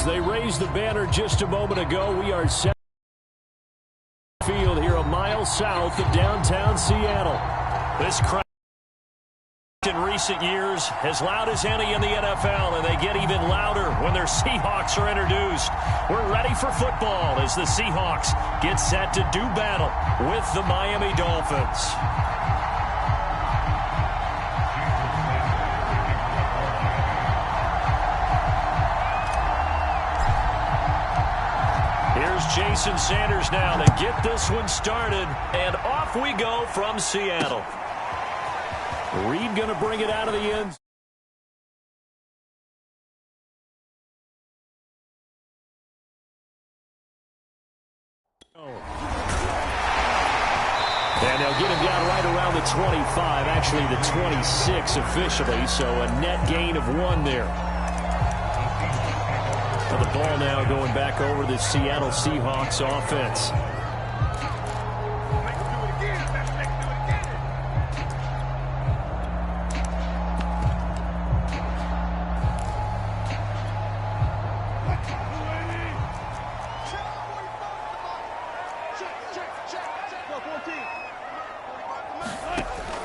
As they raised the banner just a moment ago, we are set field here a mile south of downtown Seattle. This crowd in recent years as loud as any in the NFL, and they get even louder when their Seahawks are introduced. We're ready for football as the Seahawks get set to do battle with the Miami Dolphins. Here's Jason Sanders now to get this one started, and off we go from Seattle. Reed going to bring it out of the end. And they'll get him down right around the 25, actually the 26 officially, so a net gain of 1 there. The ball now going back over the Seattle Seahawks offense.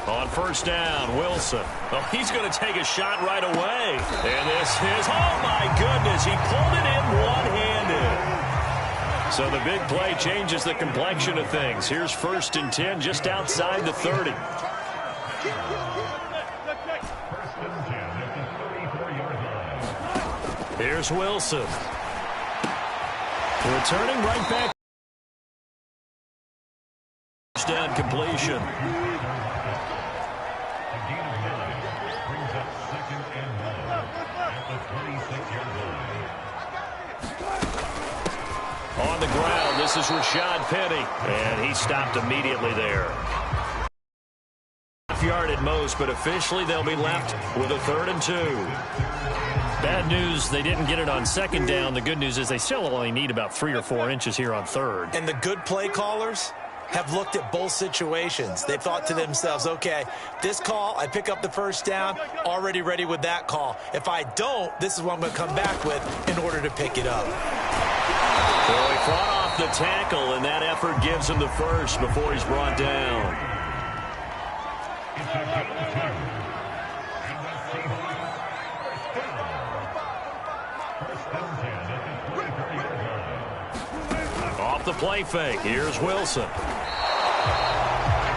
On first down, Wilson. Oh, he's going to take a shot right away. And this is, oh my goodness, he pulled it in one-handed. So the big play changes the complexion of things. Here's 1st and 10 just outside the 30. Here's Wilson. Returning right back. Touchdown completion. On the ground, this is Rashad Penny, and he stopped immediately there. Half-yard at most, but officially they'll be left with a 3rd and 2. Bad news, they didn't get it on 2nd down. The good news is they still only need about 3 or 4 inches here on 3rd. And the good play callers have looked at both situations. They thought to themselves, okay, this call, I pick up the 1st down, already ready with that call. If I don't, this is what I'm going to come back with in order to pick it up. So he fought off the tackle, and that effort gives him the 1st before he's brought down. Off the play fake, here's Wilson.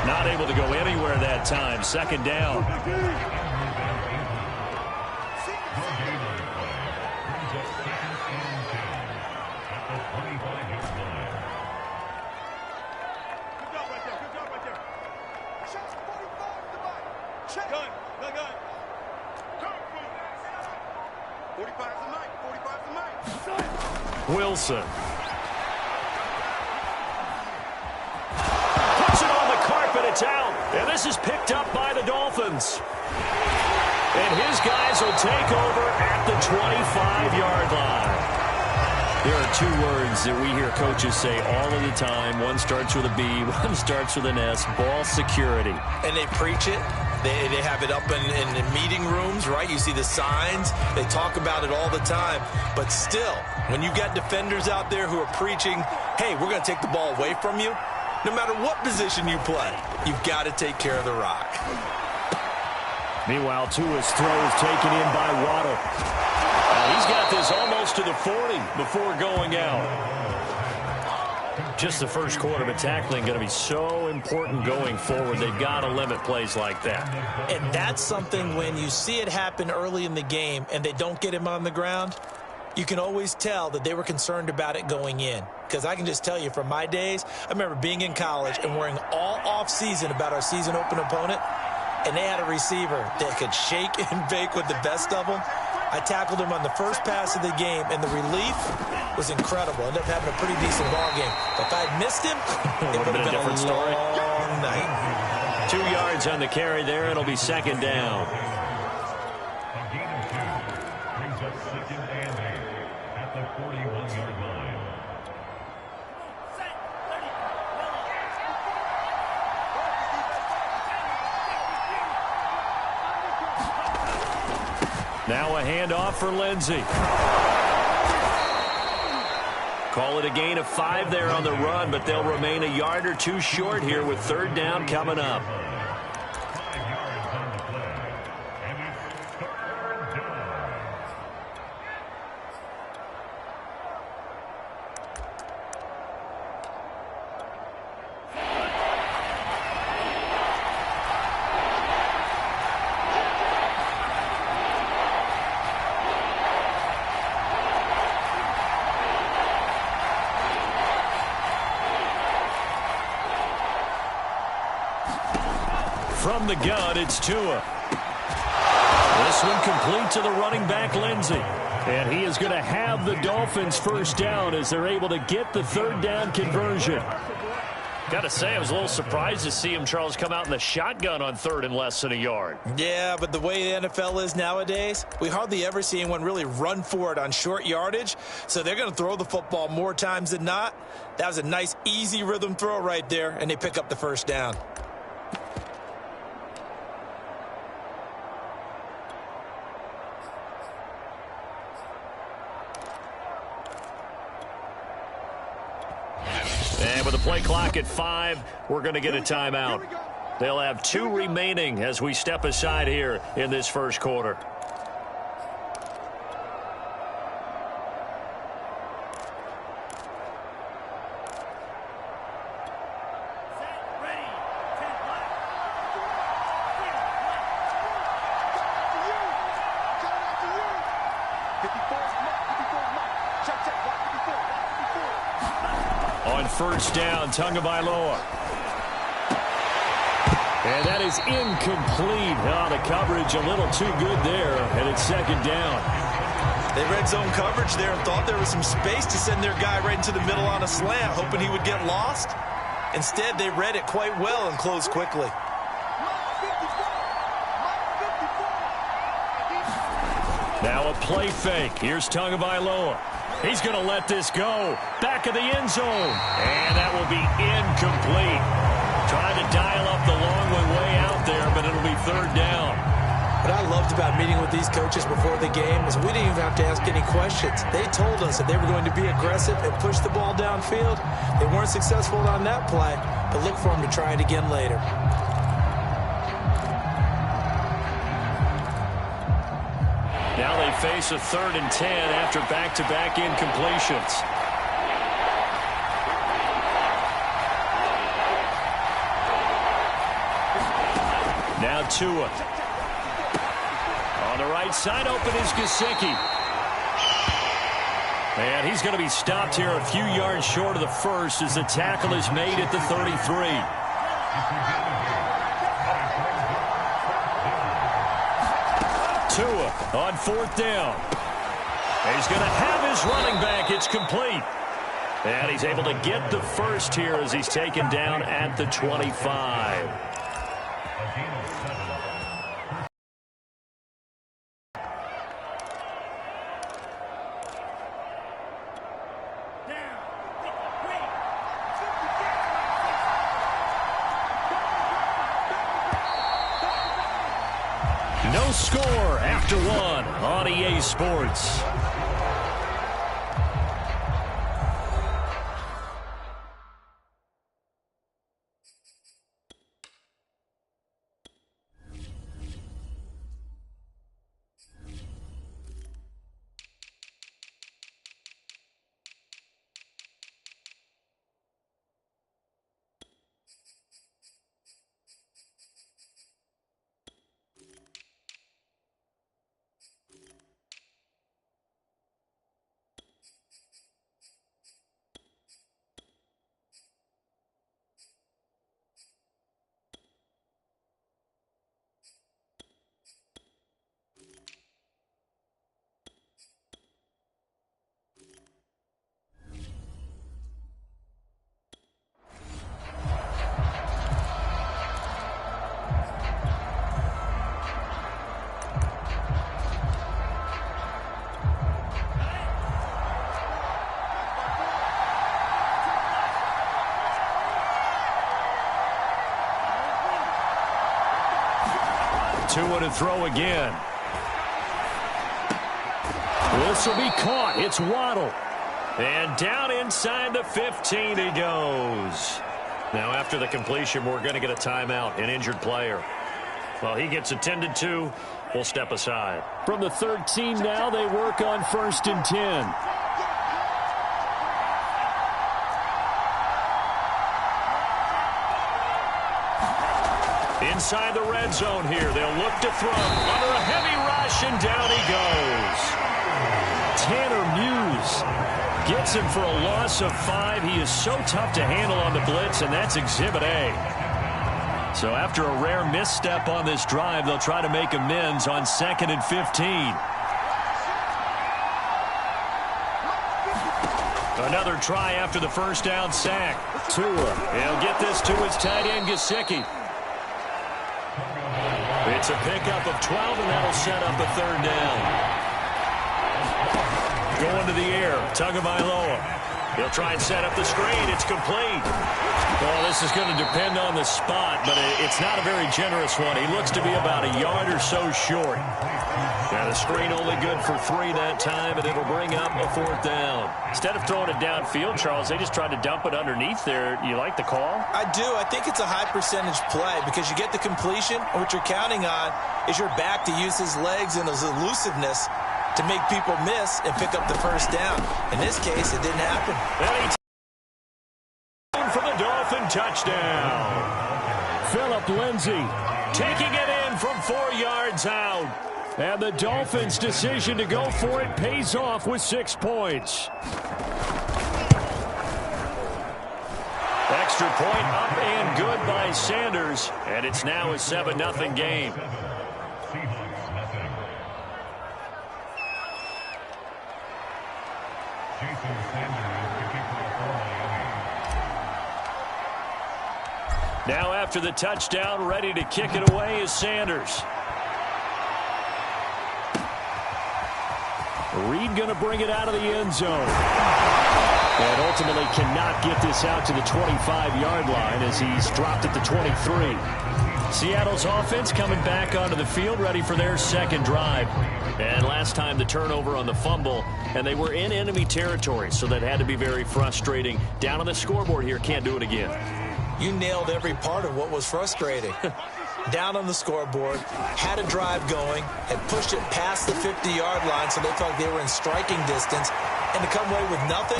Not able to go anywhere that time. 2nd down. Wilson. Puts it on the carpet, it's out. And this is picked up by the Dolphins. And his guys will take over at the 25-yard line. There are 2 words that we hear coaches say all of the time. One starts with a B, one starts with an S, ball security. And they preach it. They have it up in meeting rooms, right? You see the signs. They talk about it all the time. But still, when you got defenders out there who are preaching, hey, we're going to take the ball away from you, no matter what position you play, you've got to take care of the rock. Meanwhile, Tua's throw is taken in by Waddle. He's got this almost to the 40 before going out. Just the first quarter, but tackling going to be so important going forward. They've got to limit plays like that. And that's something when you see it happen early in the game and they don't get him on the ground, you can always tell that they were concerned about it going in. Because I can just tell you from my days, I remember being in college and worrying all off-season about our season open opponent, and they had a receiver that could shake and bake with the best of them. I tackled him on the first pass of the game, and the relief was incredible. Ended up having a pretty decent ball game. But if I had missed him, it would have been a different story. Long night. 2 yards on the carry there. It'll be 2nd down. Now a handoff for Lindsey. Call it a gain of 5 there on the run, but they'll remain a yard or two short here with third down coming up. From the gun, it's Tua. This one complete to the running back, Lindsey. And he is going to have the Dolphins first down as they're able to get the third down conversion. Got to say, I was a little surprised to see him, Charles, come out in the shotgun on third and less than a yard. Yeah, but the way the NFL is nowadays, we hardly ever see anyone really run for it on short yardage. So they're going to throw the football more times than not. That was a nice, easy rhythm throw right there, and they pick up the first down. And with the play clock at 5, we're going to get a timeout. They'll have 2 remaining as we step aside here in this first quarter. On first down, Tagovailoa. And that is incomplete. Oh, the coverage a little too good there, and it's second down. They read zone coverage there and thought there was some space to send their guy right into the middle on a slant, hoping he would get lost. Instead, they read it quite well and closed quickly. Now a play fake. Here's Tagovailoa. He's going to let this go. Back of the end zone. And that will be incomplete. Trying to dial up the long one way out there, but it'll be third down. What I loved about meeting with these coaches before the game is we didn't even have to ask any questions. They told us that they were going to be aggressive and push the ball downfield. They weren't successful on that play, but look for them to try it again later. Now they face a 3rd and 10 after back-to-back incompletions. Now Tua. On the right side, open is Gesicki. And he's going to be stopped here a few yards short of the first as the tackle is made at the 33. Tua on 4th down. He's going to have his running back. It's complete. And he's able to get the first here as he's taken down at the 25. No score after 1 on EA Sports. Tua to throw again. This will be caught. It's Waddle. And down inside the 15 he goes. Now after the completion, we're going to get a timeout, an injured player. Well, he gets attended to. We'll step aside. From the 13 now, they work on 1st and 10. Inside the red zone here. They'll look to throw under a heavy rush, and down he goes. Tanner Muse gets him for a loss of 5. He is so tough to handle on the blitz, and that's Exhibit A. So after a rare misstep on this drive, they'll try to make amends on 2nd and 15. Another try after the first down sack. Tua. He'll get this to his tight end, Gesicki. It's a pickup of 12, and that'll set up a 3rd down. Going to the air, Tagovailoa. He'll try and set up the screen. It's complete. Well, this is going to depend on the spot, but it's not a very generous one. He looks to be about a yard or so short. Now the screen only good for 3 that time, and it'll bring up a 4th down. Instead of throwing it downfield, Charles, they just tried to dump it underneath there. You like the call? I do. I think it's a high percentage play because you get the completion, and what you're counting on is your back to use his legs and his elusiveness to make people miss and pick up the 1st down. In this case, it didn't happen. For the Dolphin touchdown. Phillip Lindsay Taking it in from 4 yards out. And the Dolphins' decision to go for it pays off with 6 points. Extra point up and good by Sanders. And it's now a 7-0 game. Now after the touchdown, ready to kick it away is Sanders. Reed going to bring it out of the end zone. And ultimately cannot get this out to the 25-yard line as he's dropped at the 23. Seattle's offense coming back onto the field, ready for their 2nd drive. And last time the turnover on the fumble, and they were in enemy territory, so that had to be very frustrating. Down on the scoreboard here, can't do it again. You nailed every part of what was frustrating. Down on the scoreboard, had a drive going, had pushed it past the 50-yard line so they thought they were in striking distance, and to come away with nothing,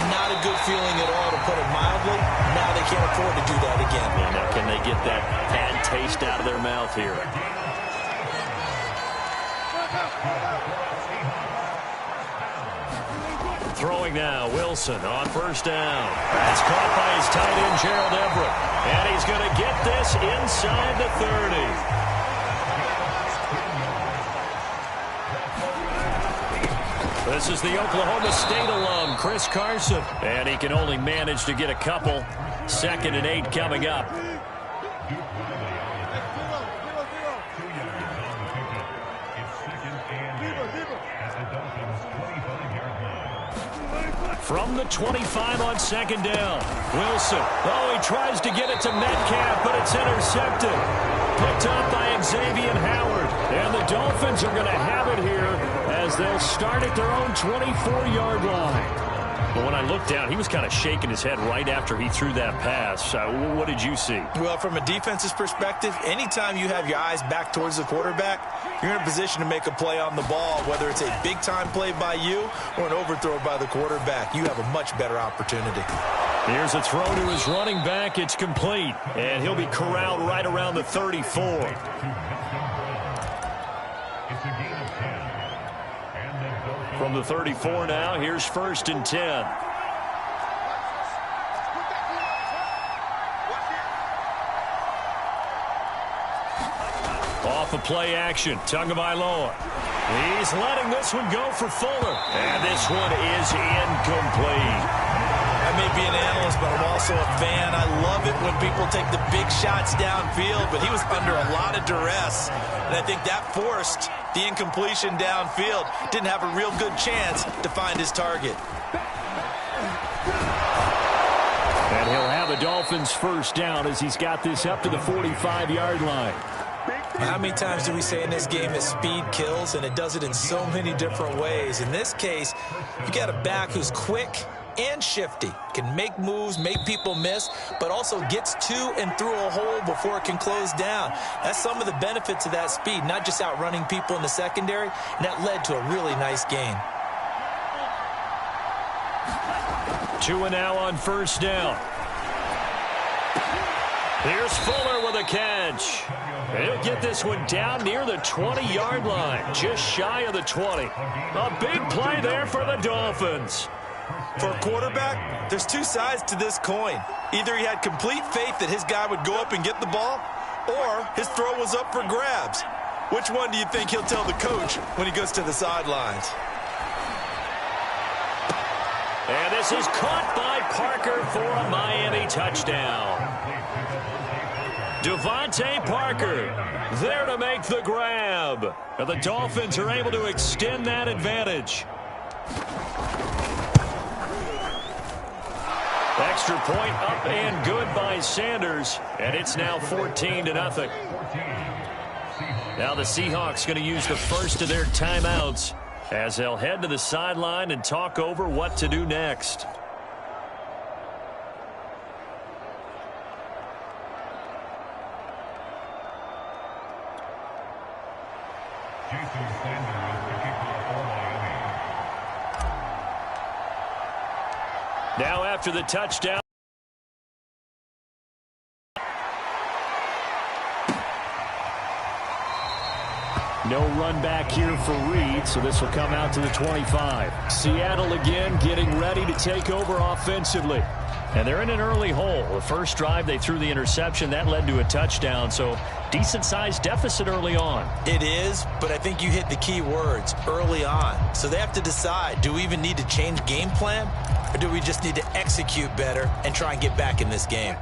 not a good feeling at all, to put it mildly. Now they can't afford to do that again. Yeah, now can they get that bad taste out of their mouth here? Throwing now, Wilson on 1st down. That's caught by his tight end, Gerald Everett. And he's going to get this inside the 30. This is the Oklahoma State alum, Chris Carson. And he can only manage to get a couple. 2nd and 8 coming up. From the 25 on 2nd down. Wilson. Oh, he tries to get it to Metcalf, but it's intercepted. Picked up by Xavier Howard. And the Dolphins are going to have it here as they'll start at their own 24-yard line. But when I looked down, he was kind of shaking his head right after he threw that pass. What did you see? Well, from a defense's perspective, anytime you have your eyes back towards the quarterback, you're in a position to make a play on the ball, whether it's a big-time play by you or an overthrow by the quarterback. You have a much better opportunity. Here's a throw to his running back. It's complete. And he'll be corralled right around the 34. From the 34 now, here's 1st and 10. Off of play action, Tagovailoa. He's letting this one go for Fuller. And this one is incomplete. I may be an analyst, but I'm also a fan. I love it when people take the big shots downfield, but he was under a lot of duress. And I think that forced the incompletion downfield. Didn't have a real good chance to find his target. And he'll have a Dolphins 1st down as he's got this up to the 45-yard line. How many times do we say in this game that speed kills, and it does it in so many different ways? In this case, you got a back who's quick and shifty, can make moves, make people miss, but also gets to and through a hole before it can close down. That's some of the benefits of that speed, not just outrunning people in the secondary, and that led to a really nice gain. 2 and now on first down. Here's Fuller with a catch. He'll get this one down near the 20-yard line, just shy of the 20. A big play there for the Dolphins. For a quarterback, there's two sides to this coin. Either he had complete faith that his guy would go up and get the ball, or his throw was up for grabs. Which one do you think he'll tell the coach when he goes to the sidelines? And this is caught by Parker for a Miami touchdown. Devontae Parker there to make the grab. And the Dolphins are able to extend that advantage. Extra point up and good by Sanders, and it's now 14-0. Now the Seahawks going to use the first of their timeouts as they'll head to the sideline and talk over what to do next. Now after the touchdown. No run back here for Reed, so this will come out to the 25. Seattle again getting ready to take over offensively. And they're in an early hole. The first drive, they threw the interception. That led to a touchdown, so decent-sized deficit early on. It is, but I think you hit the key words, early on. So they have to decide, do we even need to change game plan, or do we just need to execute better and try and get back in this game?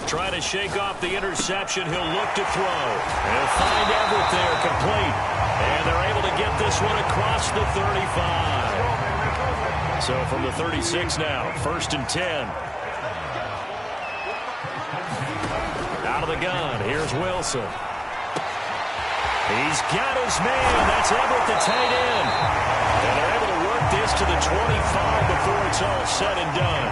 Trying to shake off the interception. He'll look to throw. He'll find Everett there, complete. And they're able to get this one across the 35. So from the 36 now, 1st and 10. Out of the gun, here's Wilson. He's got his man. That's Everett, the tight end. And they're able to work this to the 25 before it's all said and done.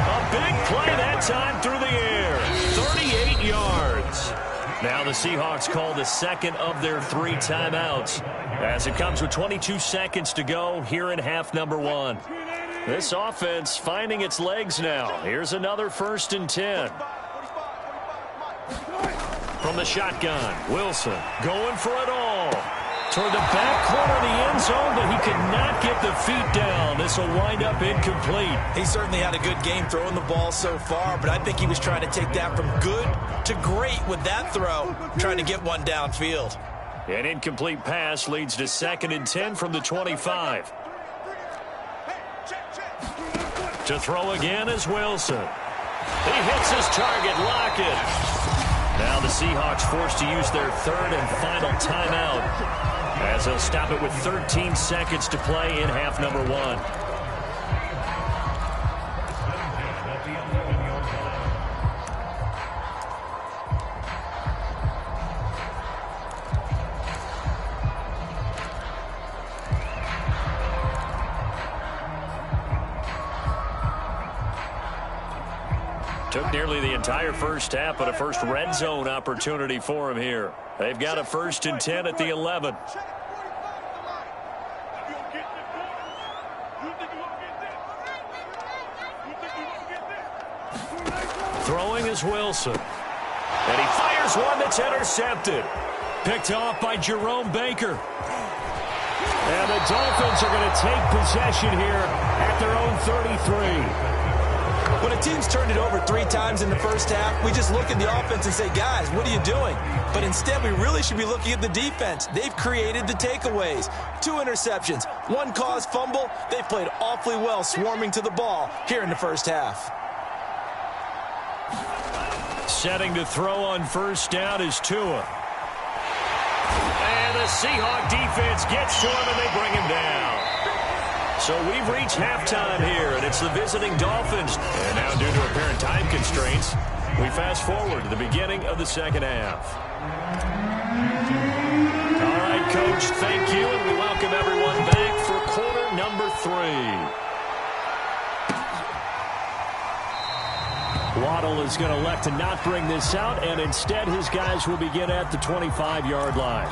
A big play that time through the air. 38 yards. Now the Seahawks call the second of their 3 timeouts as it comes with 22 seconds to go here in half number 1. This offense finding its legs now. Here's another 1st and 10. From the shotgun, Wilson going for it all. Toward the back corner of the end zone, but he could not get the feet down. This will wind up incomplete. He certainly had a good game throwing the ball so far, but I think he was trying to take that from good to great with that throw, trying to get one downfield. An incomplete pass leads to 2nd and 10 from the 25. To throw again is Wilson. He hits his target, Lockett. Now the Seahawks forced to use their 3rd and final timeout as they'll stop it with 13 seconds to play in half number 1. Took nearly the entire first half, but a first red zone opportunity for him here. They've got a 1st and 10 at the 11. Throwing is Wilson. And he fires one that's intercepted. Picked off by Jerome Baker. And the Dolphins are going to take possession here at their own 33. When a team's turned it over 3 times in the first half, we just look at the offense and say, guys, what are you doing? But instead, we really should be looking at the defense. They've created the takeaways. 2 interceptions, 1 caused fumble. They've played awfully well swarming to the ball here in the first half. Setting to throw on first down is Tua. And the Seahawk defense gets to him and they bring him down. So So we've reached halftime here, and it's the visiting Dolphins. And now, due to apparent time constraints, we fast forward to the beginning of the second half. All right, Coach, thank you, and we welcome everyone back for quarter number 3. Waddle is going to elect to not bring this out, and instead his guys will begin at the 25-yard line.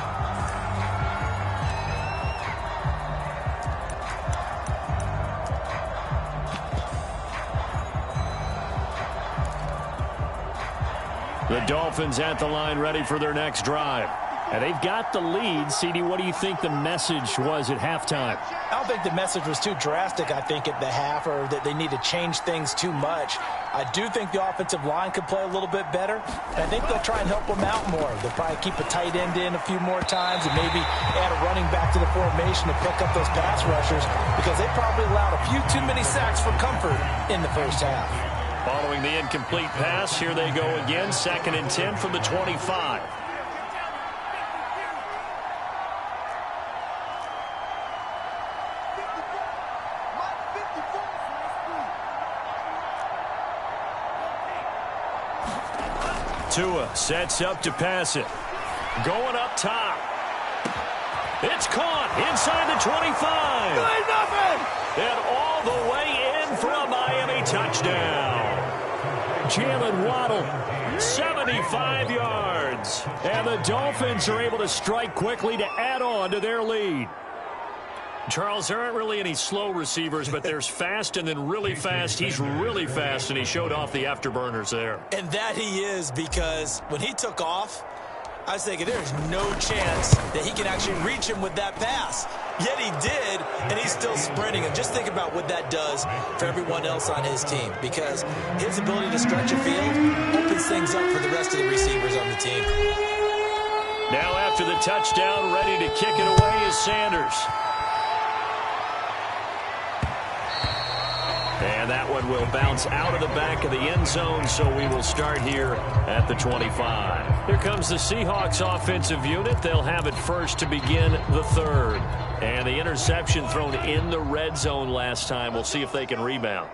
The Dolphins at the line ready for their next drive. And they've got the lead. CD, what do you think the message was at halftime? I don't think the message was too drastic, I think, at the half, or that they need to change things too much. I do think the offensive line could play a little bit better, and I think they'll try and help them out more. They'll probably keep a tight end in a few more times and maybe add a running back to the formation to pick up those pass rushers, because they probably allowed a few too many sacks for comfort in the first half. Following the incomplete pass, here they go again, 2nd and 10 from the 25. Tua sets up to pass it. Going up top. It's caught inside the 25. And all the way in for a Miami touchdown. Jalen Waddle, 75 yards. And the Dolphins are able to strike quickly to add on to their lead. Charles, there aren't really any slow receivers, but there's fast and then really fast. He's really fast, and he showed off the afterburners there. And that he is, because when he took off, I was thinking there's no chance that he can actually reach him with that pass. Yet he did, and he's still sprinting. And just think about what that does for everyone else on his team, because his ability to stretch a field opens things up for the rest of the receivers on the team. Now after the touchdown, ready to kick it away is Sanders. And that one will bounce out of the back of the end zone, so we will start here at the 25. Here comes the Seahawks offensive unit. They'll have it first to begin the 3rd. And the interception thrown in the red zone last time. We'll see if they can rebound.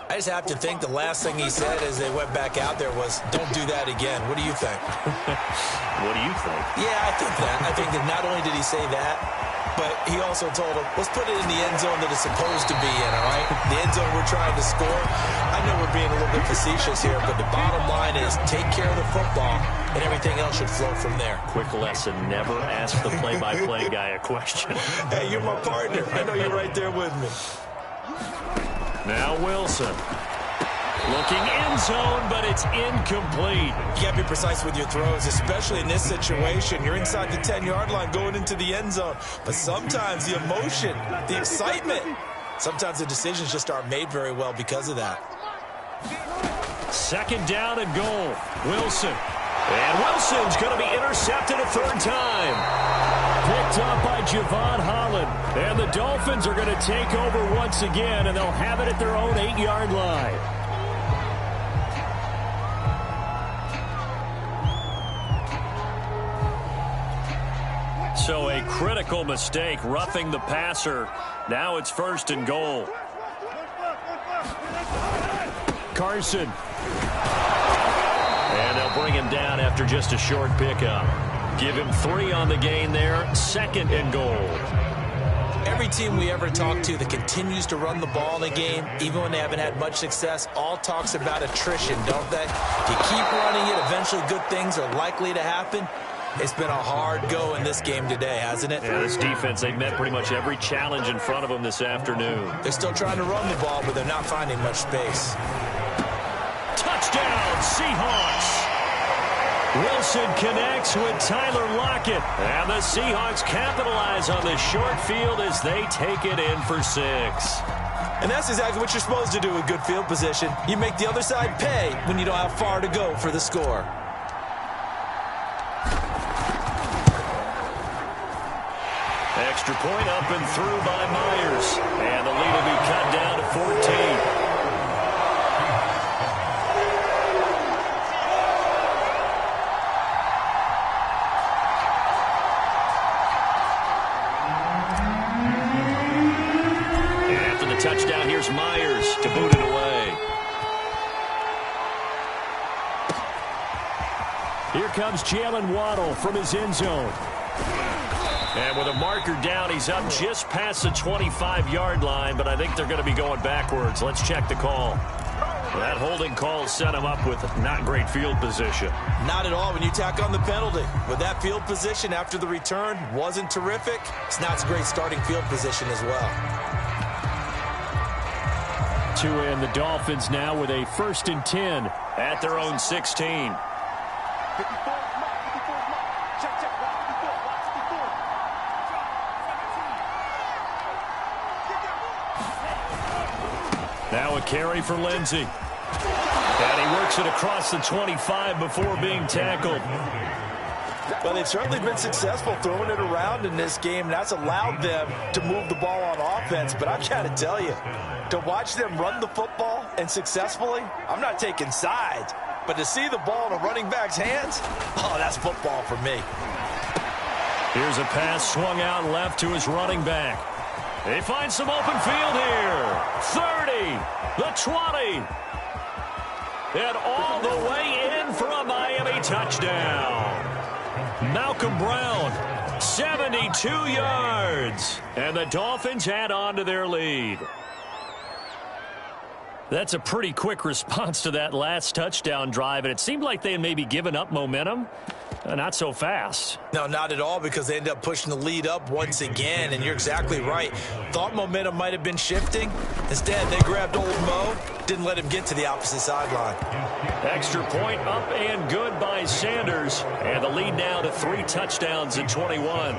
I just have to think the last thing he said as they went back out there was, don't do that again. What do you think? What do you think? Yeah, I think that. I think that not only did he say that, but he also told him, let's put it in the end zone that it's supposed to be in, all right? The end zone we're trying to score. I know we're being a little bit facetious here, but the bottom line is take care of the football, and everything else should flow from there. Quick lesson, never ask the play-by-play guy a question. Hey, you're my partner. I know you're right there with me. Now Wilson. Looking end zone, but it's incomplete. You got to be precise with your throws, especially in this situation. You're inside the 10-yard line going into the end zone. But sometimes the emotion, the excitement, sometimes the decisions just aren't made very well because of that. 2nd down and goal. Wilson. And Wilson's going to be intercepted a 3rd time. Picked up by Javon Holland. And the Dolphins are going to take over once again, and they'll have it at their own 8-yard line. So a critical mistake, roughing the passer. Now it's 1st and goal. Carson. And they'll bring him down after just a short pickup. Give him 3 on the gain there. 2nd and goal. Every team we ever talk to that continues to run the ball in a game, even when they haven't had much success, all talks about attrition, don't they? If you keep running it, eventually good things are likely to happen. It's been a hard go in this game today, hasn't it? Yeah, this defense, they've met pretty much every challenge in front of them this afternoon. They're still trying to run the ball, but they're not finding much space. Touchdown, Seahawks! Wilson connects with Tyler Lockett. And the Seahawks capitalize on the short field as they take it in for 6. And that's exactly what you're supposed to do with good field position. You make the other side pay when you don't have far to go for the score. Extra point up and through by Myers. And the lead will be cut down to 14. Here comes Jalen Waddle from his end zone. And with a marker down, he's up just past the 25-yard line, but I think they're going to be going backwards. Let's check the call. That holding call set him up with not great field position. Not at all when you tack on the penalty. With that field position after the return wasn't terrific, it's not a great starting field position as well. And the Dolphins now with a 1st and 10 at their own 16. Now a carry for Lindsey. And he works it across the 25 before being tackled. Well, they've certainly been successful throwing it around in this game, and that's allowed them to move the ball on offense. But I've got to tell you, to watch them run the football and successfully, I'm not taking sides, but to see the ball in a running back's hands, oh, that's football for me. Here's a pass swung out left to his running back. They find some open field here. 30, the 20, and all the way in for a Miami touchdown. Malcolm Brown, 72 yards, and the Dolphins add on to their lead. That's a pretty quick response to that last touchdown drive, and it seemed like they had maybe given up momentum. Not so fast. No, not at all, because they end up pushing the lead up once again, and you're exactly right. Thought momentum might have been shifting. Instead, they grabbed old Mo, didn't let him get to the opposite sideline. Extra point up and good by Sanders, and the lead now to 3 touchdowns in 21.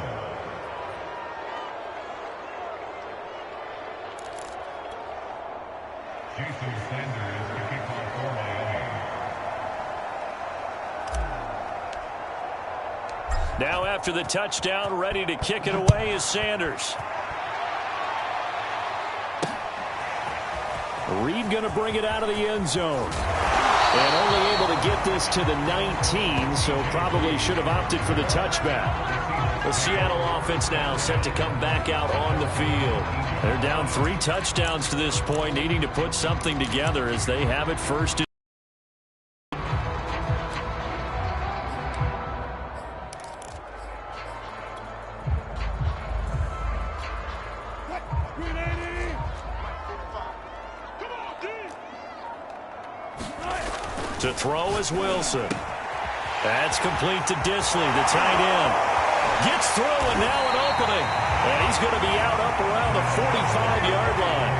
Now after the touchdown, ready to kick it away is Sanders. Reed going to bring it out of the end zone. And only able to get this to the 19, so probably should have opted for the touchback. The Seattle offense now set to come back out on the field. They're down 3 touchdowns to this point, needing to put something together as they have it first. To throw is Wilson. That's complete to Disley, the tight end. Gets through and now an opening. And he's going to be out up around the 45-yard line.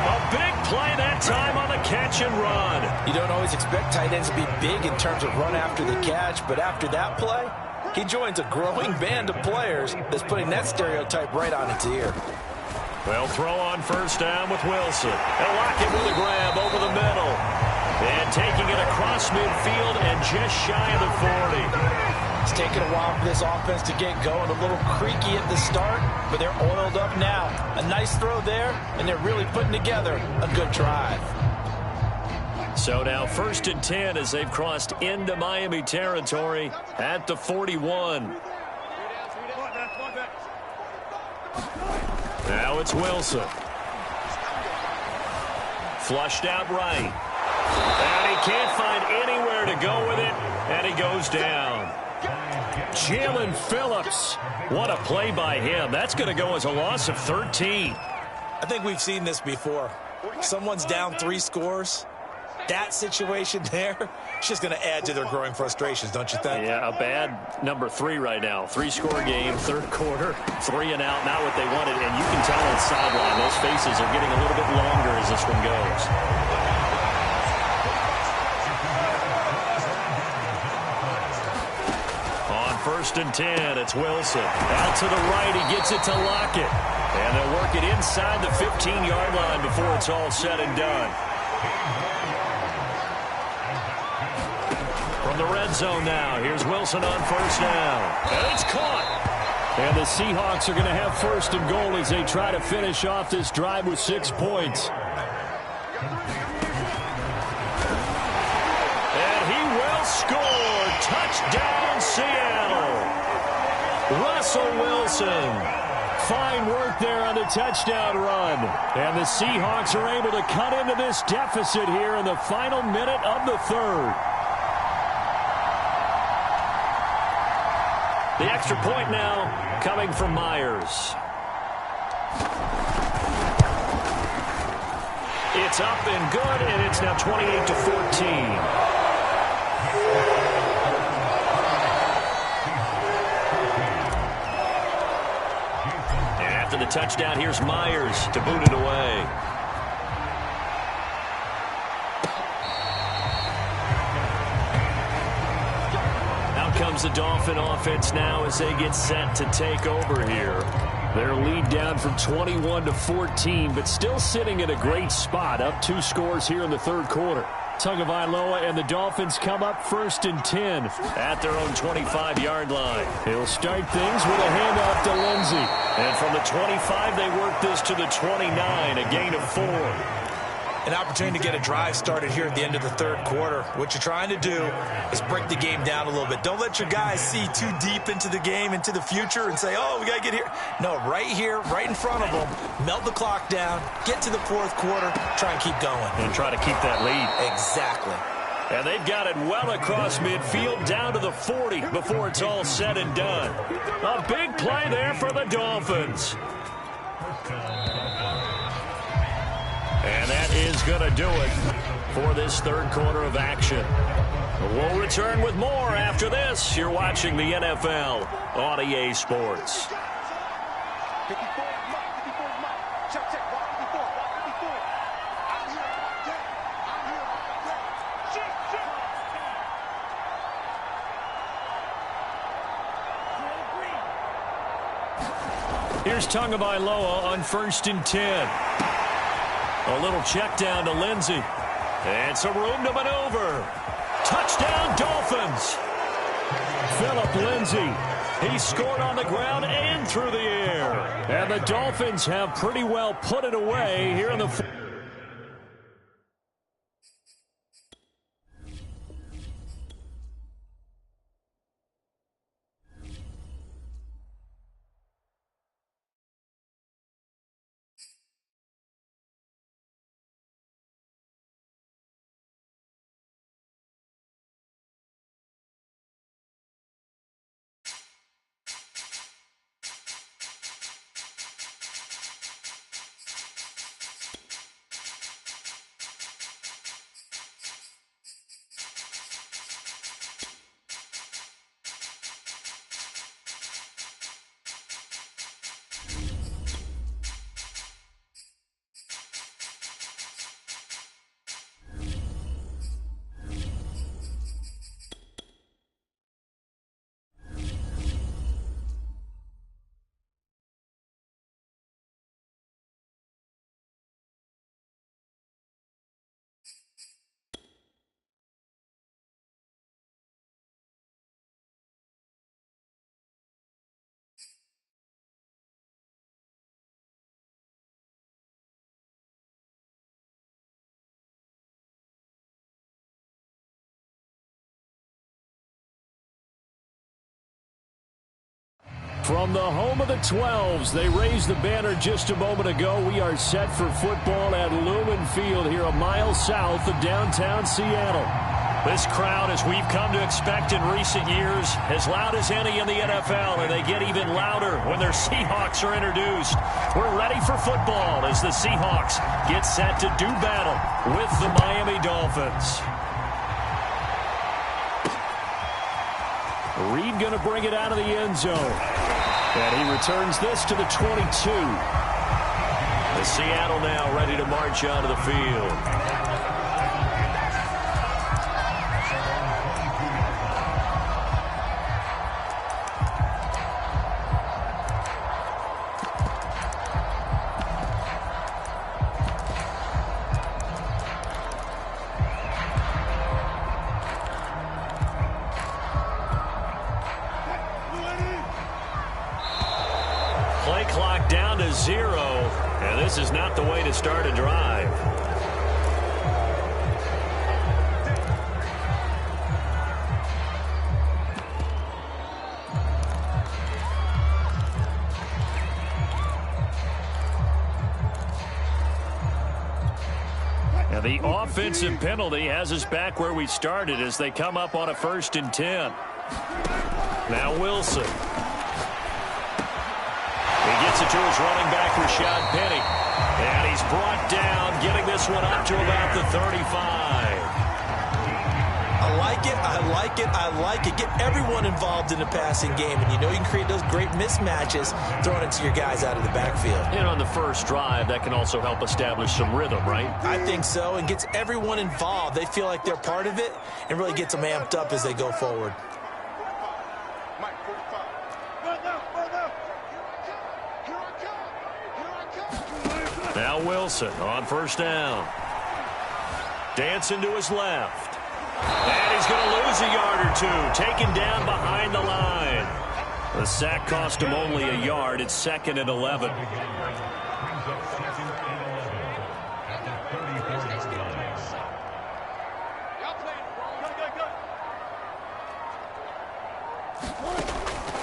A big play that time on the catch and run. You don't always expect tight ends to be big in terms of run after the catch, but after that play, he joins a growing band of players that's putting that stereotype right on its ear. Well, throw on first down with Wilson. And Lockett with a grab over the middle. And taking it across midfield and just shy of the 40. It's taken a while for this offense to get going. A little creaky at the start, but they're oiled up now. A nice throw there, and they're really putting together a good drive. So now 1st and 10 as they've crossed into Miami territory at the 41. Now it's Wilson. Flushed out right. And he can't find anywhere to go with it, and he goes down. Jalen Phillips. What a play by him. That's going to go as a loss of 13. I think we've seen this before. Someone's down 3 scores. That situation there, it's just going to add to their growing frustrations, don't you think? Yeah, a bad number 3 right now. 3-score game, 3rd quarter, 3 and out, not what they wanted. And you can tell on the sideline, those faces are getting a little bit longer as this one goes. On 1st and 10, it's Wilson. Out to the right, he gets it to Lockett. And they'll work it inside the 15-yard line before it's all said and done. From the red zone now, here's Wilson on first down. And it's caught. And the Seahawks are going to have 1st and goal as they try to finish off this drive with 6 points. And he will score. Touchdown, Seattle. Russell Wilson. Fine work there on the touchdown run. And the Seahawks are able to cut into this deficit here in the final minute of the 3rd. The extra point now coming from Myers. It's up and good, and it's now 28-14. After the touchdown, here's Myers to boot it away. Out comes the Dolphin offense now as they get set to take over here. Their lead down from 21-14, but still sitting in a great spot, up 2 scores here in the third quarter. Tagovailoa and the Dolphins come up 1st and 10 at their own 25-yard line. He'll start things with a handoff to Lindsey. And from the 25, they work this to the 29, a gain of 4. An opportunity to get a drive started here at the end of the third quarter. What you're trying to do is break the game down a little bit. Don't let your guys see too deep into the game, into the future, and say, oh, we got to get here. No, right here, right in front of them, melt the clock down, get to the fourth quarter, try and keep going. And try to keep that lead. Exactly. And they've got it well across midfield down to the 40 before it's all said and done. A big play there for the Dolphins. And that is going to do it for this third quarter of action. We'll return with more after this. You're watching the NFL on EA Sports. Here's Tagovailoa on 1st and 10. A little check down to Lindsey. And some room to maneuver. Touchdown, Dolphins. Phillip Lindsey. He scored on the ground and through the air. And the Dolphins have pretty well put it away here in the... From the home of the 12s, they raised the banner just a moment ago. We are set for football at Lumen Field here a mile south of downtown Seattle. This crowd, as we've come to expect in recent years, as loud as any in the NFL, and they get even louder when their Seahawks are introduced. We're ready for football as the Seahawks get set to do battle with the Miami Dolphins. Reed going to bring it out of the end zone. And he returns this to the 22. The Seattle now ready to march onto the field. Play clock down to 0, and this is not the way to start a drive. And the offensive penalty has us back where we started as they come up on a 1st and 10. Now Wilson. He gets it to his running back, Rashad Penny. And he's brought down, getting this one up to about the 35. I like it, I like it, I like it. Get everyone involved in the passing game, and you know you can create those great mismatches throwing it to your guys out of the backfield. And on the first drive, that can also help establish some rhythm, right? I think so, and gets everyone involved. They feel like they're part of it and really gets them amped up as they go forward. Now Wilson on first down. Dancing to his left. And he's going to lose a yard or two. Taken down behind the line. The sack cost him only a yard. It's 2nd and 11.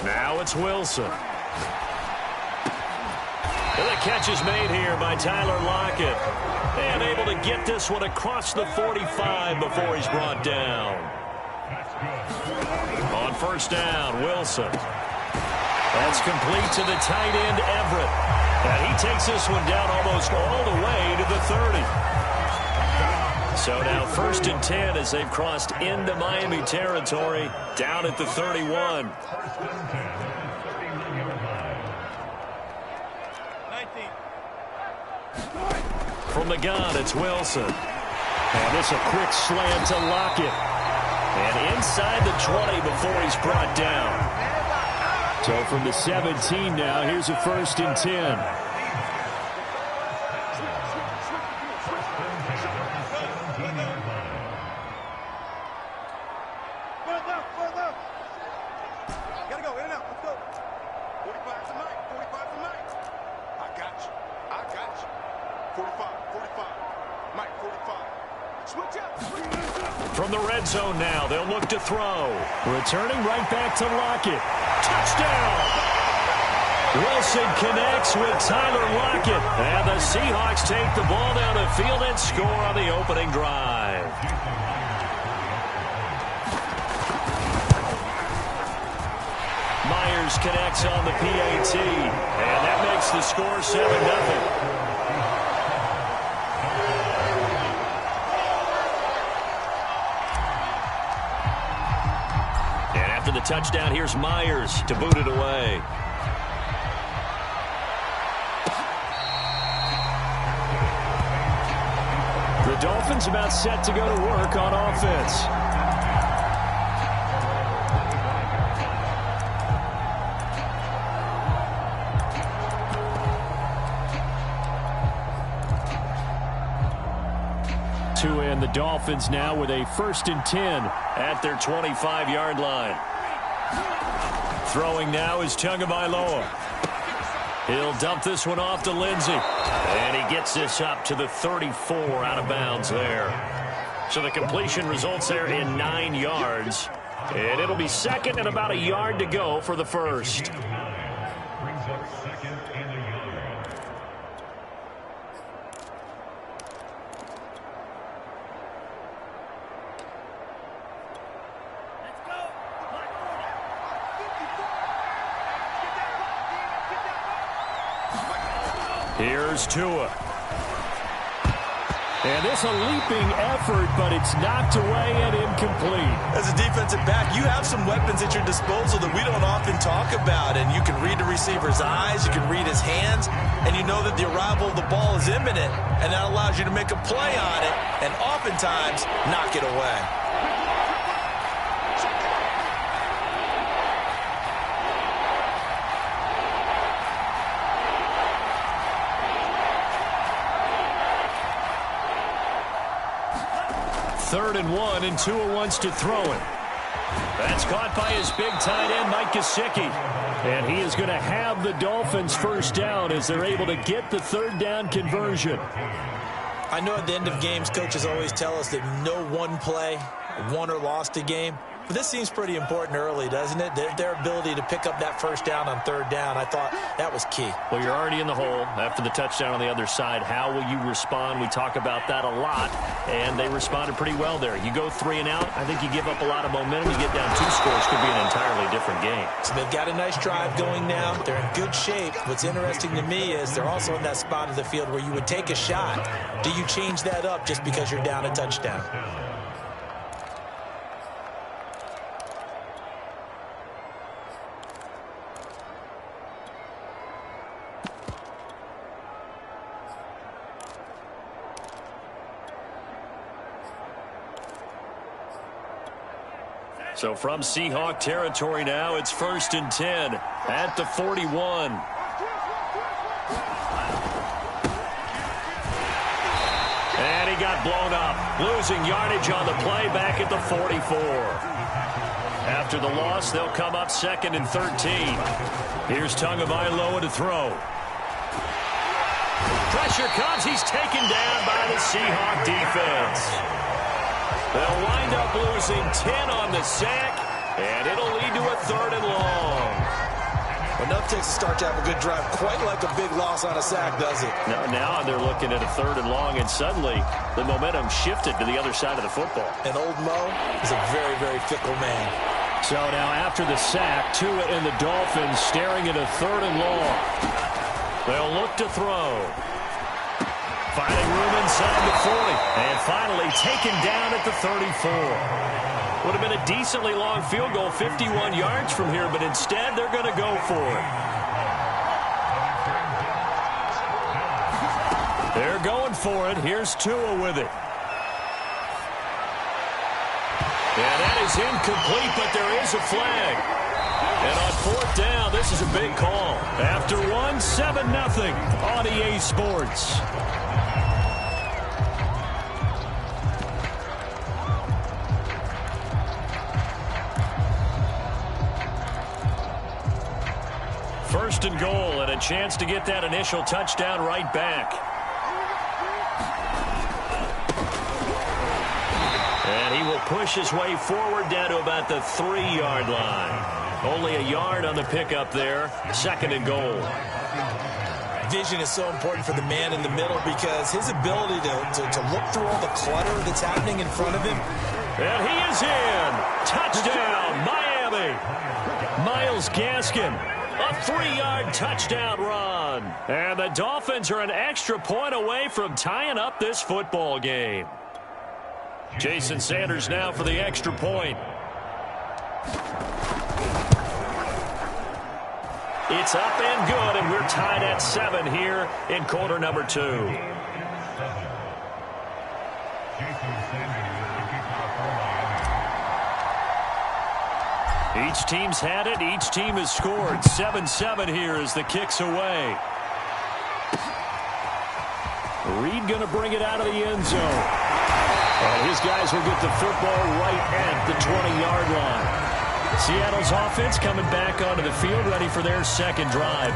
Now it's Wilson. And the catch is made here by Tyler Lockett. And able to get this one across the 45 before he's brought down. On first down, Wilson. That's complete to the tight end, Everett. And he takes this one down almost all the way to the 30. So now 1st and 10 as they've crossed into Miami territory, down at the 31. From the gun, it's Wilson. And this a quick slant to Lockett. And inside the 20 before he's brought down. So from the 17 now, here's a 1st and 10. Gotta go, in and out, let's go. 45 tonight, 45 tonight. I got you. 45, Mike, 45. Switch up. From the red zone now, they'll look to throw. Returning right back to Lockett. Touchdown! Wilson connects with Tyler Lockett. And the Seahawks take the ball down the field and score on the opening drive. Myers connects on the PAT. And that makes the score 7-0. The touchdown, here's Myers to boot it away. The Dolphins about set to go to work on offense. To end the Dolphins now with a 1st and 10 at their 25-yard line. Throwing now is Tagovailoa. He'll dump this one off to Lindsey. And he gets this up to the 34 out of bounds there. So the completion results there in 9 yards. And it'll be 2nd and about a yard to go for the first. Here's Tua. And this a leaping effort, but it's knocked away and incomplete. As a defensive back, you have some weapons at your disposal that we don't often talk about. And you can read the receiver's eyes, you can read his hands, and you know that the arrival of the ball is imminent. And that allows you to make a play on it and oftentimes knock it away. Third and 1, and Tua wants to throw it. That's caught by his big tight end, Mike Gesicki. And he is going to have the Dolphins first down as they're able to get the 3rd down conversion. I know at the end of games, coaches always tell us that no one play won or lost a game. But this seems pretty important early, doesn't it? Their ability to pick up that first down on third down, I thought that was key. Well, you're already in the hole after the touchdown on the other side. How will you respond? We talk about that a lot, and they responded pretty well there. You go 3 and out, I think you give up a lot of momentum. You get down 2 scores, could be an entirely different game. So they've got a nice drive going now. They're in good shape. What's interesting to me is they're also in that spot of the field where you would take a shot. Do you change that up just because you're down a touchdown? So from Seahawk territory now, it's 1st and 10 at the 41. And he got blown up, losing yardage on the play back at the 44. After the loss, they'll come up 2nd and 13. Here's Tagovailoa to throw. Pressure comes. He's taken down by the Seahawk defense. They'll wind up losing 10 on the sack, and it'll lead to a 3rd and long. Enough takes to start to have a good drive, quite like a big loss on a sack, does it? Now they're looking at a 3rd and long, and suddenly the momentum shifted to the other side of the football. And old Mo is a very, very fickle man. So now after the sack, Tua and the Dolphins staring at a 3rd and long. They'll look to throw. Finding room inside the 40. And finally taken down at the 34. Would have been a decently long field goal, 51 yards from here, but instead they're going to go for it. They're going for it. Here's Tua with it. And that is incomplete, but there is a flag. And on 4th down, this is a big call. After 7-0 on EA Sports. First and goal, and a chance to get that initial touchdown right back. And he will push his way forward down to about the 3-yard line. Only a yard on the pickup there. 2nd and goal. Vision is so important for the man in the middle because his ability to look through all the clutter that's happening in front of him. And he is in. Touchdown, Miami. Myles Gaskin. A 3-yard touchdown run. And the Dolphins are an extra point away from tying up this football game. Jason Sanders now for the extra point. It's up and good, and we're tied at 7 here in quarter number 2. Each team's had it. Each team has scored. 7-7 here as the kick's away. Reed going to bring it out of the end zone. And his guys will get the football right at the 20-yard line. Seattle's offense coming back onto the field, ready for their 2nd drive.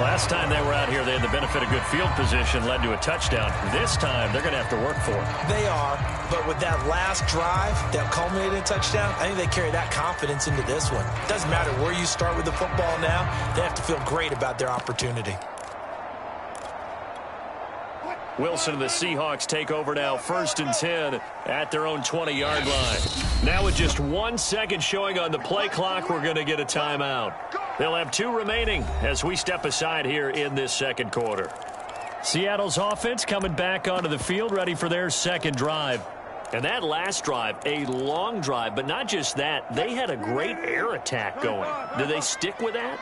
Last time they were out here, they had the benefit of good field position, led to a touchdown. This time, they're going to have to work for it. They are, but with that last drive that culminated in a touchdown, I think they carry that confidence into this one. It doesn't matter where you start with the football now. They have to feel great about their opportunity. Wilson and the Seahawks take over now, 1st and 10 at their own 20-yard line. Now with just 1 second showing on the play clock, we're going to get a timeout. They'll have 2 remaining as we step aside here in this 2nd quarter. Seattle's offense coming back onto the field, ready for their 2nd drive. And that last drive, a long drive, but not just that. They had a great air attack going. Did they stick with that?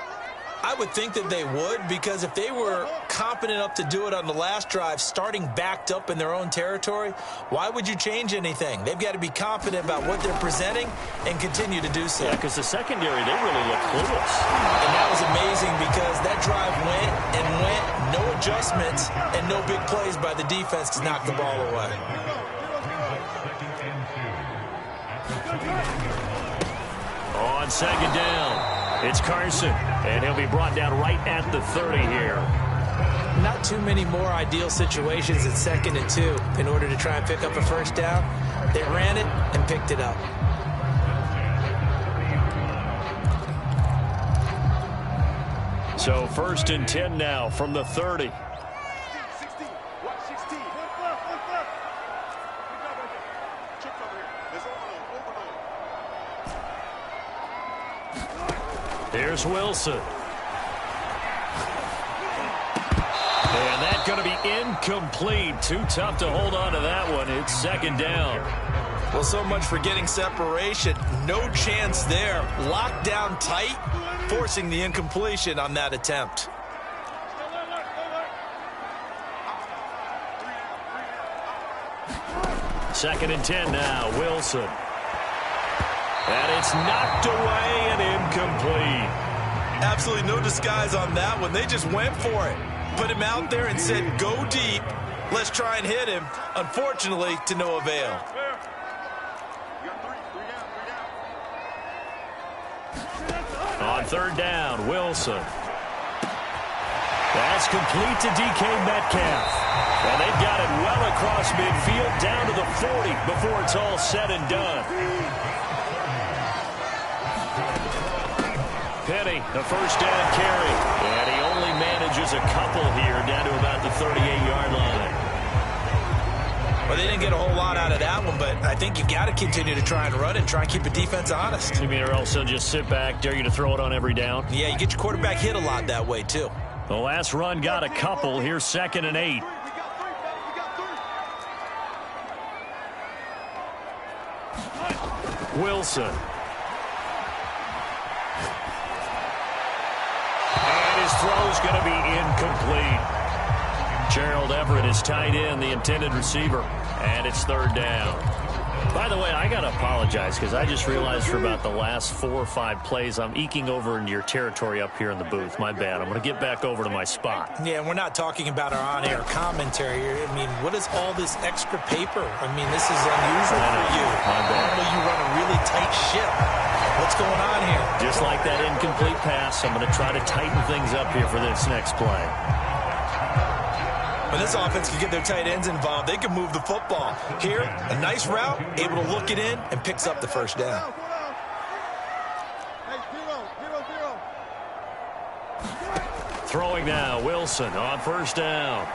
I would think that they would, because if they were competent enough to do it on the last drive, starting backed up in their own territory, why would you change anything? They've got to be confident about what they're presenting and continue to do so. Yeah, because the secondary, they really look clueless. And that was amazing because that drive went and went, no adjustments, and no big plays by the defense to knock the ball away. On 2nd down. It's Carson, and he'll be brought down right at the 30 here. Not too many more ideal situations at 2nd and 2 in order to try and pick up a 1st down. They ran it and picked it up. So 1st and 10 now from the 30. 16. Watch 16. Trips over here. There's overload. Here's Wilson. And that's going to be incomplete. Too tough to hold on to that one. It's 2nd down. Well, so much for getting separation. No chance there. Locked down tight, forcing the incompletion on that attempt. Second and 10 now, Wilson. And it's knocked away and incomplete. Absolutely no disguise on that one. They just went for it. Put him out there and said, go deep. Let's try and hit him. Unfortunately, to no avail. On 3rd down, Wilson. That's complete to DK Metcalf. And they've got it well across midfield, down to the 40 before it's all said and done. Penny, a 1st down carry. And he only manages a couple here, down to about the 38-yard line. Well, they didn't get a whole lot out of that one, but I think you've got to continue to try and run it and try and keep the defense honest. You mean, or else they'll just sit back, dare you to throw it on every down? Yeah, you get your quarterback hit a lot that way, too. The last run got a couple. Here's 2nd and 8. Wilson. And his throw's going to be incomplete. Gerald Everett is tight end, the intended receiver. And it's 3rd down. By the way, I got to apologize because I just realized for about the last 4 or 5 plays, I'm eking over into your territory up here in the booth. My bad. I'm going to get back over to my spot. Yeah, and we're not talking about our on-air commentary here. I mean, what is all this extra paper? I mean, this is unusual for you. My bad. Normally you run a really tight ship. What's going on here? Just like that incomplete pass, I'm going to try to tighten things up here for this next play. When this offense can get their tight ends involved, they can move the football. Here, a nice route, able to look it in, and picks up the 1st down. Throwing now, Wilson on 1st down.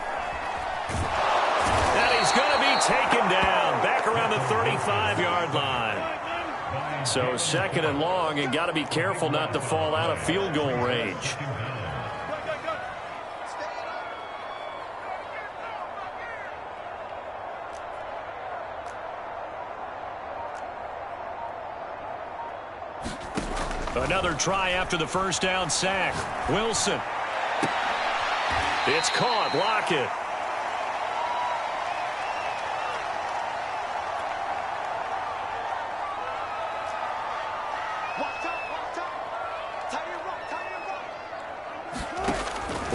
And he's going to be taken down, back around the 35-yard line. So 2nd and long, and got to be careful not to fall out of field goal range. Another try after the 1st down sack. Wilson. It's caught. Lockett.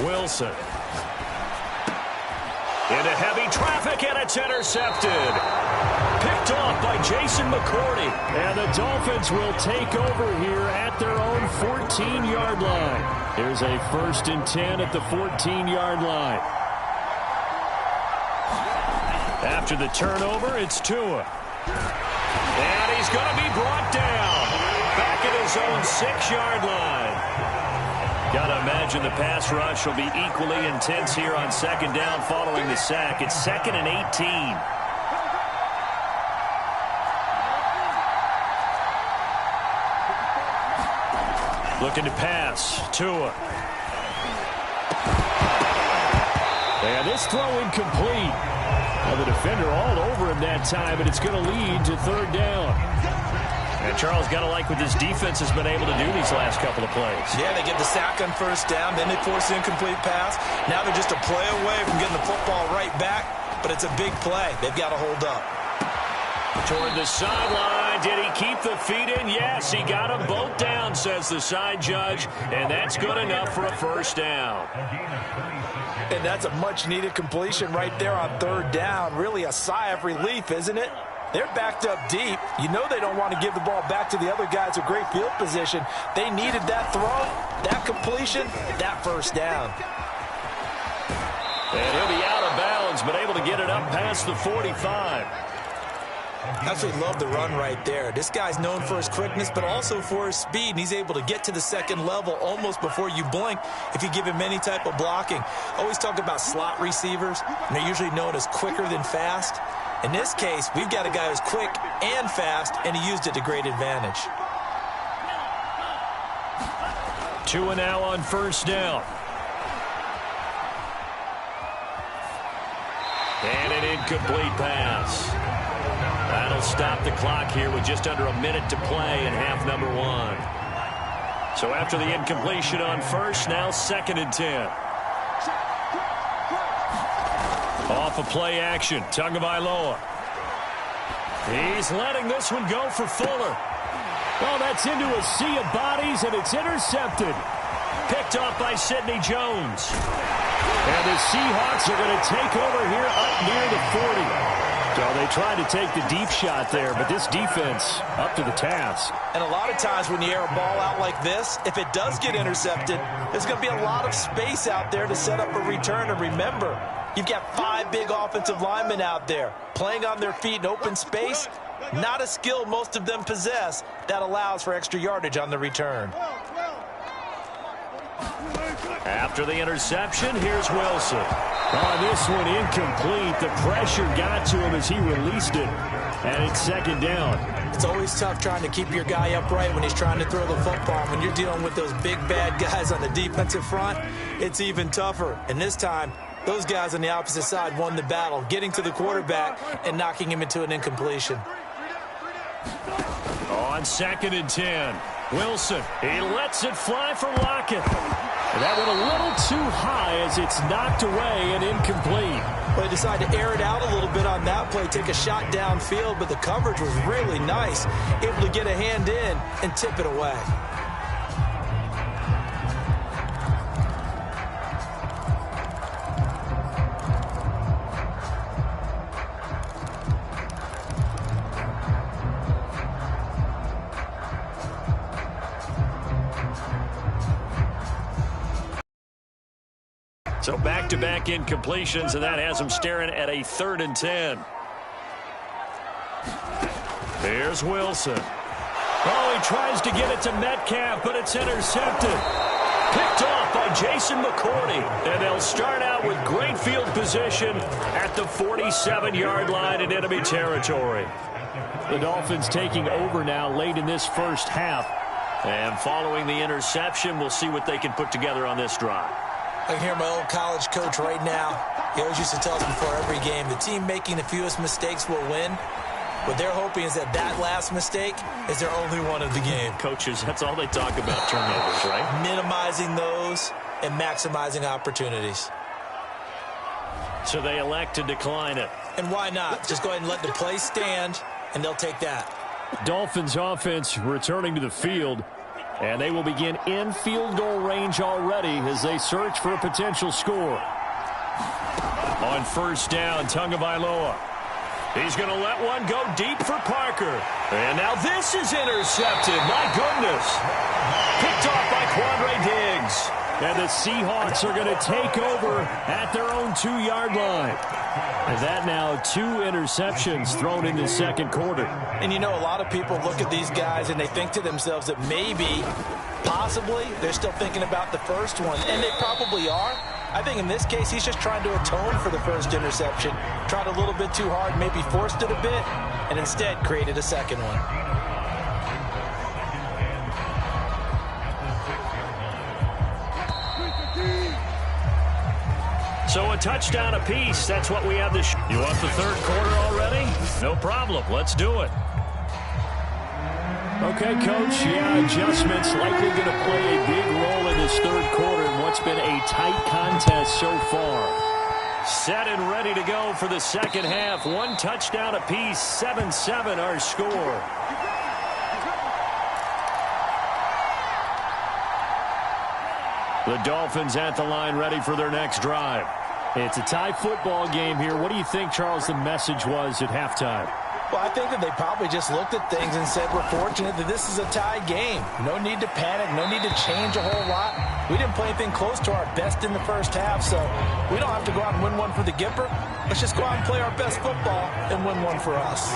Wilson. Into heavy traffic, and it's intercepted. Picked off by Jason McCourty. And the Dolphins will take over here at their own 14-yard line. Here's a 1st and 10 at the 14-yard line. After the turnover, it's Tua. And he's going to be brought down. Back at his own 6-yard line. Got to imagine the pass rush will be equally intense here on 2nd down following the sack. It's 2nd and 18. Looking to pass. Tua. And this throw incomplete. Well, the defender all over him that time, and it's going to lead to 3rd down. And Charles, got to like what this defense has been able to do these last couple of plays. Yeah, they get the sack on 1st down, then they force the incomplete pass. Now they're just a play away from getting the football right back, but it's a big play. They've got to hold up. Toward the sideline. Did he keep the feet in? Yes, he got them both down, says the side judge, and that's good enough for a 1st down. And that's a much-needed completion right there on 3rd down. Really a sigh of relief, isn't it? They're backed up deep. You know they don't want to give the ball back to the other guys with great field position. They needed that throw, that completion, that 1st down. And he'll be out of bounds, but able to get it up past the 45. Absolutely love the run right there. This guy's known for his quickness, but also for his speed, and he's able to get to the second level almost before you blink if you give him any type of blocking. I always talk about slot receivers, and they're usually known as quicker than fast. In this case, we've got a guy who's quick and fast, and he used it to great advantage. 2 now on first down. And an incomplete pass. That'll stop the clock here with just under a minute to play in half number 1. So after the incompletion on first, now 2nd and 10. Off of play action, Tagovailoa. He's letting this one go for Fuller. Well, that's into a sea of bodies, and it's intercepted. Picked off by Sidney Jones. And the Seahawks are going to take over here up near the 40. So they tried to take the deep shot there, but this defense up to the task. And a lot of times when you air a ball out like this, if it does get intercepted, there's going to be a lot of space out there to set up a return. And remember, you've got 5 big offensive linemen out there playing on their feet in open space. Not a skill most of them possess that allows for extra yardage on the return. After the interception, here's Wilson. On this one, incomplete. The pressure got to him as he released it. And it's 2nd down. It's always tough trying to keep your guy upright when he's trying to throw the football. When you're dealing with those big, bad guys on the defensive front, it's even tougher. And this time, those guys on the opposite side won the battle, getting to the quarterback and knocking him into an incompletion. On 2nd and 10, Wilson. He lets it fly for Lockett. That went a little too high as it's knocked away and incomplete. Well, they decided to air it out a little bit on that play, take a shot downfield, but the coverage was really nice, able to get a hand in and tip it away. So back-to-back incompletions, and that has him staring at a 3rd and 10. Here's Wilson. Oh, he tries to get it to Metcalf, but it's intercepted. Picked off by Jason McCourty. And they'll start out with great field position at the 47-yard line in enemy territory. The Dolphins taking over now late in this first half. And following the interception, we'll see what they can put together on this drive. I can hear my old college coach right now. He always used to tell us before every game, the team making the fewest mistakes will win. What they're hoping is that that last mistake is their only one of the game. Coaches, that's all they talk about, turnovers, right? Minimizing those and maximizing opportunities. So they elect to decline it. And why not? Just go ahead and let the play stand, and they'll take that. Dolphins offense returning to the field. And they will begin in field goal range already as they search for a potential score. On first down, Tagovailoa. He's going to let one go deep for Parker. And now this is intercepted. My goodness. Picked off by Quandre Diggs. And the Seahawks are going to take over at their own 2-yard line. And that now 2 interceptions thrown in the second quarter. And you know, a lot of people look at these guys and they think to themselves that maybe, possibly, they're still thinking about the first one. And they probably are. I think in this case, he's just trying to atone for the first interception. Tried a little bit too hard, maybe forced it a bit, and instead created a second one. So a touchdown apiece. That's what we have this. You want the third quarter already? No problem. Let's do it. Okay, Coach. Yeah, adjustments likely going to play a big role in this third quarter in what's been a tight contest so far. Set and ready to go for the second half. 1 touchdown apiece. 7-7 our score. The Dolphins at the line ready for their next drive. It's a tie football game here. What do you think, Charles, the message was at halftime? Well, I think that they probably just looked at things and said, we're fortunate that this is a tie game. No need to panic. No need to change a whole lot. We didn't play anything close to our best in the first half, so we don't have to go out and win one for the Gipper. Let's just go out and play our best football and win one for us.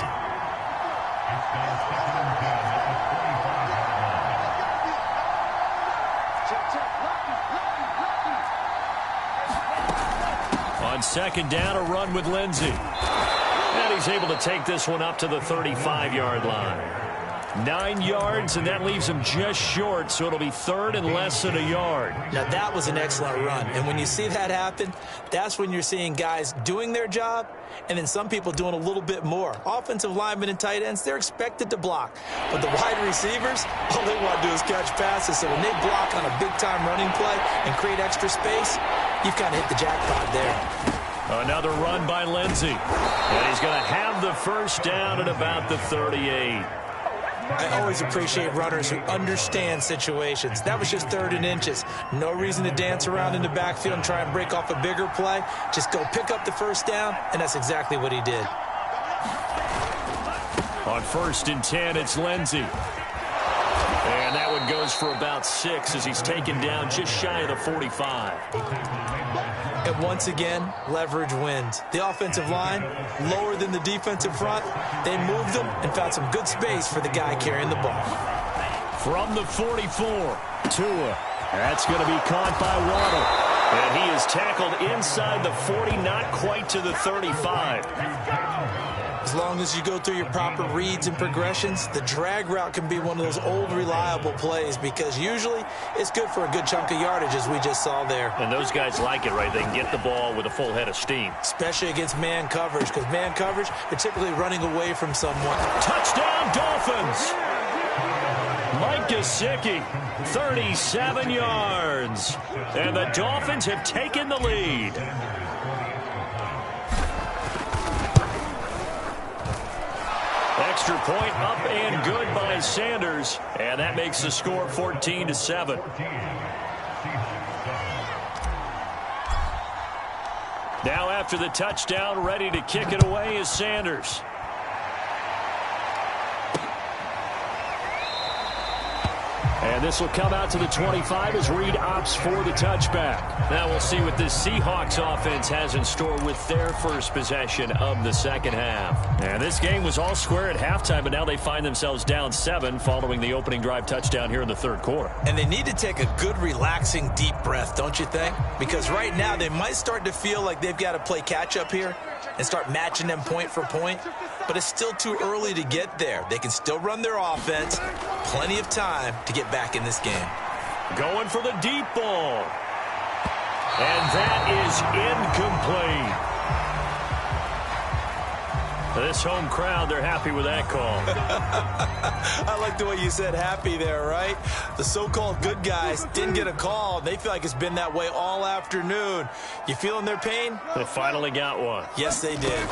On second down, a run with Lindsey. And he's able to take this one up to the 35-yard line. 9 yards, and that leaves him just short, so it'll be third and less than a yard. Now, that was an excellent run. And when you see that happen, that's when you're seeing guys doing their job and then some people doing a little bit more. Offensive linemen and tight ends, they're expected to block. But the wide receivers, all they want to do is catch passes. So when they block on a big-time running play and create extra space, you've kind of hit the jackpot there. Another run by Lindsey. And he's going to have the first down at about the 38. I always appreciate runners who understand situations. That was just third and inches. No reason to dance around in the backfield and try and break off a bigger play. Just go pick up the first down, and that's exactly what he did. On 1st and 10, it's Lindsey. And that one goes for about 6 as he's taken down just shy of the 45. And once again, leverage wins. The offensive line, lower than the defensive front. They moved them and found some good space for the guy carrying the ball. From the 44, Tua. That's going to be caught by Waddle. And he is tackled inside the 40, not quite to the 35. As long as you go through your proper reads and progressions, the drag route can be one of those old reliable plays because usually it's good for a good chunk of yardage, as we just saw there. And those guys like it, right? They can get the ball with a full head of steam. Especially against man coverage, because man coverage, they're typically running away from someone. Touchdown, Dolphins! Mike Gesicki, 37 yards. And the Dolphins have taken the lead. Extra point up and good by Sanders. And that makes the score 14-7. Now after the touchdown, ready to kick it away is Sanders. And this will come out to the 25 as Reed opts for the touchback. Now we'll see what this Seahawks offense has in store with their first possession of the second half. And this game was all square at halftime, but now they find themselves down 7 following the opening drive touchdown here in the third quarter. And they need to take a good, relaxing, deep breath, don't you think? Because right now they might start to feel like they've got to play catch-up here and start matching them point for point. But it's still too early to get there. They can still run their offense. Plenty of time to get back in this game. Going for the deep ball. And that is incomplete. This home crowd, they're happy with that call. I like the way you said happy there, right? The so-called good guys didn't get a call. They feel like it's been that way all afternoon. You feeling their pain? They finally got one. Yes, they did.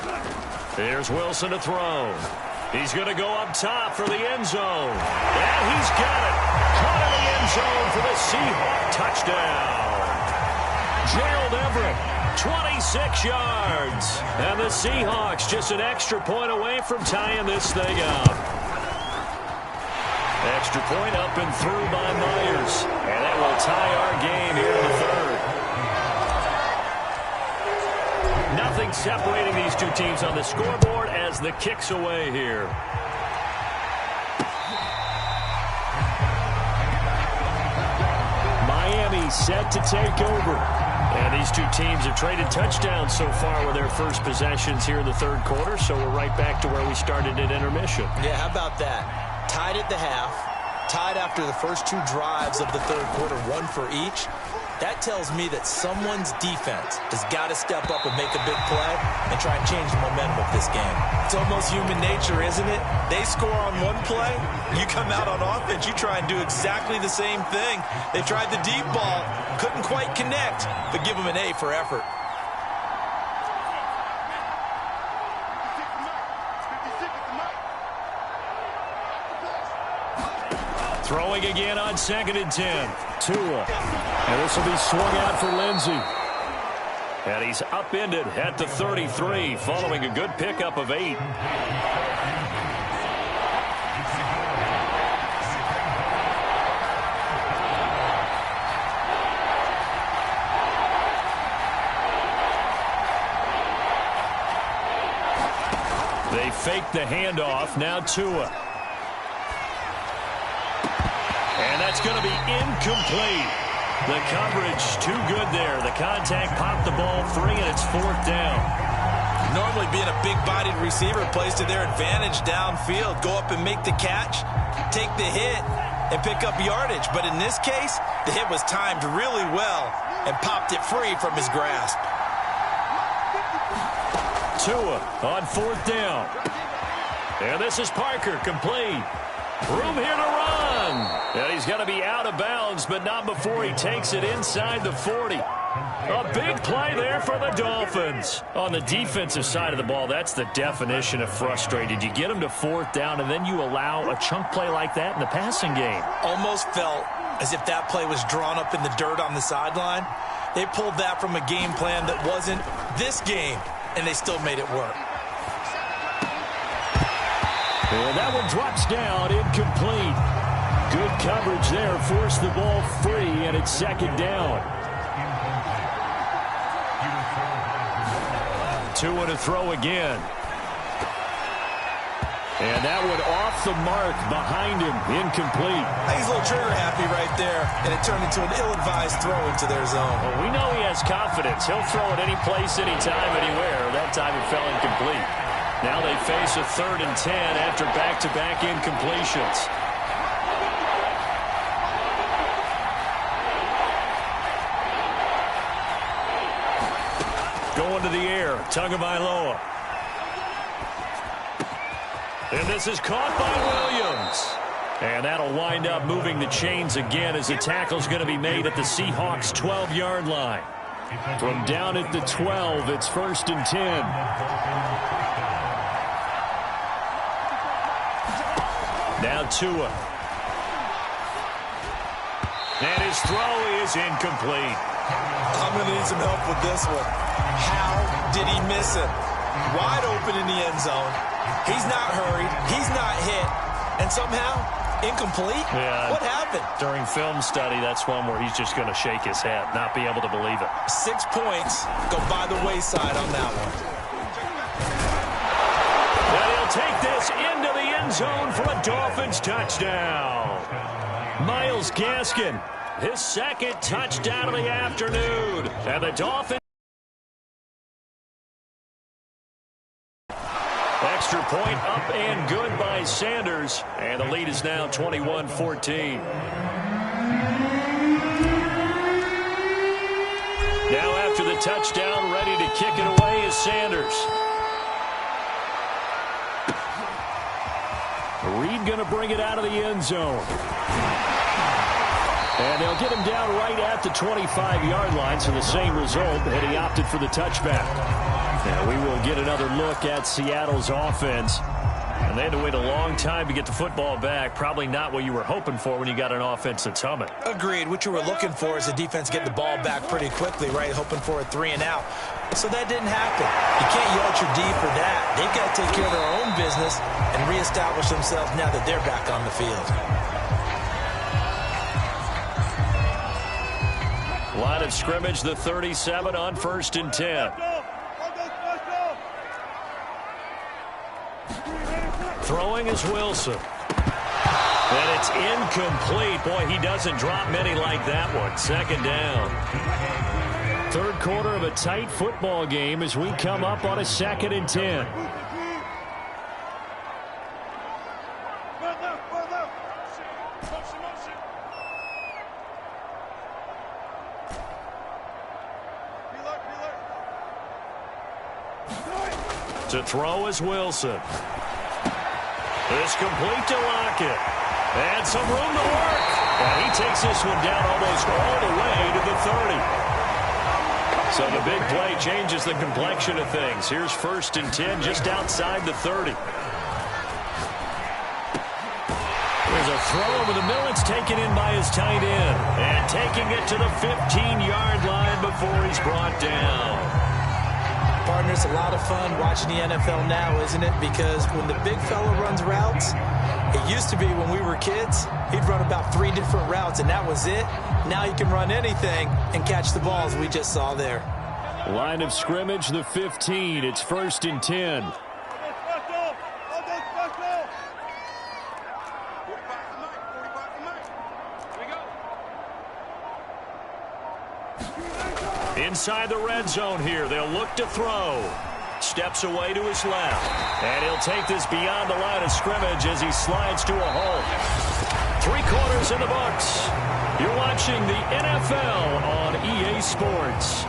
Here's Wilson to throw. He's going to go up top for the end zone. And he's got it. Caught in the end zone for the Seahawk touchdown. Gerald Everett, 26 yards. And the Seahawks just an extra point away from tying this thing up. Extra point up and through by Myers. And that will tie our game here in the third. Nothing separating these two teams on the scoreboard as the kick's away here. Miami set to take over. And these two teams have traded touchdowns so far with their first possessions here in the third quarter, so we're right back to where we started at intermission. Yeah, how about that? Tied at the half, tied after the first 2 drives of the third quarter, 1 for each. That tells me that someone's defense has got to step up and make a big play and try and change the momentum of this game. It's almost human nature, isn't it? They score on one play, you come out on offense, you try and do exactly the same thing. They tried the deep ball, couldn't quite connect, but give them an A for effort. Throwing again on 2nd and 10. Tua. And this will be swung out for Lindsey. And he's upended at the 33 following a good pickup of 8. They fake the handoff. Now Tua. that's going to be incomplete. The coverage too good there. The contact popped the ball free, and it's 4th down. Normally being a big-bodied receiver plays to their advantage downfield. Go up and make the catch, take the hit, and pick up yardage. But in this case, the hit was timed really well and popped it free from his grasp. Tua on 4th down. And this is Parker, complete. Room here to run. And he's going to be out of bounds, but not before he takes it inside the 40. A big play there for the Dolphins. On the defensive side of the ball, that's the definition of frustrated. You get them to 4th down, and then you allow a chunk play like that in the passing game. Almost felt as if that play was drawn up in the dirt on the sideline. They pulled that from a game plan that wasn't this game, and they still made it work. And that one drops down, incomplete. Good coverage there, forced the ball free, and it's 2nd down. Tua to throw again. And that one off the mark behind him, incomplete. I think he's a little trigger happy right there, and it turned into an ill-advised throw into their zone. Well, we know he has confidence. He'll throw it any place, anytime, anywhere. That time it fell incomplete. Now they face a 3rd and 10 after back-to-back incompletions. Going to the air, Tagovailoa. And this is caught by Williams. And that'll wind up moving the chains again as the tackle's going to be made at the Seahawks' 12-yard line. From down at the 12, it's 1st and 10. Now Tua. And his throw is incomplete. I'm going to need some help with this one. How did he miss it? Wide open in the end zone. He's not hurried. He's not hit. And somehow, incomplete? Yeah. What happened? During film study, that's one where he's just going to shake his head, not be able to believe it. 6 points go by the wayside on that one. And he'll take this into the end zone for a Dolphins touchdown. Myles Gaskin, his 2nd touchdown of the afternoon. And the Dolphins. Extra point up and good by Sanders. And the lead is now 21-14. Now after the touchdown, ready to kick it away is Sanders. Reed going to bring it out of the end zone. And they'll get him down right at the 25-yard line, so the same result, and he opted for the touchback. Now we will get another look at Seattle's offense. And they had to wait a long time to get the football back. Probably not what you were hoping for when you got an offense that's humming. Agreed. What you were looking for is the defense get the ball back pretty quickly, right? Hoping for a 3-and-out. So that didn't happen. You can't yell at your D for that. They've got to take care of their own business and reestablish themselves now that they're back on the field. Line of scrimmage, the 37 on 1st and 10. Throwing is Wilson. And it's incomplete. Boy, he doesn't drop many like that one. 2nd down. 3rd quarter of a tight football game as we come up on a 2nd and 10. To throw is Wilson. It's complete to Lockett. And some room to work. And he takes this one down almost all the way to the 30. So the big play changes the complexion of things. Here's 1st and 10 just outside the 30. There's a throw over the middle. It's taken in by his tight end. And taking it to the 15-yard line before he's brought down. Partner, it's a lot of fun watching the NFL now, isn't it? Because when the big fella runs routes, it used to be when we were kids, he'd run about 3 different routes, and that was it. Now he can run anything and catch the balls we just saw there. Line of scrimmage, the 15. It's 1st and 10. Inside the red zone here. They'll look to throw. Steps away to his left. And he'll take this beyond the line of scrimmage as he slides to a halt. 3 quarters in the books. You're watching the NFL on EA Sports.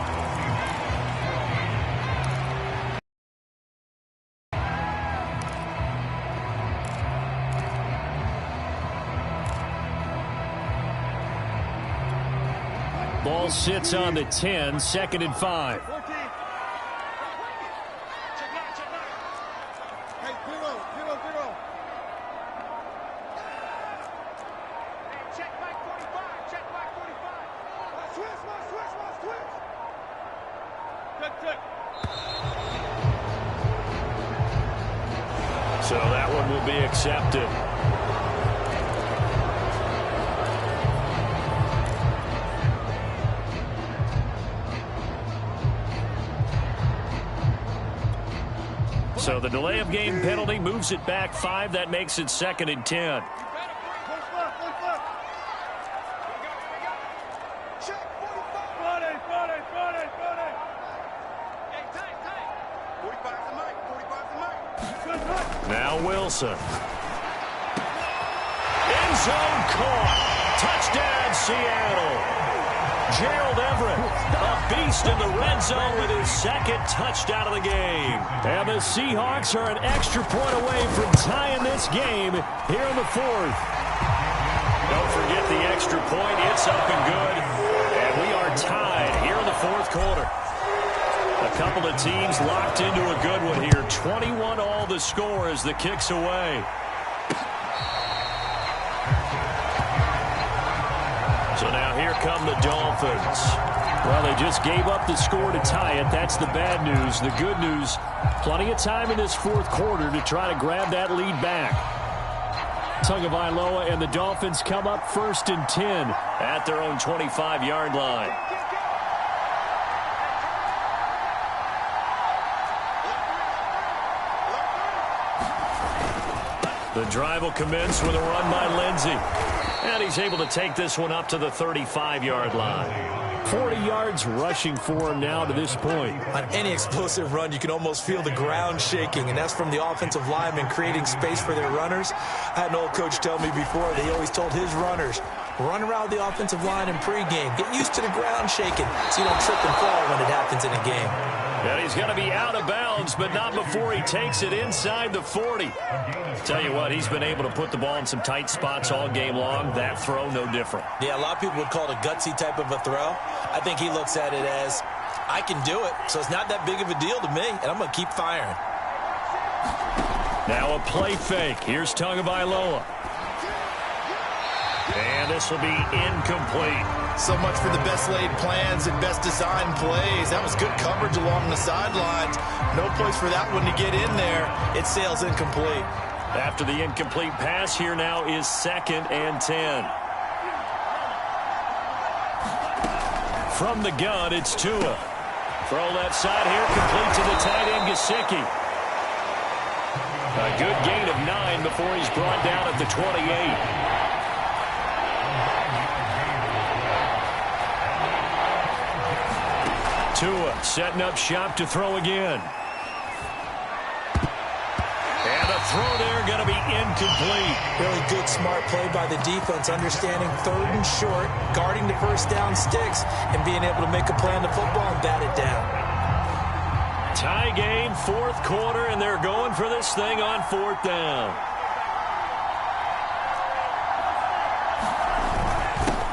Ball sits on the 10, 2nd and 5. So that one will be accepted. So the delay of game penalty moves it back 5. That makes it 2nd and 10. Now Wilson. End zone caught. Touchdown, Seattle. Gerald Everett, a beast in the red zone with his 2nd touchdown of the game. And the Seahawks are an extra point away from tying this game here in the 4th. Don't forget the extra point. It's up and good. And we are tied here in the 4th quarter. A couple of teams locked into a good one here. 21-all the score as the kick's away. So now here come the Dolphins. Well, they just gave up the score to tie it. That's the bad news. The good news, plenty of time in this 4th quarter to try to grab that lead back. Tagovailoa and the Dolphins come up 1st and 10 at their own 25-yard line. The drive will commence with a run by Lindsey. And he's able to take this one up to the 35-yard line. 40 yards rushing for him now to this point. On any explosive run, you can almost feel the ground shaking, and that's from the offensive linemen creating space for their runners. I had an old coach tell me before that he always told his runners, run around the offensive line in pregame. Get used to the ground shaking so you don't trip and fall when it happens in a game. And he's going to be out of bounds, but not before he takes it inside the 40. Tell you what, he's been able to put the ball in some tight spots all game long. That throw, no different. Yeah, a lot of people would call it a gutsy type of a throw. I think he looks at it as, I can do it, so it's not that big of a deal to me, and I'm going to keep firing. Now a play fake. Here's Tagovailoa. And this will be incomplete. So much for the best laid plans and best designed plays. That was good coverage along the sidelines. No place for that one to get in there. It sails incomplete. After the incomplete pass, here now is 2nd and 10. From the gun, it's Tua. Throw left side here, complete to the tight end, Gesicki. A good gain of 9 before he's brought down at the 28. Tua setting up shop to throw again. And the throw there going to be incomplete. Really good, smart play by the defense, understanding 3rd and short, guarding the first down sticks, and being able to make a play on the football and bat it down. Tie game, 4th quarter, and they're going for this thing on 4th down.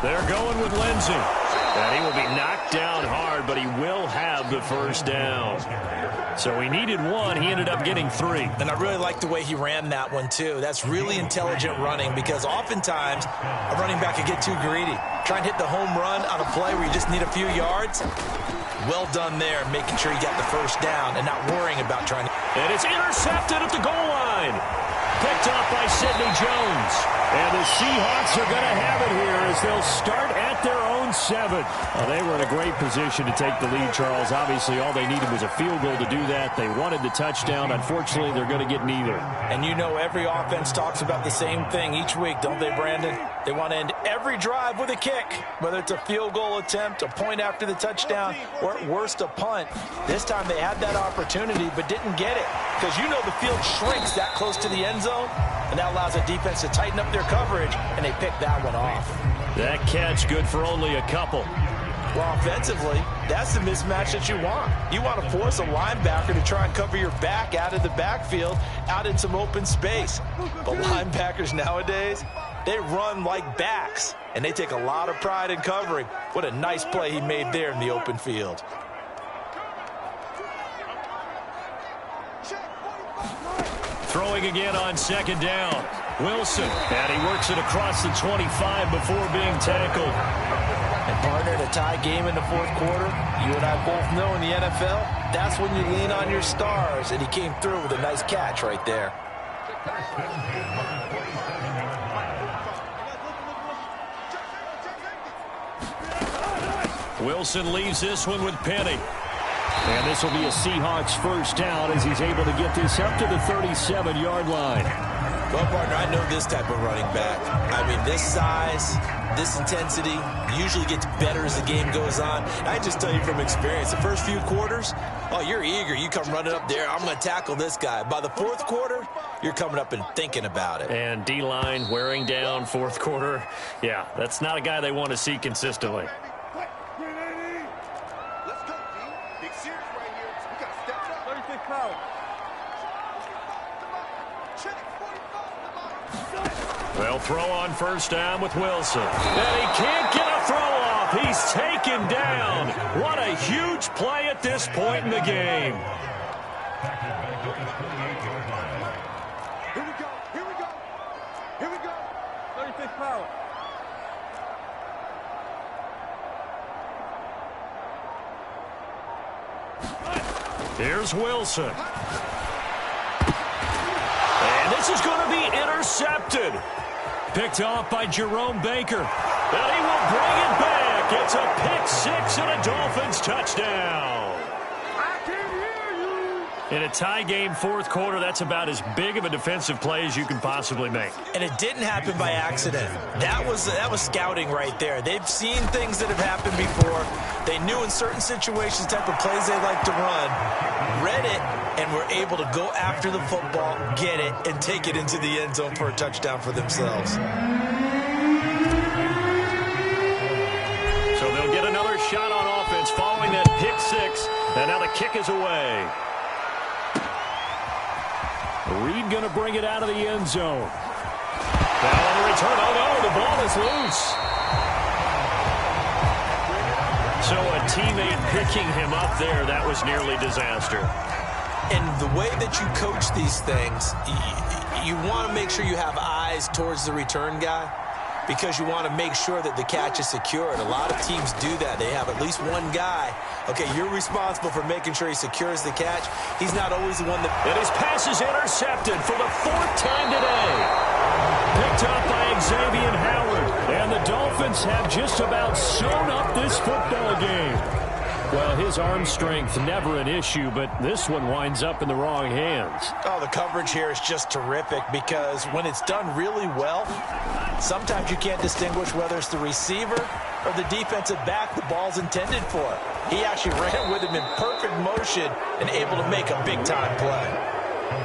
They're going with Lindsey. And he will be knocked down hard, but he will have the first down. So he needed 1. He ended up getting 3. And I really like the way he ran that one, too. That's really intelligent running because oftentimes a running back can get too greedy. Try and hit the home run on a play where you just need a few yards. Well done there, making sure you got the first down and not worrying about trying to... And it's intercepted at the goal line. Picked off by Sidney Jones. And the Seahawks are going to have it here as they'll start at their own 7. Well, they were in a great position to take the lead, Charles. Obviously, all they needed was a field goal to do that. They wanted the touchdown. Unfortunately, they're going to get neither. And you know every offense talks about the same thing each week, don't they, Brandon? They want to end every drive with a kick, whether it's a field goal attempt, a point after the touchdown, or at worst a punt. This time they had that opportunity but didn't get it because you know the field shrinks that close to the end zone, and that allows the defense to tighten up their coverage, and they picked that one off. That catch good for only a couple. Well, offensively, that's the mismatch that you want. You want to force a linebacker to try and cover your back out of the backfield, out in some open space. But linebackers nowadays, they run like backs, and they take a lot of pride in covering. What a nice play he made there in the open field. Throwing again on second down. Wilson, and he works it across the 25 before being tackled. And partner, in a tie game in the fourth quarter, you and I both know in the NFL, that's when you lean on your stars, and he came through with a nice catch right there. Wilson leaves this one with Penny. And this will be a Seahawks first down as he's able to get this up to the 37-yard line. Well, partner, I know this type of running back. I mean, this size, this intensity usually gets better as the game goes on. I just tell you from experience, the first few quarters, oh, you're eager. You come running up there, I'm going to tackle this guy. By the fourth quarter, you're coming up and thinking about it. And D-line wearing down fourth quarter. Yeah, that's not a guy they want to see consistently. Let's go, D. Big series right here. We got to step it up. 36 pounds. Check. 45. They'll throw on first down with Wilson. And he can't get a throw off. He's taken down. What a huge play at this point in the game. Here we go. Here we go. Here we go. 36 pounds. Here's Wilson. And this is going to be intercepted. Picked off by Jerome Baker. And he will bring it back. It's a pick six and a Dolphins touchdown. I can hear you. In a tie game fourth quarter, that's about as big of a defensive play as you can possibly make. And it didn't happen by accident. That was scouting right there. They've seen things that have happened before. They knew in certain situations the type of plays they like to run, read it, and were able to go after the football, get it, and take it into the end zone for a touchdown for themselves. So they'll get another shot on offense following that pick six, and now the kick is away. Reed going to bring it out of the end zone. Now on the return, oh no, the ball is loose. So a teammate picking him up there, that was nearly disaster. And the way that you coach these things, you want to make sure you have eyes towards the return guy because you want to make sure that the catch is secured. A lot of teams do that. They have at least one guy. Okay, you're responsible for making sure he secures the catch. He's not always the one that... And his pass is intercepted for the fourth time today. Picked up by Xavier Howard. And the Dolphins have just about sewn up this football game. Well, his arm strength never an issue, but this one winds up in the wrong hands. Oh, the coverage here is just terrific because when it's done really well, sometimes you can't distinguish whether it's the receiver or the defensive back the ball's intended for. He actually ran with him in perfect motion and able to make a big-time play.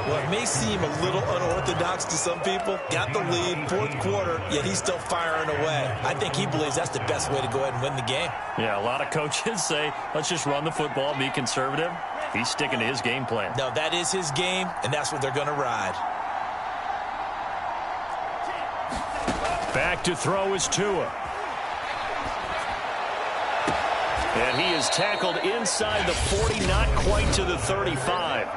Well, it may seem a little unorthodox to some people. Got the lead, fourth quarter, yet he's still firing away. I think he believes that's the best way to go ahead and win the game. Yeah, a lot of coaches say, let's just run the football, be conservative. He's sticking to his game plan. No, that is his game, and that's what they're going to ride. Back to throw is Tua. And he is tackled inside the 40, not quite to the 35.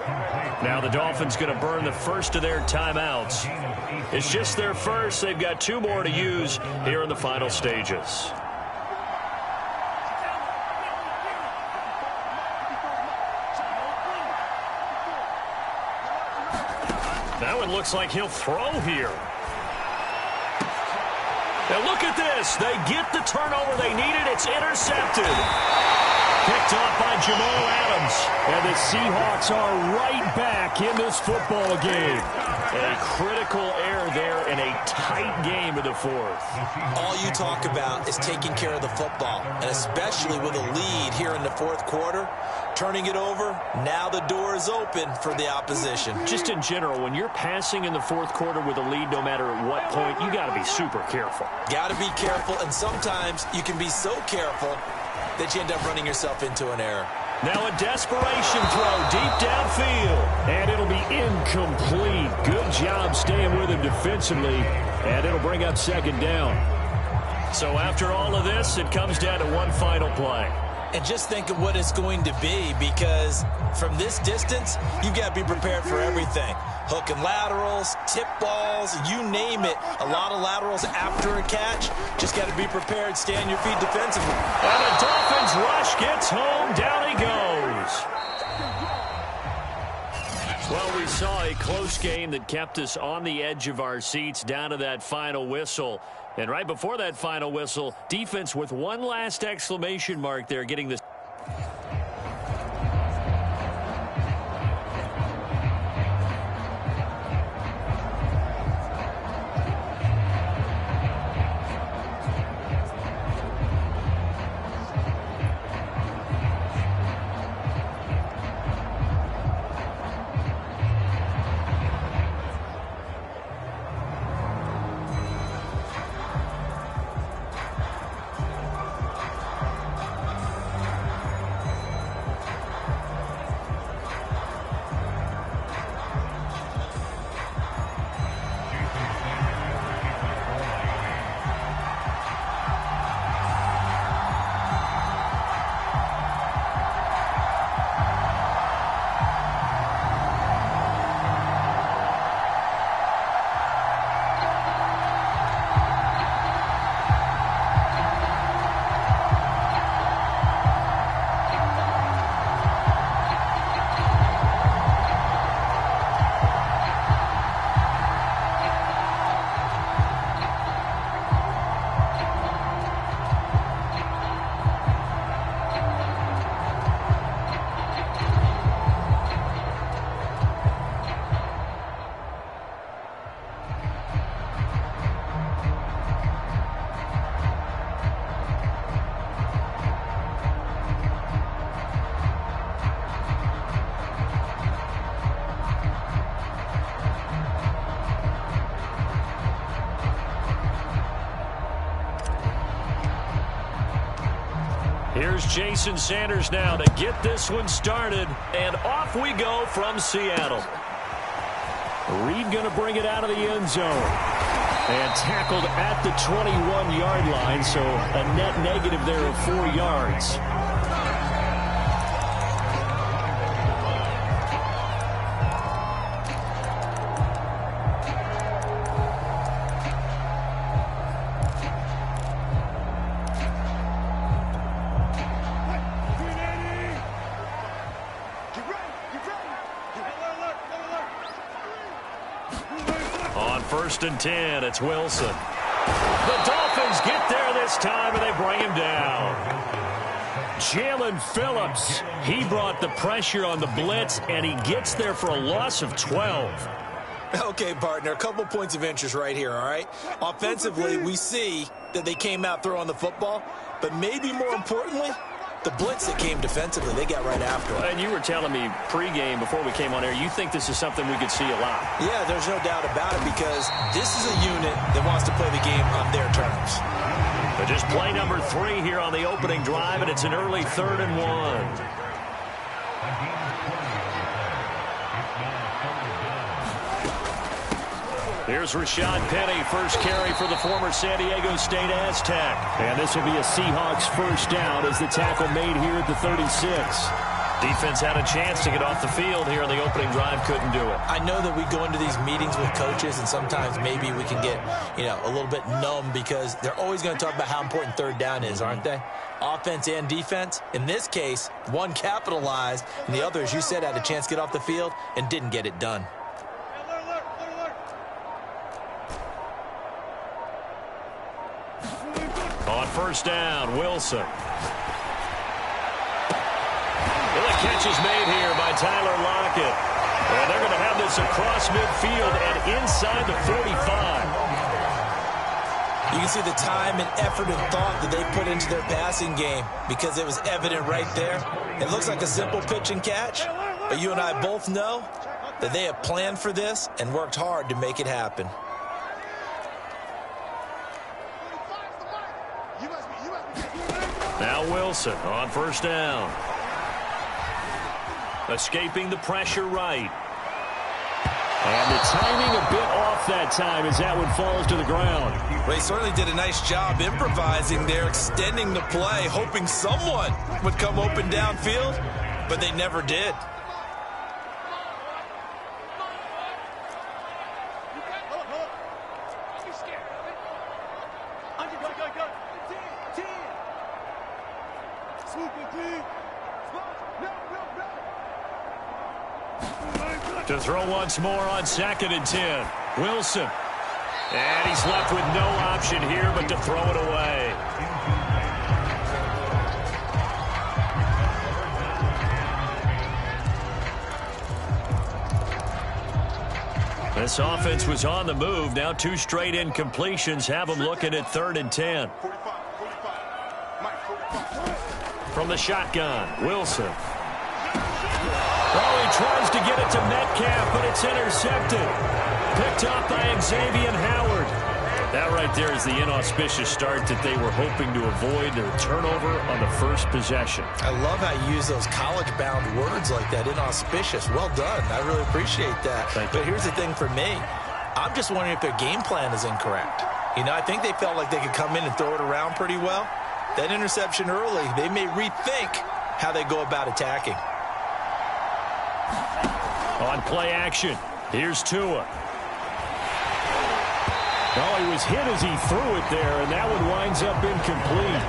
Now the Dolphins going to burn the first of their timeouts. It's just their first. They've got two more to use here in the final stages. That one looks like he'll throw here. Now look at this. They get the turnover they needed. It's intercepted. Picked off by Jamal Adams. And the Seahawks are right back in this football game. A critical error there in a tight game of the fourth. All you talk about is taking care of the football, and especially with a lead here in the fourth quarter, turning it over, now the door is open for the opposition. Just in general, when you're passing in the fourth quarter with a lead, no matter at what point, you got to be super careful. Got to be careful, and sometimes you can be so careful that you end up running yourself into an error. Now a desperation throw deep downfield, and it'll be incomplete. Good job staying with him defensively, and it'll bring up second down. So after all of this, it comes down to one final play. And just think of what it's going to be, because from this distance, you've got to be prepared for everything. Hook and laterals, tip balls, you name it. A lot of laterals after a catch. Just got to be prepared, stay on your feet defensively. And the Dolphins rush gets home. Down he goes. Well, we saw a close game that kept us on the edge of our seats down to that final whistle. And right before that final whistle, defense with one last exclamation mark there, getting this. Here's Jason Sanders now to get this one started. And off we go from Seattle. Reed going to bring it out of the end zone. And tackled at the 21-yard line, so a net negative there of 4 yards. On 1st and 10, it's Wilson. The Dolphins get there this time, and they bring him down. Jalen Phillips, he brought the pressure on the blitz, and he gets there for a loss of 12. Okay, partner, a couple points of interest right here, all right? Offensively, we see that they came out throwing the football, but maybe more importantly, the blitz that came defensively, they got right after it. And you were telling me pregame before we came on air, you think this is something we could see a lot. Yeah, there's no doubt about it, because this is a unit that wants to play the game on their terms. But just play number 3 here on the opening drive, and it's an early 3rd and 1. Here's Rashad Penny, first carry for the former San Diego State Aztec. And this will be a Seahawks first down as the tackle made here at the 36. Defense had a chance to get off the field here on the opening drive, couldn't do it. I know that we go into these meetings with coaches, and sometimes maybe we can get, a little bit numb, because they're always going to talk about how important 3rd down is, aren't they? Offense and defense. In this case, one capitalized, and the other, as you said, had a chance to get off the field and didn't get it done. On 1st down, Wilson. And the catch is made here by Tyler Lockett. And they're going to have this across midfield and inside the 45. You can see the time and effort and thought that they put into their passing game because it was evident right there. It looks like a simple pitch and catch, but you and I both know that they have planned for this and worked hard to make it happen. Now Wilson on first down. Escaping the pressure right. And the timing a bit off that time as that one falls to the ground. Ray certainly did a nice job improvising there, extending the play, hoping someone would come open downfield, but they never did. To throw once more on 2nd and 10. Wilson. And he's left with no option here but to throw it away. This offense was on the move. Now 2 straight incompletions have them looking at 3rd and 10. From the shotgun, Wilson. Oh, he tries to get it to Metcalf, but it's intercepted. Picked up by Xavier Howard. That right there is the inauspicious start that they were hoping to avoid, the turnover on the first possession. I love how you use those college-bound words like that, inauspicious. Well done. I really appreciate that. But here's the thing for me. I'm just wondering if their game plan is incorrect. You know, I think they felt like they could come in and throw it around pretty well. That interception early, they may rethink how they go about attacking. On play action, here's Tua. Oh, he was hit as he threw it there, and that one winds up incomplete.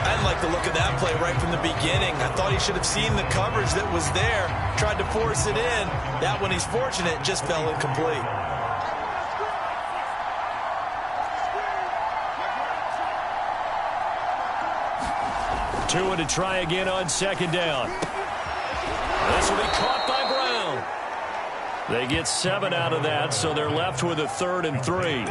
I didn't like the look of that play right from the beginning. I thought he should have seen the coverage that was there, tried to force it in. That one, he's fortunate, just fell incomplete. Tua to try again on 2nd down. This will be caught by Brown. They get 7 out of that, so they're left with a 3rd and 3.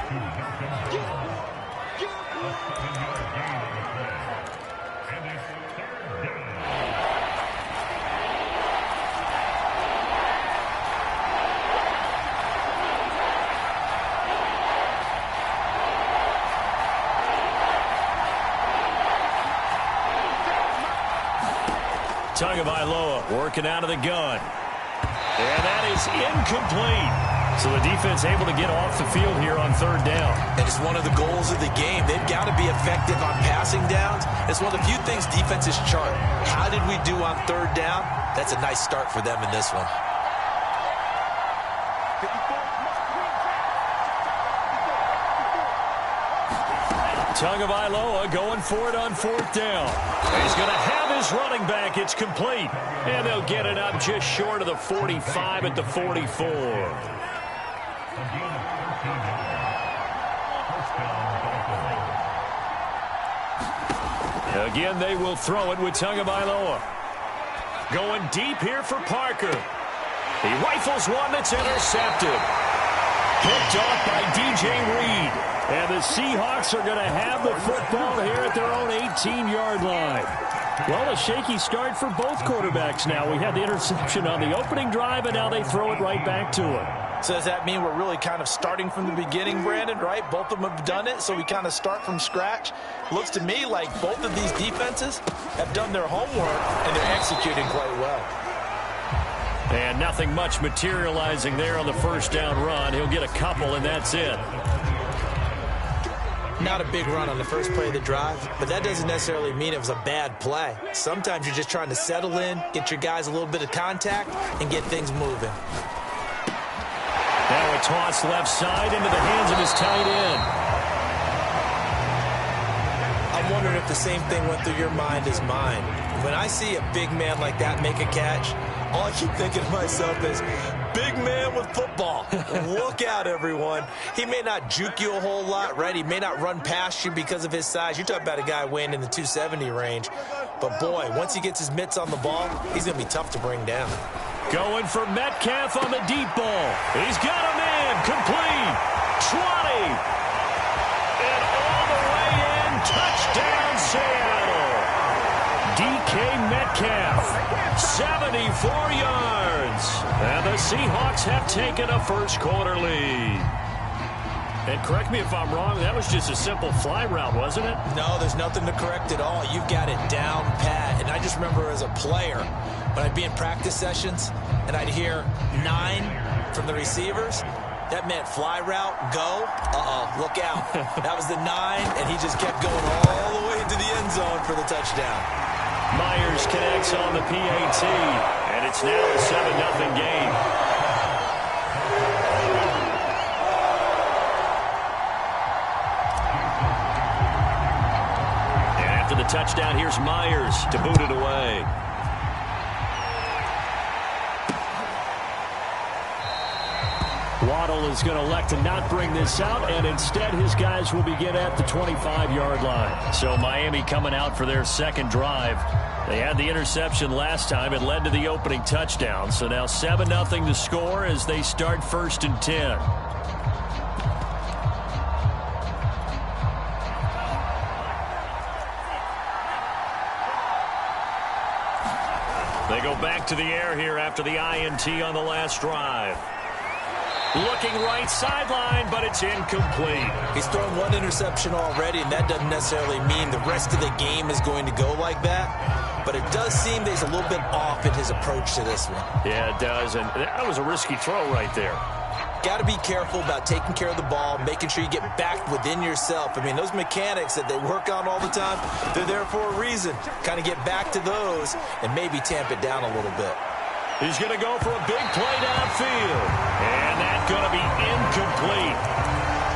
Tagovailoa working out of the gun. And that is incomplete. So the defense able to get off the field here on 3rd down. And it's one of the goals of the game. They've got to be effective on passing downs. It's one of the few things defenses chart. How did we do on 3rd down? That's a nice start for them in this one. Tagovailoa going for it on 4th down. He's going to have his running back. It's complete. And they'll get it up just short of the 45 at the 44. Again, they will throw it with Tagovailoa. Going deep here for Parker. He rifles one that's intercepted. Picked off by DJ Reed. And the Seahawks are going to have the football here at their own 18-yard line. Well, a shaky start for both quarterbacks now. We had the interception on the opening drive, and now they throw it right back to him. So does that mean we're really kind of starting from the beginning, Brandon, right? Both of them have done it, so we kind of start from scratch. Looks to me like both of these defenses have done their homework, and they're executing quite well. And nothing much materializing there on the first down run. He'll get a couple, and that's it. Not a big run on the first play of the drive, but that doesn't necessarily mean it was a bad play. Sometimes you're just trying to settle in, get your guys a little bit of contact, and get things moving. Now a toss left side into the hands of his tight end. I'm wondering if the same thing went through your mind as mine. When I see a big man like that make a catch, all I keep thinking to myself is, big man with football. Look out, everyone. He may not juke you a whole lot, right? He may not run past you because of his size. You're talking about a guy weighing in the 270 range. But, boy, once he gets his mitts on the ball, he's going to be tough to bring down. Going for Metcalf on the deep ball. He's got him in. Complete. 20. And all the way in. Touchdown, Seattle. DK Metcalf. 74 yards. And the Seahawks have taken a first-quarter lead. And correct me if I'm wrong, that was just a simple fly route, wasn't it? No, there's nothing to correct at all. You've got it down pat. And I just remember as a player, when I'd be in practice sessions and I'd hear 9 from the receivers, that meant fly route, go. Look out. That was the 9, and he just kept going all the way into the end zone for the touchdown. Myers connects on the PAT, and it's now a 7-0 game. The touchdown, here's Myers to boot it away. Waddle is going to elect to not bring this out, and instead his guys will begin at the 25-yard line. So Miami coming out for their second drive. They had the interception last time. It led to the opening touchdown. So now 7-0 to score as they start 1st and 10. They go back to the air here after the INT on the last drive. Looking right sideline, but it's incomplete. He's thrown 1 interception already, and that doesn't necessarily mean the rest of the game is going to go like that. But it does seem that he's a little bit off in his approach to this one. Yeah, it does, and that was a risky throw right there. Got to be careful about taking care of the ball, making sure you get back within yourself. I mean, those mechanics that they work on all the time, they're there for a reason. Kind of get back to those and maybe tamp it down a little bit. He's going to go for a big play downfield. And that's going to be incomplete.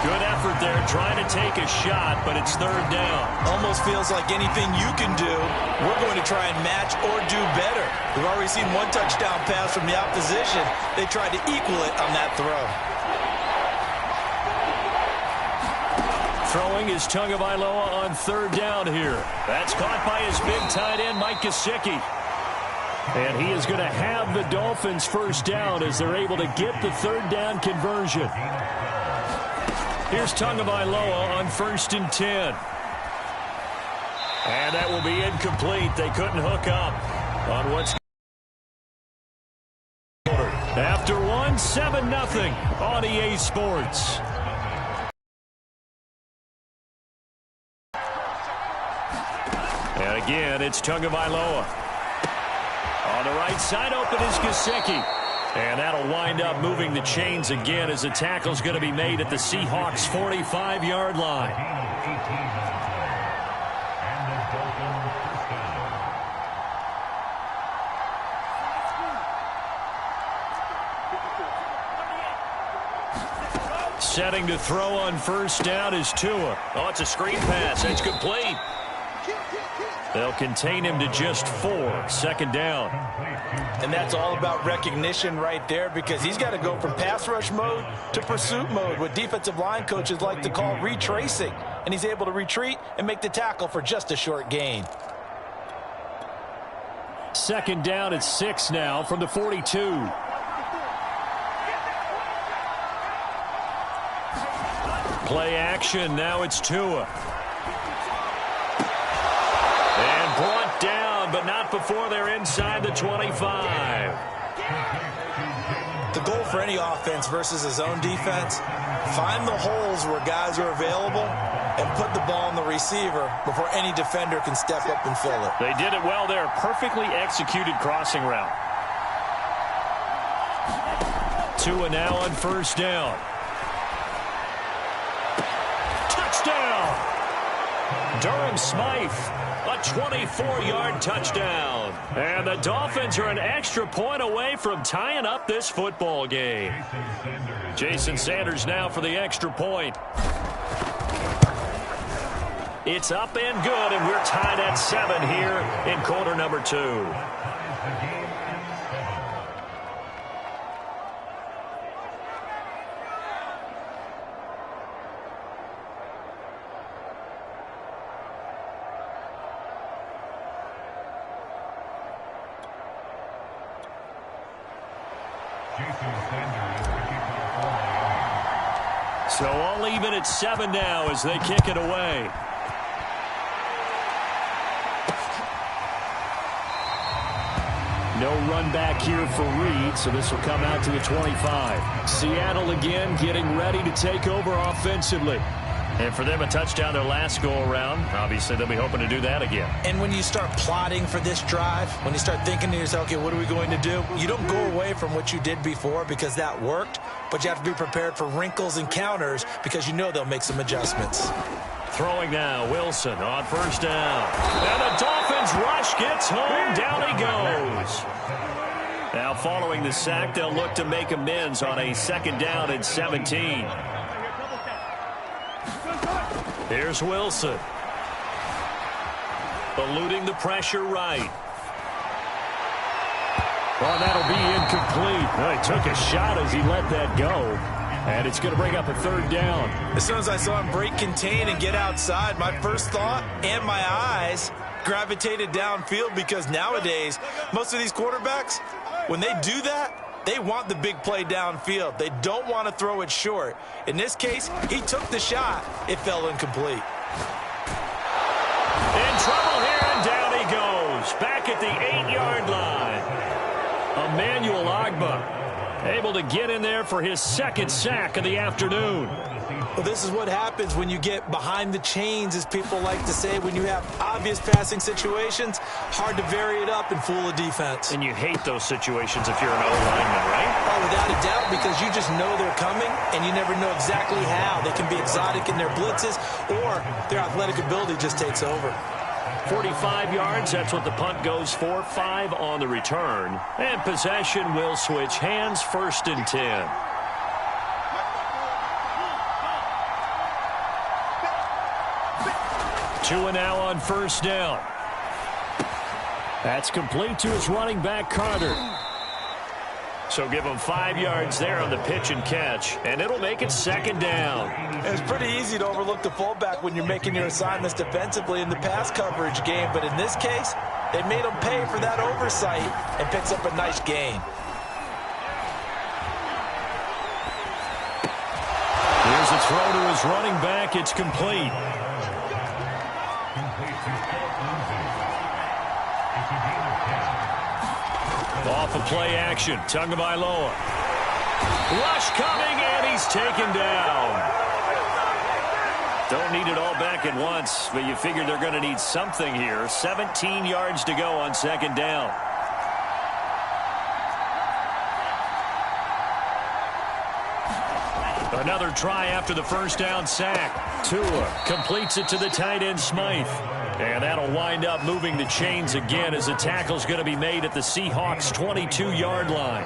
Good effort there trying to take a shot, but it's 3rd down. Almost feels like anything you can do, we're going to try and match or do better. We've already seen 1 touchdown pass from the opposition. They tried to equal it on that throw. Throwing is Tagovailoa on 3rd down here. That's caught by his big tight end, Mike Gesicki. And he is going to have the Dolphins 1st down as they're able to get the 3rd down conversion. Here's Tagovailoa on 1st and 10. And that will be incomplete. They couldn't hook up on what's after 1, 7-0 on EA Sports. And again, it's Tagovailoa. On the right side, open is Gesicki. And that'll wind up moving the chains again as the tackle's going to be made at the Seahawks' 45-yard line. Setting to throw on 1st down is Tua. Oh, it's a screen pass. It's complete. They'll contain him to just 4. 2nd down. And that's all about recognition right there, because he's got to go from pass rush mode to pursuit mode, what defensive line coaches like to call retracing. And he's able to retreat and make the tackle for just a short gain. 2nd down at 6 now from the 42. Play action. Now it's Tua. And brought down, but not before they're inside the 25. The goal for any offense versus his own defense, find the holes where guys are available and put the ball on the receiver before any defender can step up and fill it. They did it well there. Perfectly executed crossing route. Tua now on 1st down. Touchdown! Durham Smythe. A 24-yard touchdown. And the Dolphins are an extra point away from tying up this football game. Jason Sanders now for the extra point. It's up and good, and we're tied at 7 here in quarter number 2. So all even at 7 now as they kick it away. No run back here for Reed, so this will come out to the 25. Seattle again getting ready to take over offensively. And for them, a touchdown their last go-around. Obviously, they'll be hoping to do that again. And when you start plotting for this drive, when you start thinking to yourself, okay, what are we going to do? You don't go away from what you did before because that worked, but you have to be prepared for wrinkles and counters because you know they'll make some adjustments. Throwing now, Wilson on first down. And the Dolphins rush gets home. Down he goes. Now following the sack, they'll look to make amends on a 2nd down and 17. Here's Wilson. Eluding the pressure right. Well, that'll be incomplete. Well, he took a shot as he let that go. And it's going to bring up a 3rd down. As soon as I saw him break contain and get outside, my first thought and my eyes gravitated downfield because nowadays, most of these quarterbacks, when they do that, they want the big play downfield. They don't want to throw it short. In this case, he took the shot. It fell incomplete. In trouble here, and down he goes. Back at the 8-yard line. Emmanuel Ogbah able to get in there for his 2nd sack of the afternoon. Well, this is what happens when you get behind the chains, as people like to say. When you have obvious passing situations, hard to vary it up and fool a defense. And you hate those situations if you're an O-lineman, right? Oh, without a doubt, because you just know they're coming, and you never know exactly how. They can be exotic in their blitzes, or their athletic ability just takes over. 45 yards, that's what the punt goes for. 5 on the return. And possession will switch hands, 1st and 10. Two and now on 1st down. That's complete to his running back, Carter. So give him 5 yards there on the pitch and catch, and it'll make it 2nd down. It's pretty easy to overlook the fullback when you're making your assignments defensively in the pass coverage game, but in this case, they made him pay for that oversight and picks up a nice gain. Here's a throw to his running back. It's complete. Off of play action, Tagovailoa. Rush coming, and he's taken down. Don't need it all back at once, but you figure they're going to need something here. 17 yards to go on 2nd down. Another try after the 1st down sack. Tua completes it to the tight end, Smythe. And that'll wind up moving the chains again as the tackle's going to be made at the Seahawks' 22-yard line.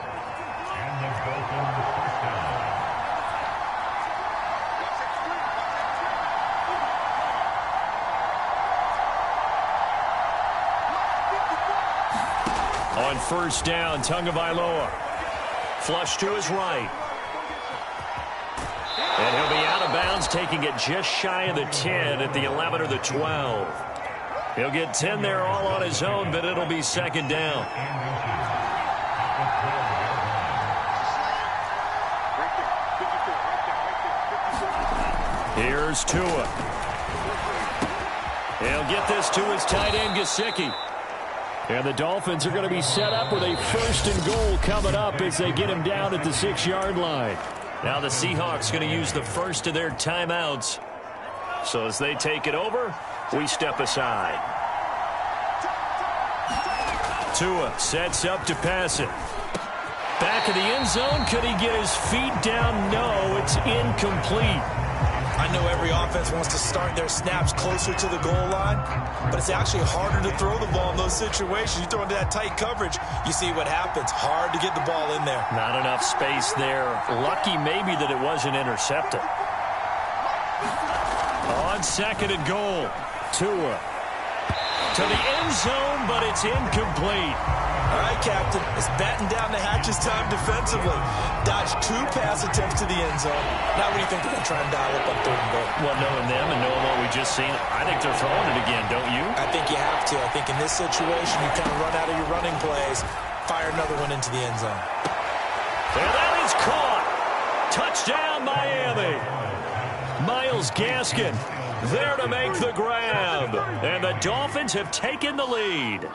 On 1st down, Tagovailoa. Flush to his right. And he'll be out of bounds, taking it just shy of the 10 at the 11 or the 12. He'll get 10 there all on his own, but it'll be 2nd down. Here's Tua. He'll get this to his tight end, Gesicki. And the Dolphins are going to be set up with a 1st and goal coming up as they get him down at the 6-yard line. Now the Seahawks going to use the first of their timeouts. So as they take it over, we step aside. Tua sets up to pass it. Back of the end zone. Could he get his feet down? No, it's incomplete. I know every offense wants to start their snaps closer to the goal line, but it's actually harder to throw the ball in those situations. You throw into that tight coverage, you see what happens. Hard to get the ball in there. Not enough space there. Lucky maybe that it wasn't intercepted. On 2nd and goal, Tua to the end zone, but it's incomplete. All right, Captain, it's batten down the hatches time defensively. Dodged 2 pass attempts to the end zone. Now what do you think they're going to try and dial up on 3rd and goal? Well, knowing them and knowing what we just seen, I think they're throwing it again, don't you? I think you have to. I think in this situation, you kind of run out of your running plays, fire another one into the end zone. And Touchdown, Miami. Myles Gaskin there to make the grab. And the Dolphins have taken the lead.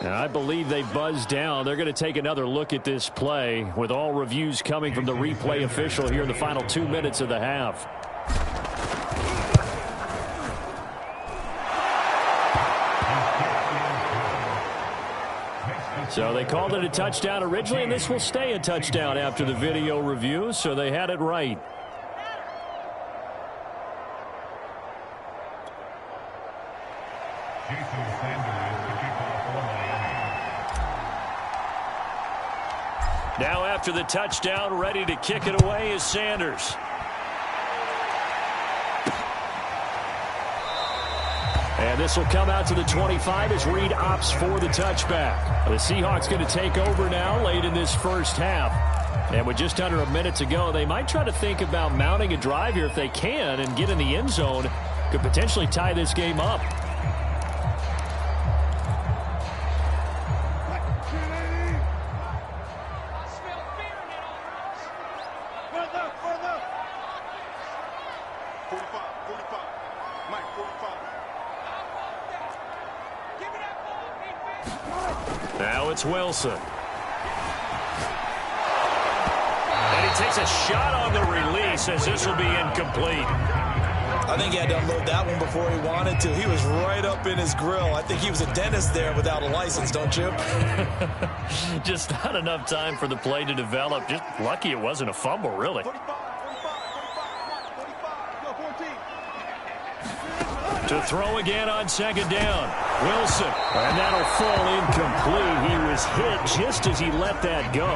And I believe they buzzed down. They're going to take another look at this play with all reviews coming from the replay official here in the final 2 minutes of the half. So they called it a touchdown originally, and this will stay a touchdown after the video review, so they had it right. Now after the touchdown, ready to kick it away is Sanders. And this will come out to the 25 as Reed opts for the touchback. The Seahawks going to take over now late in this first half. And with just under a minute to go, they might try to think about mounting a drive here if they can and get in the end zone. Could potentially tie this game up. Now it's Wilson. And he takes a shot on the release as this will be incomplete. I think he had to unload that one before he wanted to. He was right up in his grill. I think he was a dentist there without a license, don't you? Just not enough time for the play to develop. Just lucky it wasn't a fumble, really. To throw again on second down. Wilson. And that'll fall incomplete. He was hit just as he let that go.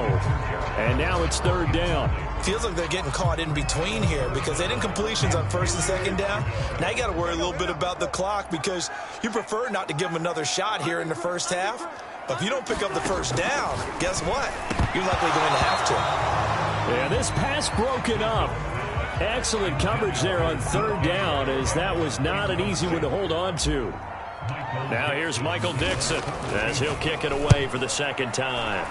And now it's third down. Feels like they're getting caught in between here because they didn't completions on first and second down. Now you got to worry a little bit about the clock because you prefer not to give them another shot here in the first half. But if you don't pick up the first down, guess what? You're likely going to have to. Yeah, this pass broken up. Excellent coverage there on third down as that was not an easy one to hold on to. Now here's Michael Dixon as he'll kick it away for the second time.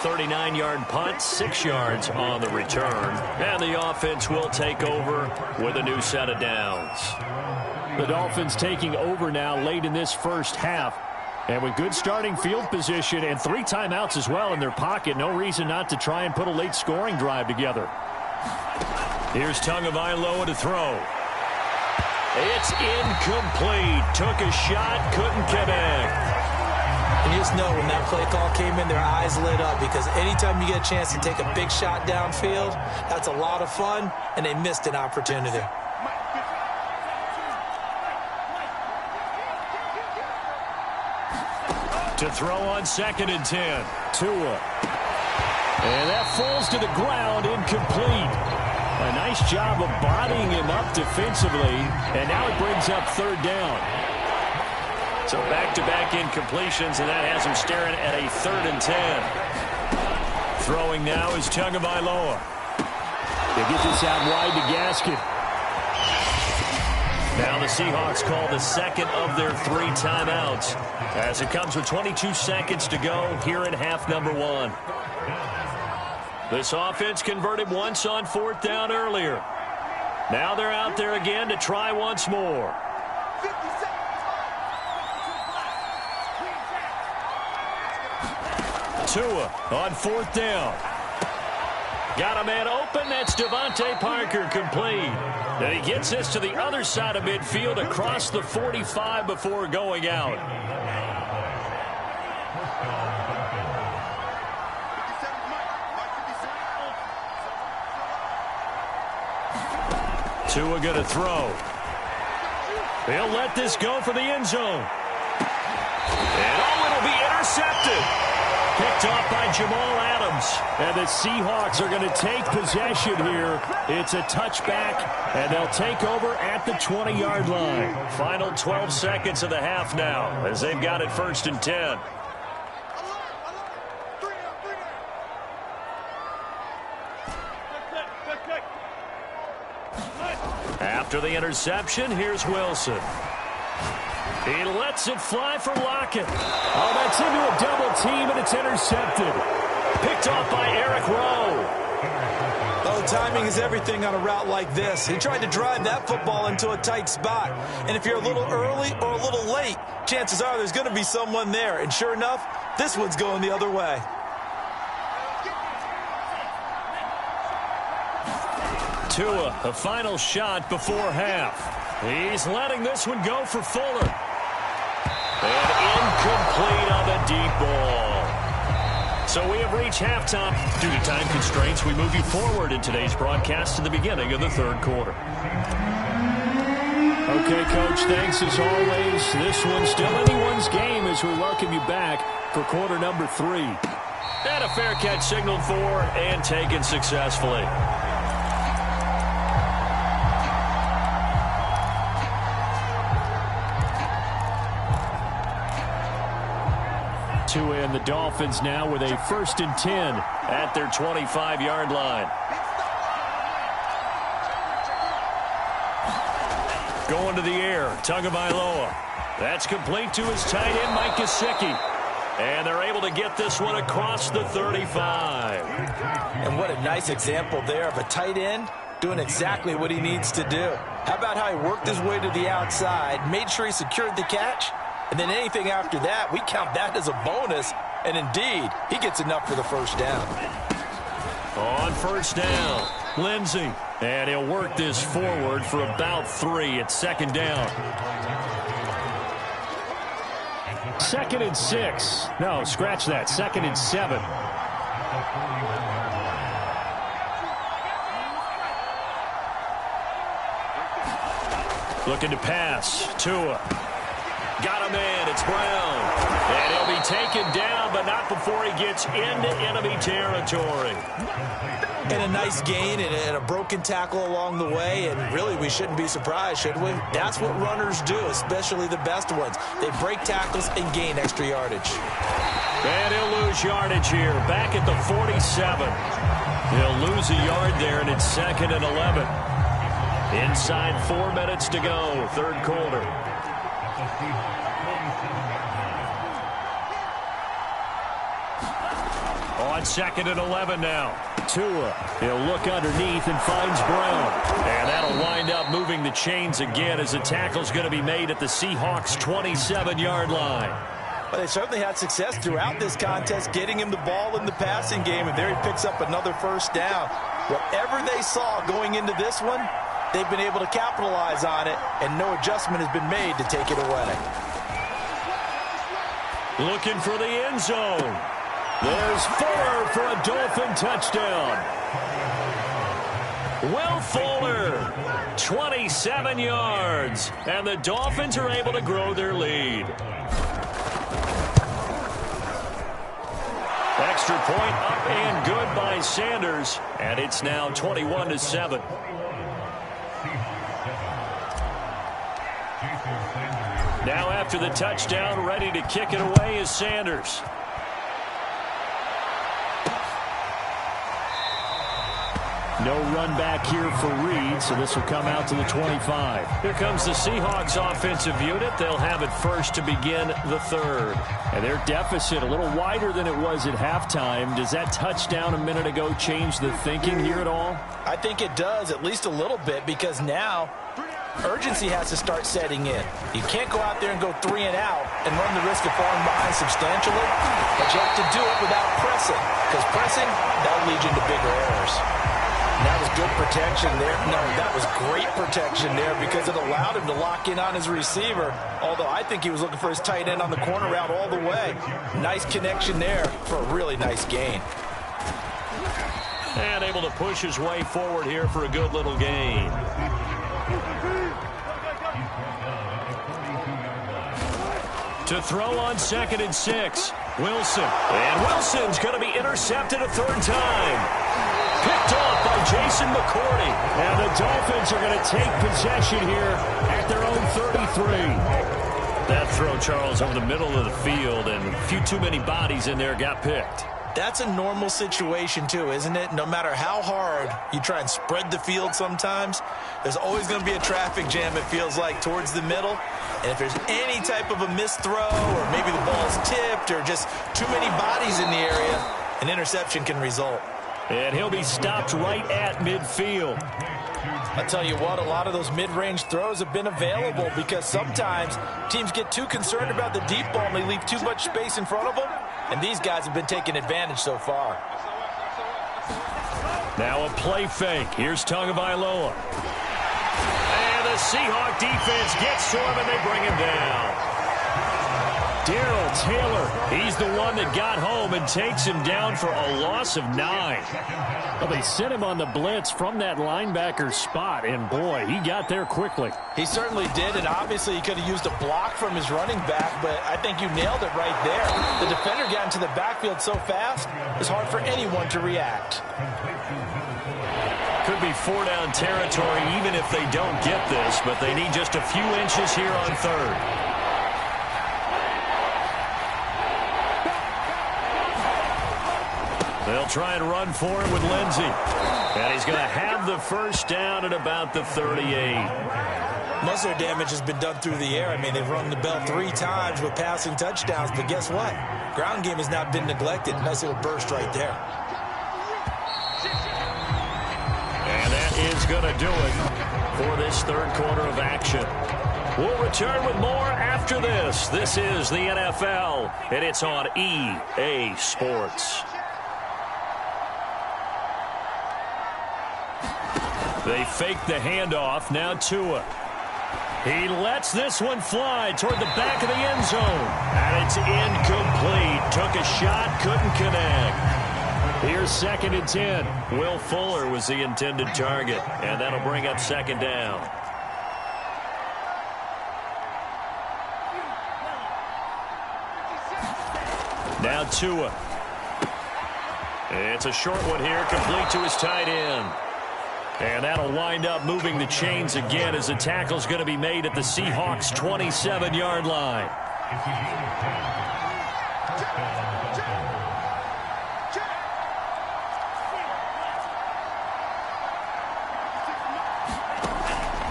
.39-yard punt, 6 yards on the return. And the offense will take over with a new set of downs. The Dolphins taking over now late in this first half. And with good starting field position and 3 timeouts as well in their pocket, no reason not to try and put a late scoring drive together. Here's Tagovailoa to throw. It's incomplete. Took a shot, couldn't connect. And you just know when that play call came in, their eyes lit up because anytime you get a chance to take a big shot downfield, that's a lot of fun, and they missed an opportunity. To throw on second and 10. Tua. And that falls to the ground, incomplete. A nice job of bodying him up defensively, and now it brings up third down. So back-to-back incompletions, and that has him staring at a 3rd and 10. Throwing now is Tagovailoa. They get this out wide to Gaskin. Now the Seahawks call the second of their 3 timeouts as it comes with 22 seconds to go here in half number 1. This offense converted once on 4th down earlier. Now they're out there again to try once more. Tua on 4th down. Got a man open. That's Devontae Parker complete. And he gets this to the other side of midfield across the 45 before going out. Tua going to throw. He'll let this go for the end zone. And it'll be intercepted. Picked off by Jamal Adams. And the Seahawks are going to take possession here. It's a touchback, and they'll take over at the 20-yard line. Final 12 seconds of the half now as they've got it 1st and 10. After the interception, here's Wilson. He lets it fly for Lockett. Oh, that's into a double team, and it's intercepted. Picked off by Eric Rowe. Oh, timing is everything on a route like this. He tried to drive that football into a tight spot. And if you're a little early or a little late, chances are there's going to be someone there. And sure enough, this one's going the other way. Tua, a final shot before half. He's letting this one go for Fuller. And incomplete on the deep ball. So we have reached halftime. Due to time constraints, we move you forward in today's broadcast to the beginning of the third quarter. Okay, Coach, thanks as always. This one's still anyone's game as we welcome you back for quarter number 3. And a fair catch signaled for and taken successfully. Tua and the Dolphins now with a 1st and 10 at their 25-yard line. Going to the air, Tagovailoa. That's complete to his tight end, Mike Gesicki. And they're able to get this one across the 35. And what a nice example there of a tight end doing exactly what he needs to do. How about how he worked his way to the outside, made sure he secured the catch, and then anything after that, we count that as a bonus. And indeed, he gets enough for the first down. On first down, Lindsey. And he'll work this forward for about 3 at 2nd down. 2nd and 6. No, scratch that. 2nd and 7. Looking to pass. Tua. Got him in. It's Brown. And he'll be taken down, but not before he gets into enemy territory. And a nice gain and a broken tackle along the way. And really, we shouldn't be surprised, should we? That's what runners do, especially the best ones. They break tackles and gain extra yardage. And he'll lose yardage here. Back at the 47. He'll lose a yard there, and it's 2nd and 11. Inside 4 minutes to go, third quarter. On 2nd and 11 now. Tua, he'll look underneath and finds Brown. And that'll wind up moving the chains again as the tackle's going to be made at the Seahawks' 27-yard line. Well, they certainly had success throughout this contest, getting him the ball in the passing game, and there he picks up another first down. Whatever they saw going into this one, they've been able to capitalize on it, and no adjustment has been made to take it away. Looking for the end zone. There's Fuller for a Dolphin touchdown. Will Fuller, 27 yards, and the Dolphins are able to grow their lead. Extra point up and good by Sanders, and it's now 21-7. Now after the touchdown, ready to kick it away is Sanders. No run back here for Reed, so this will come out to the 25. Here comes the Seahawks offensive unit. They'll have it first to begin the third. And their deficit a little wider than it was at halftime. Does that touchdown a minute ago change the thinking here at all? I think it does, at least a little bit, because now urgency has to start setting in. You can't go out there and go 3 and out and run the risk of falling behind substantially, but you have to do it without pressing, because pressing, that'll lead you into bigger errors. And that was good protection there. No, that was great protection there because it allowed him to lock in on his receiver, although I think he was looking for his tight end on the corner route all the way. Nice connection there for a really nice gain. And able to push his way forward here for a good little gain. To throw on 2nd and 6, Wilson. And Wilson's going to be intercepted a third time. Picked off by Jason McCourty. And the Dolphins are going to take possession here at their own 33. That throw, Charles, over the middle of the field, and a few too many bodies in there got picked. That's a normal situation too, isn't it? No matter how hard you try and spread the field sometimes, there's always going to be a traffic jam, it feels like, towards the middle. And if there's any type of a missed throw or maybe the ball's tipped or just too many bodies in the area, an interception can result. And he'll be stopped right at midfield. I tell you what, a lot of those mid-range throws have been available because sometimes teams get too concerned about the deep ball and they leave too much space in front of them. And these guys have been taking advantage so far. Now a play fake. Here's Tagovailoa. And the Seahawk defense gets to him and they bring him down. Darrell Taylor, he's the one that got home and takes him down for a loss of 9. Well, they sent him on the blitz from that linebacker spot, and boy, he got there quickly. He certainly did, and obviously he could have used a block from his running back, but I think you nailed it right there. The defender got into the backfield so fast, it's hard for anyone to react. Could be 4-down territory even if they don't get this, but they need just a few inches here on 3rd. They'll try and run for it with Lindsey. And he's going to have the first down at about the 38. Most of their damage has been done through the air. I mean, they've rung the bell 3 times with passing touchdowns, but guess what? Ground game has not been neglected. Nice little burst right there. And that is going to do it for this 3rd quarter of action. We'll return with more after this. This is the NFL, and it's on EA Sports. They fake the handoff. Now Tua. He lets this one fly toward the back of the end zone. And it's incomplete. Took a shot, couldn't connect. Here's 2nd and 10. Will Fuller was the intended target. And that'll bring up 2nd down. Now Tua. It's a short one here, complete to his tight end. And that'll wind up moving the chains again as the tackle's going to be made at the Seahawks' 27-yard line.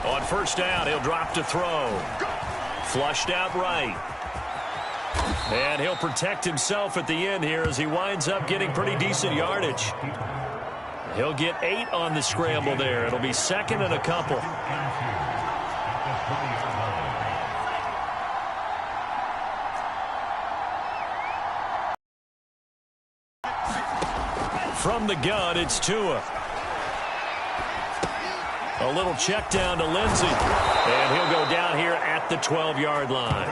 On 1st down, he'll drop to throw. Flushed out right. And he'll protect himself at the end here as he winds up getting pretty decent yardage. He'll get 8 on the scramble there. It'll be 2nd and a couple. From the gun, it's Tua. A little check down to Lindsey. And he'll go down here at the 12-yard line.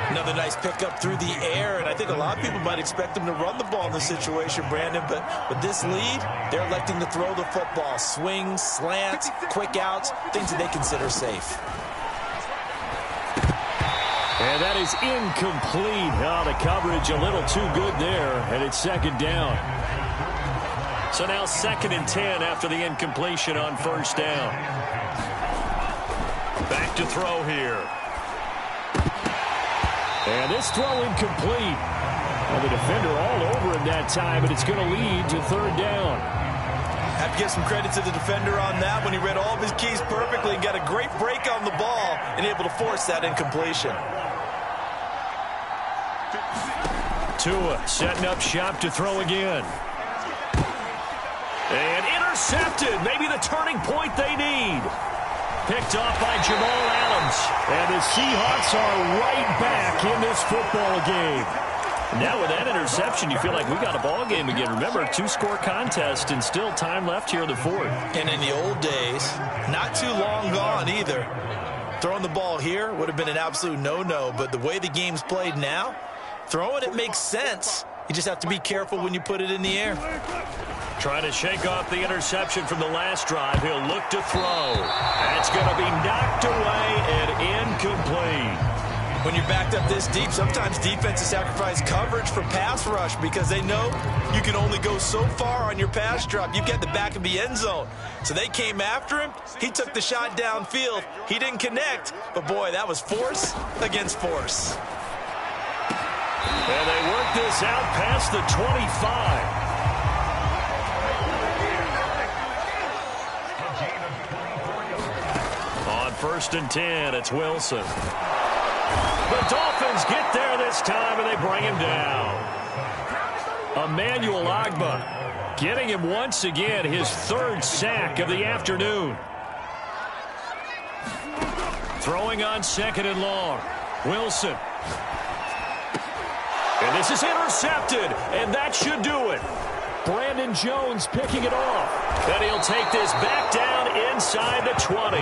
Another nice pickup through the air, and I think a lot of people might expect them to run the ball in this situation, Brandon, but with this lead, they're electing to throw the football. Swings, slants, quick outs, things that they consider safe. And that is incomplete. Oh, the coverage a little too good there, and it's 2nd down. So now 2nd and 10 after the incompletion on 1st down. Back to throw here. And this throw incomplete. Well, the defender all over him that time, and it's going to lead to 3rd down. I have to give some credit to the defender on that when he read all of his keys perfectly and got a great break on the ball and able to force that incompletion. Tua setting up shop to throw again. And intercepted. Maybe the turning point they need. Picked off by Jamal Adams. And the Seahawks are right back in this football game. Now with that interception, you feel like we got a ball game again. Remember, 2-score contest and still time left here in the 4th. And in the old days, not too long gone either. Throwing the ball here would have been an absolute no-no. But the way the game's played now, throwing it makes sense. You just have to be careful when you put it in the air. Trying to shake off the interception from the last drive. He'll look to throw. That's going to be knocked away and incomplete. When you're backed up this deep, sometimes defenses sacrifice coverage for pass rush because they know you can only go so far on your pass drop. You get the back of the end zone. So they came after him. He took the shot downfield. He didn't connect. But, boy, that was force against force. And they work this out past the 25. On 1st and 10, it's Wilson. The Dolphins get there this time, and they bring him down. Emmanuel Ogbah getting him once again his 3rd sack of the afternoon. Throwing on 2nd and long. Wilson. And this is intercepted, and that should do it. Brandon Jones picking it off. Then he'll take this back down inside the 20.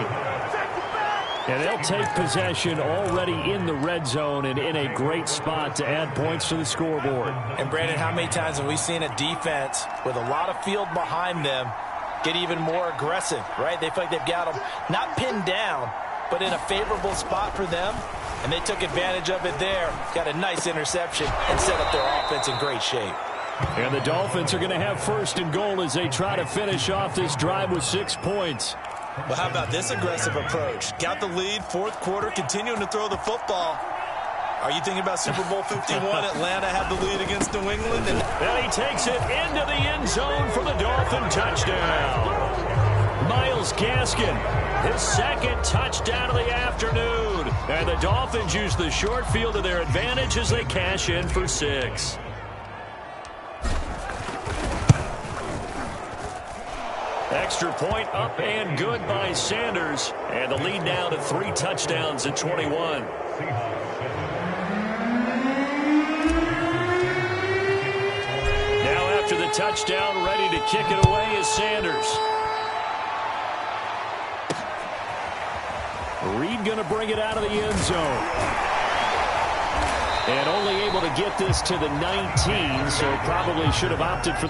And they'll take possession already in the red zone and in a great spot to add points to the scoreboard. And, Brandon, how many times have we seen a defense with a lot of field behind them get even more aggressive, right? They feel like they've got them not pinned down, but in a favorable spot for them, and they took advantage of it there. Got a nice interception and set up their offense in great shape. And the Dolphins are going to have 1st and goal as they try to finish off this drive with 6 points. Well, how about this aggressive approach? Got the lead, 4th quarter, continuing to throw the football. Are you thinking about Super Bowl 51? Atlanta had the lead against New England. And he takes it into the end zone for the Dolphin touchdown. Myles Gaskin, his 2nd touchdown of the afternoon. And the Dolphins use the short field to their advantage as they cash in for 6. Extra point up and good by Sanders. And the lead now to 3 touchdowns at 21. Now after the touchdown, ready to kick it away is Sanders. Reed going to bring it out of the end zone. And only able to get this to the 19, so probably should have opted for...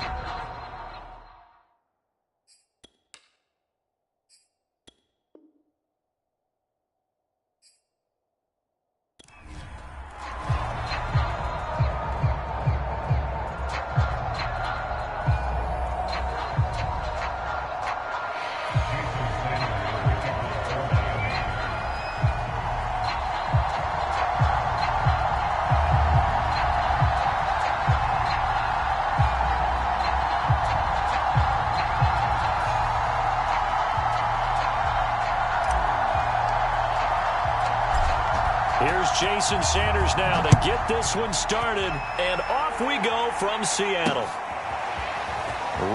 Here's Jason Sanders now to get this one started, and off we go from Seattle.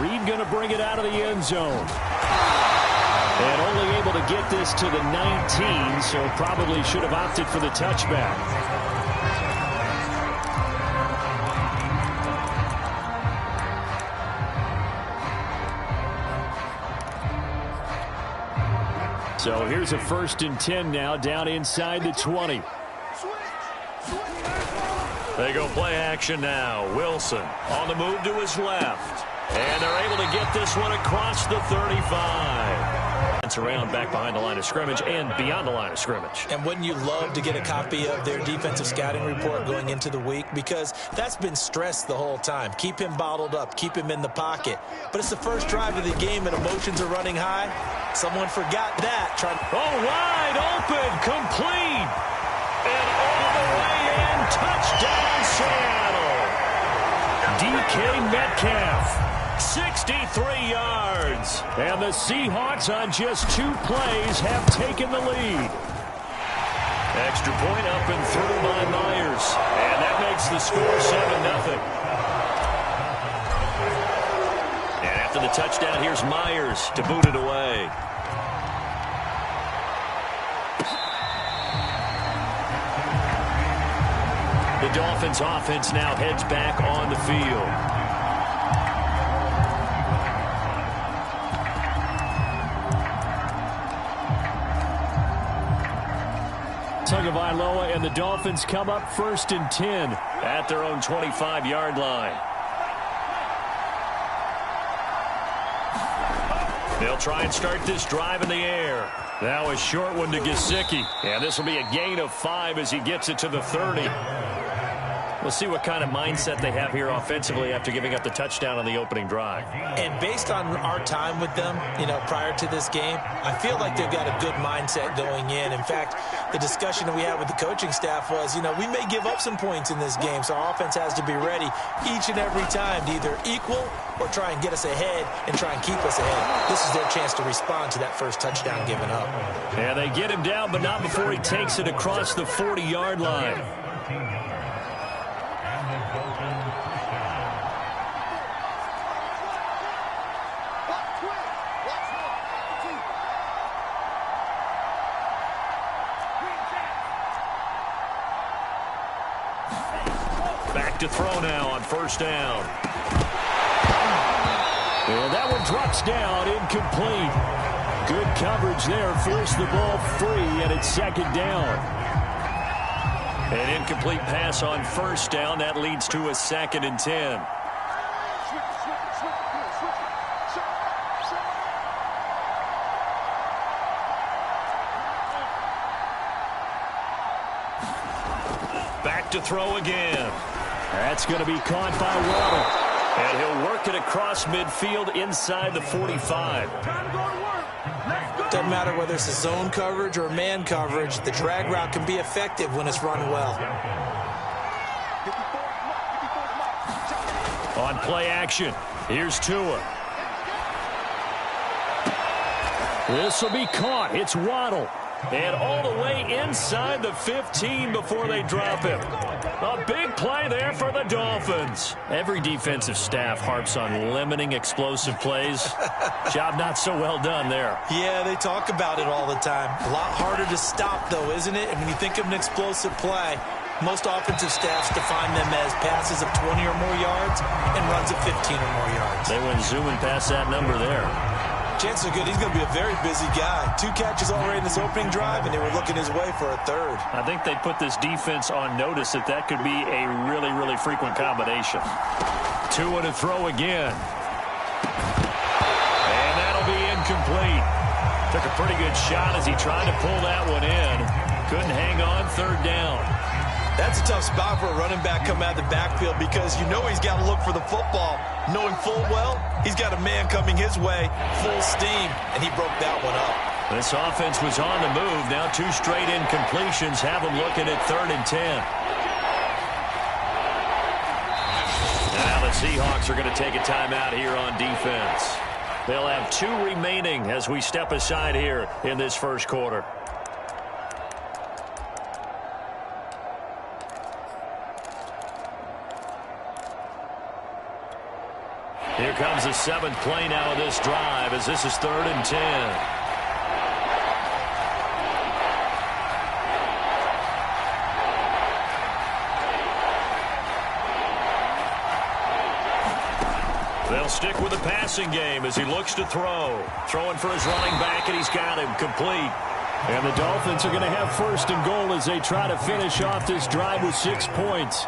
Reed going to bring it out of the end zone. And only able to get this to the 19, so probably should have opted for the touchback. So here's a 1st and 10 now down inside the 20. They go play action now. Wilson on the move to his left. And they're able to get this one across the 35. It's around back behind the line of scrimmage and beyond the line of scrimmage. And wouldn't you love to get a copy of their defensive scouting report going into the week? Because that's been stressed the whole time. Keep him bottled up. Keep him in the pocket. But it's the first drive of the game and emotions are running high. Someone forgot that. Wide open, complete. And all the way in, touchdown Seattle. DK Metcalf, 63 yards. And the Seahawks on just 2 plays have taken the lead. Extra point up and through by Myers. And that makes the score 7-0. And after the touchdown, here's Myers to boot it away. The Dolphins offense now heads back on the field. Tagovailoa and the Dolphins come up 1st and 10 at their own 25-yard line. They'll try and start this drive in the air. Now a short one to Gesicki. And this will be a gain of 5 as he gets it to the 30. We'll see what kind of mindset they have here offensively after giving up the touchdown on the opening drive. And based on our time with them, prior to this game, I feel like they've got a good mindset going in. In fact, the discussion that we had with the coaching staff was, we may give up some points in this game, so our offense has to be ready each and every time to either equal or try and get us ahead and try and keep us ahead. This is their chance to respond to that first touchdown given up. Yeah, they get him down, but not before he takes it across the 40-yard line. Back to throw now on first down. And that one drops down, incomplete. Good coverage there, forced the ball free, and it's second down. An incomplete pass on first down. That leads to a 2nd and 10. Back to throw again. That's going to be caught by Waddle. And he'll work it across midfield inside the 45. Doesn't matter whether it's a zone coverage or man coverage, the drag route can be effective when it's run well. On play action, here's Tua. This will be caught. It's Waddle. And all the way inside the 15 before they drop him. A big play there for the Dolphins. Every defensive staff harps on limiting explosive plays. Job not so well done there. Yeah, they talk about it all the time. A lot harder to stop, though, isn't it? And when you think of an explosive play, most offensive staffs define them as passes of 20 or more yards and runs of 15 or more yards. They went zooming past that number there. Chances are good he's going to be a very busy guy. 2 catches already in this opening drive, and they were looking his way for a 3rd. I think they put this defense on notice that that could be a really, really frequent combination. Tua to throw again. And that'll be incomplete. Took a pretty good shot as he tried to pull that one in. Couldn't hang on, 3rd down. That's a tough spot for a running back coming out of the backfield because he's got to look for the football, knowing full well he's got a man coming his way, full steam, and he broke that one up. This offense was on the move. Now 2 straight incompletions have them looking at 3rd and 10. Now the Seahawks are going to take a timeout here on defense. They'll have 2 remaining as we step aside here in this first quarter. Here comes the 7th play now of this drive as this is 3rd and 10. They'll stick with the passing game as he looks to throw. Throwing for his running back, and he's got him complete. And the Dolphins are going to have 1st and goal as they try to finish off this drive with 6 points.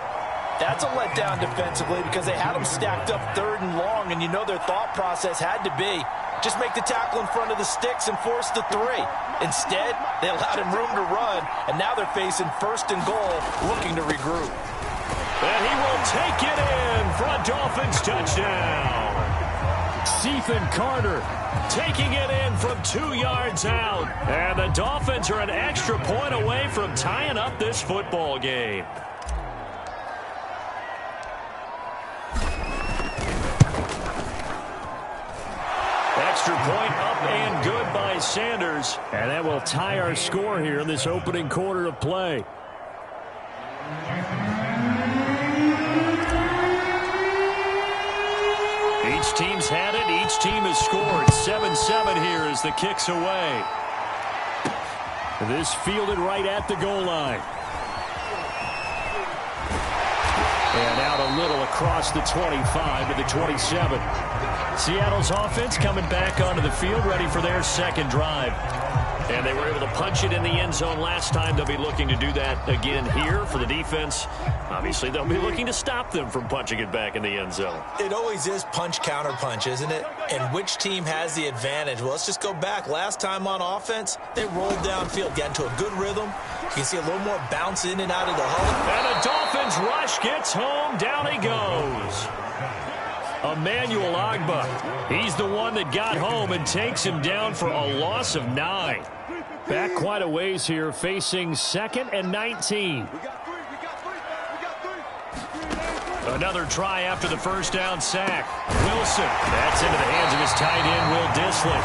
That's a letdown defensively because they had them stacked up 3rd and long, and their thought process had to be just make the tackle in front of the sticks and force the 3. Instead, they allowed him room to run, and now they're facing 1st and goal, looking to regroup. And he will take it in for a Dolphins touchdown. Stephen Carter taking it in from 2 yards out. And the Dolphins are an extra point away from tying up this football game. Extra point up and good by Sanders. And that will tie our score here in this opening quarter of play. Each team's had it. Each team has scored. 7-7 here as the kick's away. This fielded right at the goal line. And out a little across the 25 to the 27. Seattle's offense coming back onto the field, ready for their second drive. And they were able to punch it in the end zone last time. They'll be looking to do that again here for the defense. Obviously, they'll be looking to stop them from punching it back in the end zone. It always is punch, counter punch, isn't it? And which team has the advantage? Well, let's just go back. Last time on offense, they rolled downfield, got into a good rhythm. You can see a little more bounce in and out of the huddle. And the Dolphins rush gets home. Down he goes. Emmanuel Ogbah. He's the one that got home and takes him down for a loss of 9. Back quite a ways here, facing 2nd and 19. Another try after the first down sack. Wilson. That's into the hands of his tight end, Will Dissly.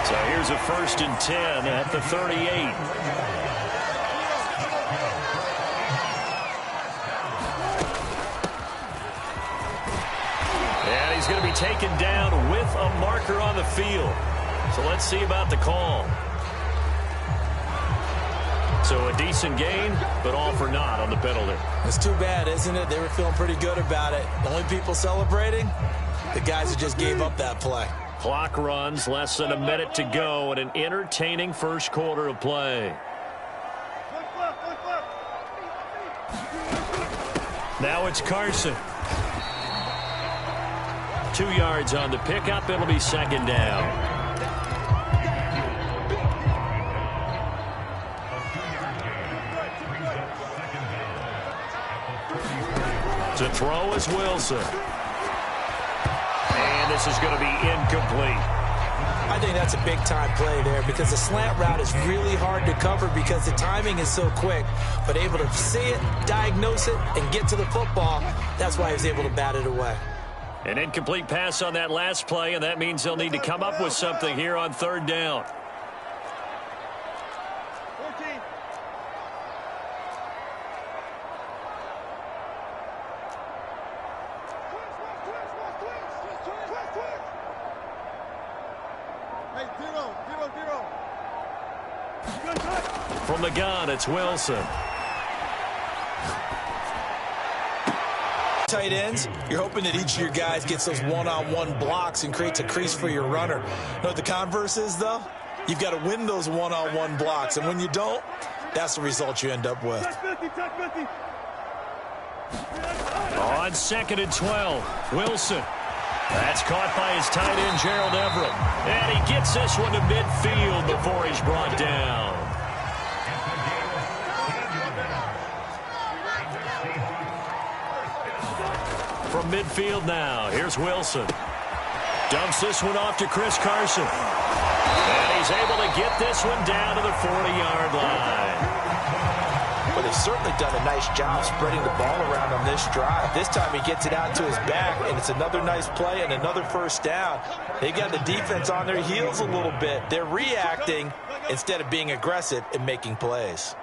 So here's a 1st and 10 at the 38. And he's going to be taken down with a marker on the field. So let's see about the call. So a decent gain, but all for naught on the penalty. It's too bad, isn't it? They were feeling pretty good about it. The only people celebrating, the guys who just gave up that play. Clock runs, less than a minute to go, and an entertaining first quarter of play. Now it's Carson. 2 yards on the pickup. It'll be 2nd down. To throw is Wilson. And this is going to be incomplete. I think that's a big-time play there because the slant route is really hard to cover because the timing is so quick. But able to see it, diagnose it, and get to the football, that's why he was able to bat it away. An incomplete pass on that last play, and that means they'll need to come up with something here on 3rd down. From the gun, it's Wilson. Tight ends, you're hoping that each of your guys gets those one-on-one blocks and creates a crease for your runner. You know what the converse is, though? You've got to win those one-on-one blocks, and when you don't, that's the result you end up with. On 2nd and 12, Wilson. That's caught by his tight end, Gerald Everett. And he gets this one to midfield before he's brought down. From midfield now, here's Wilson. Dumps this one off to Chris Carson. And he's able to get this one down to the 40-yard line. But they've certainly done a nice job spreading the ball around on this drive. This time he gets it out to his back, and it's another nice play and another 1st down. They got the defense on their heels a little bit. They're reacting instead of being aggressive and making plays.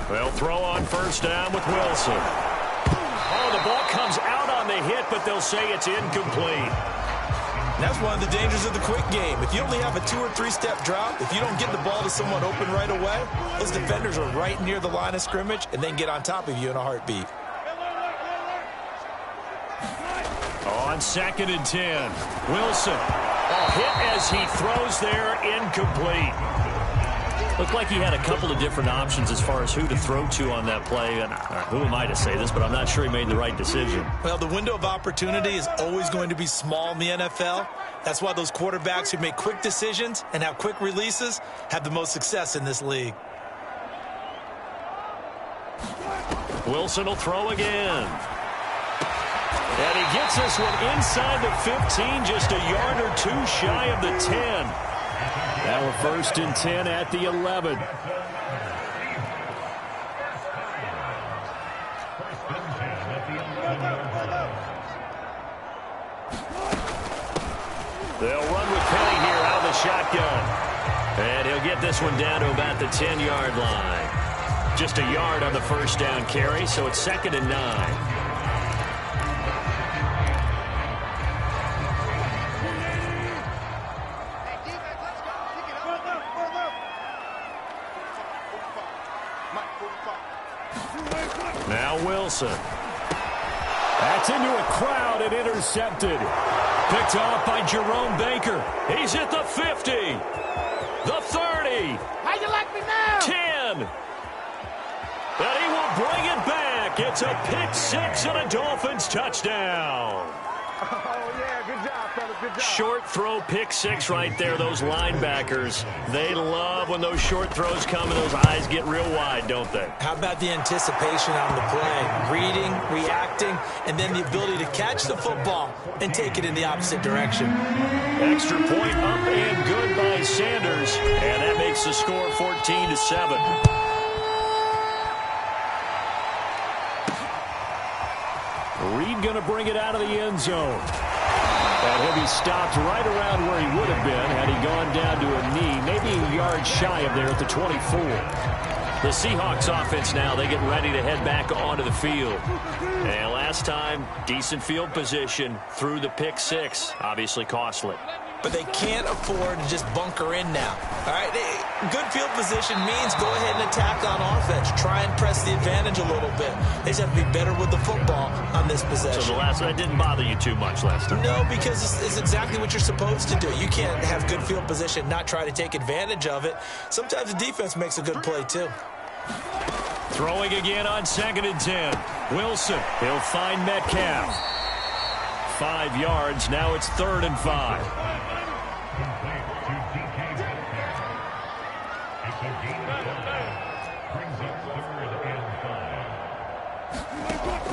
They'll throw on 1st down with Wilson. Oh, the ball comes out on the hit, but they'll say it's incomplete. That's one of the dangers of the quick game. If you only have a 2- or 3-step drop, if you don't get the ball to someone open right away, those defenders are right near the line of scrimmage, and they can get on top of you in a heartbeat. On 2nd and 10, Wilson. A hit as he throws there, incomplete. Looked like he had a couple of different options as far as who to throw to on that play. And who am I to say this, but I'm not sure he made the right decision. Well, the window of opportunity is always going to be small in the NFL. That's why those quarterbacks who make quick decisions and have quick releases have the most success in this league. Wilson will throw again. And he gets this one inside the 15, just a yard or 2 shy of the 10. Now a 1st and 10 at the 11. They'll run with Penny here out of the shotgun. And he'll get this one down to about the 10-yard line. Just a yard on the 1st down carry, so it's 2nd and 9. Now Wilson. That's into a crowd and intercepted. Picked off by Jerome Baker. He's at the 50. The 30. How you like me now? 10. And he will bring it back. It's a pick six and a Dolphins touchdown. Oh, yeah, good job, fellas, good job. Short throw pick six right there. Those linebackers, they love when those short throws come and those eyes get real wide, don't they? How about the anticipation on the play? Reading, reacting, and then the ability to catch the football and take it in the opposite direction. Extra point up and good by Sanders, and that makes the score 14-7. Reed going to bring it out of the end zone. And he'll be stopped right around where he would have been had he gone down to a knee, maybe a yard shy of there at the 24. The Seahawks offense now, they get ready to head back onto the field. And last time, decent field position through the pick six, obviously costly. But they can't afford to just bunker in now. All right, good field position means go ahead and attack on offense. Try and press the advantage a little bit. They just have to be better with the football on this possession. So that didn't bother you too much last time? No, because it's exactly what you're supposed to do. You can't have good field position, not try to take advantage of it. Sometimes the defense makes a good play, too. Throwing again on 2nd and 10. Wilson, he'll find Metcalf. 5 yards, now it's 3rd and 5.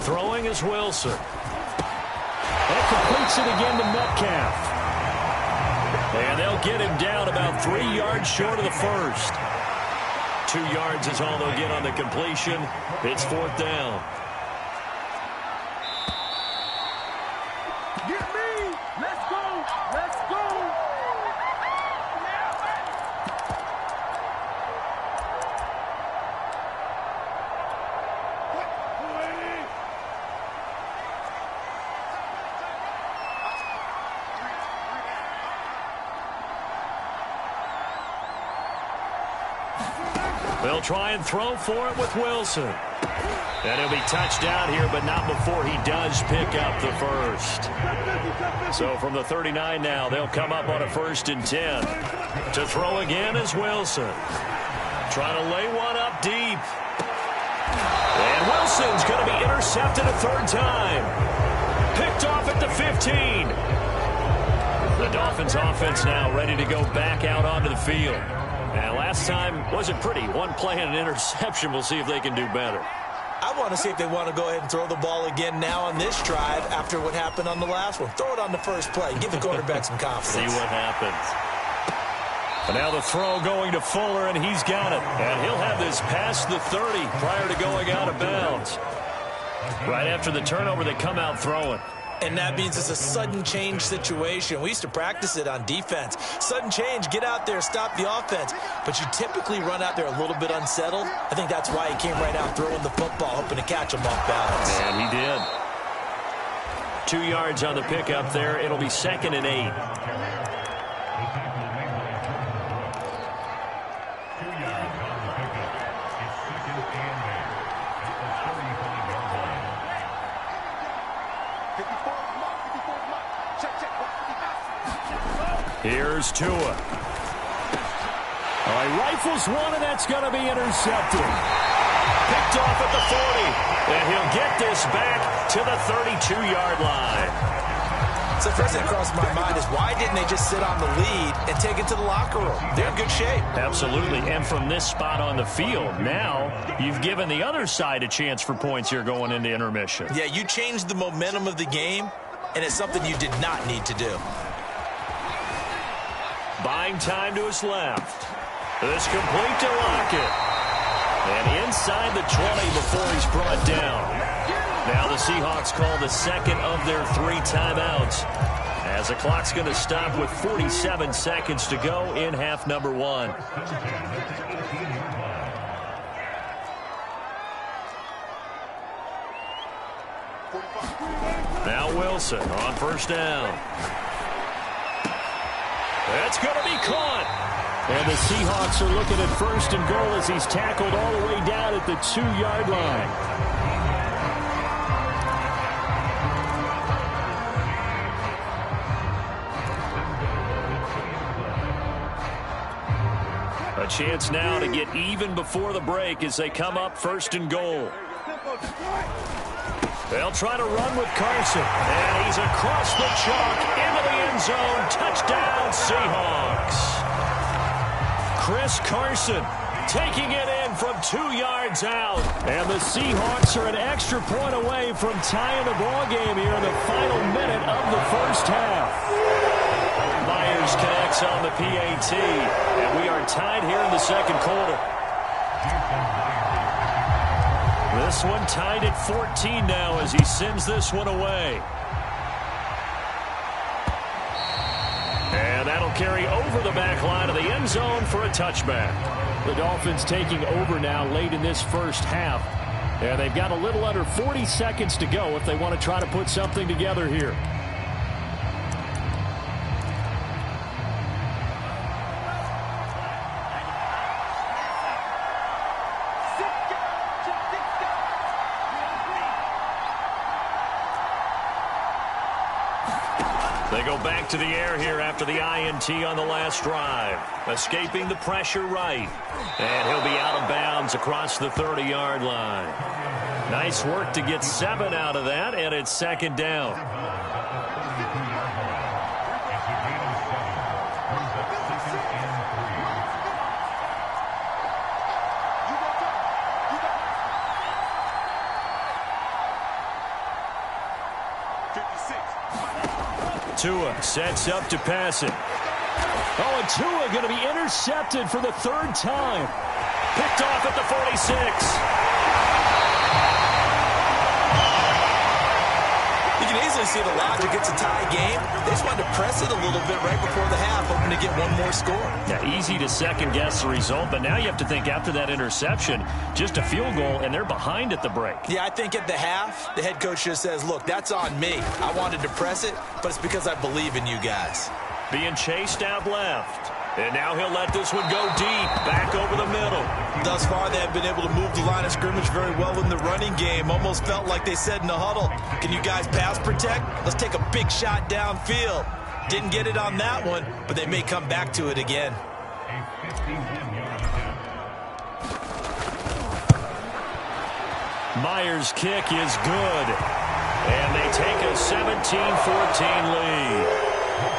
Throwing is Wilson. That completes it again to Metcalf. And they'll get him down about 3 yards short of the first. 2 yards is all they'll get on the completion. It's 4th down. Get me! Let's go! Let's go! They'll try and throw for it with Wilson. And he'll be touched down here, but not before he does pick up the first. So from the 39 now, they'll come up on a 1st and 10. To throw again is Wilson. Trying to lay one up deep. And Wilson's going to be intercepted a 3rd time. Picked off at the 15. The Dolphins offense now ready to go back out onto the field. And last time wasn't pretty. One play and an interception. We'll see if they can do better. I want to see if they want to go ahead and throw the ball again now on this drive after what happened on the last one. Throw it on the first play. Give the quarterback some confidence. See what happens. And now the throw going to Fuller, and he's got it. And he'll have this past the 30 prior to going out of bounds. Right after the turnover, they come out throwing. And that means it's a sudden change situation. We used to practice it on defense. Sudden change, get out there, stop the offense. But you typically run out there a little bit unsettled. I think that's why he came right out throwing the football, hoping to catch him off balance. And he did. 2 yards on the pickup there. It'll be 2nd and 8. Here's Tua. All right, rifles one, and that's going to be intercepted. Picked off at the 40. And he'll get this back to the 32-yard line. So first thing that crossed my mind is why didn't they just sit on the lead and take it to the locker room? They're in good shape. Absolutely. And from this spot on the field, now you've given the other side a chance for points here going into intermission. Yeah, you changed the momentum of the game, and it's something you did not need to do. Buying time to his left. This complete to Lockett. And inside the 20 before he's brought down. Now the Seahawks call the second of their 3 timeouts, as the clock's going to stop with 47 seconds to go in half number 1. Now Wilson on 1st down. That's going to be caught. And the Seahawks are looking at first and goal as he's tackled all the way down at the 2-yard line. A chance now to get even before the break as they come up first and goal. They'll try to run with Carson. And he's across the chalk into the end zone. Touchdown, Seahawks. Chris Carson taking it in from 2 yards out. And the Seahawks are an extra point away from tying the ball game here in the final minute of the first half. Myers connects on the PAT, and we are tied here in the second quarter. This one tied at 14 now as he sends this one away. And that'll carry over the back line of the end zone for a touchback. The Dolphins taking over now late in this first half. And they've got a little under 40 seconds to go if they want to try to put something together here. They go back to the air here after the INT on the last drive. Escaping the pressure right. And he'll be out of bounds across the 30-yard line. Nice work to get 7 out of that, and it's second down. Tua sets up to pass it. Oh, and Tua going to be intercepted for the 3rd time. Picked off at the 46. You can easily see the logic. It's a tie game. They just wanted to press it a little bit right before the half, hoping to get one more score. Yeah, easy to second-guess the result, but now you have to think after that interception, just a field goal, and they're behind at the break. Yeah, I think at the half, the head coach just says, look, that's on me. I wanted to press it, but it's because I believe in you guys. Being chased out left. And now he'll let this one go deep, back over the middle. Thus far, they have been able to move the line of scrimmage very well in the running game. Almost felt like they said in the huddle, can you guys pass protect? Let's take a big shot downfield. Didn't get it on that one, but they may come back to it again. Myers' kick is good. And they take a 17-14 lead.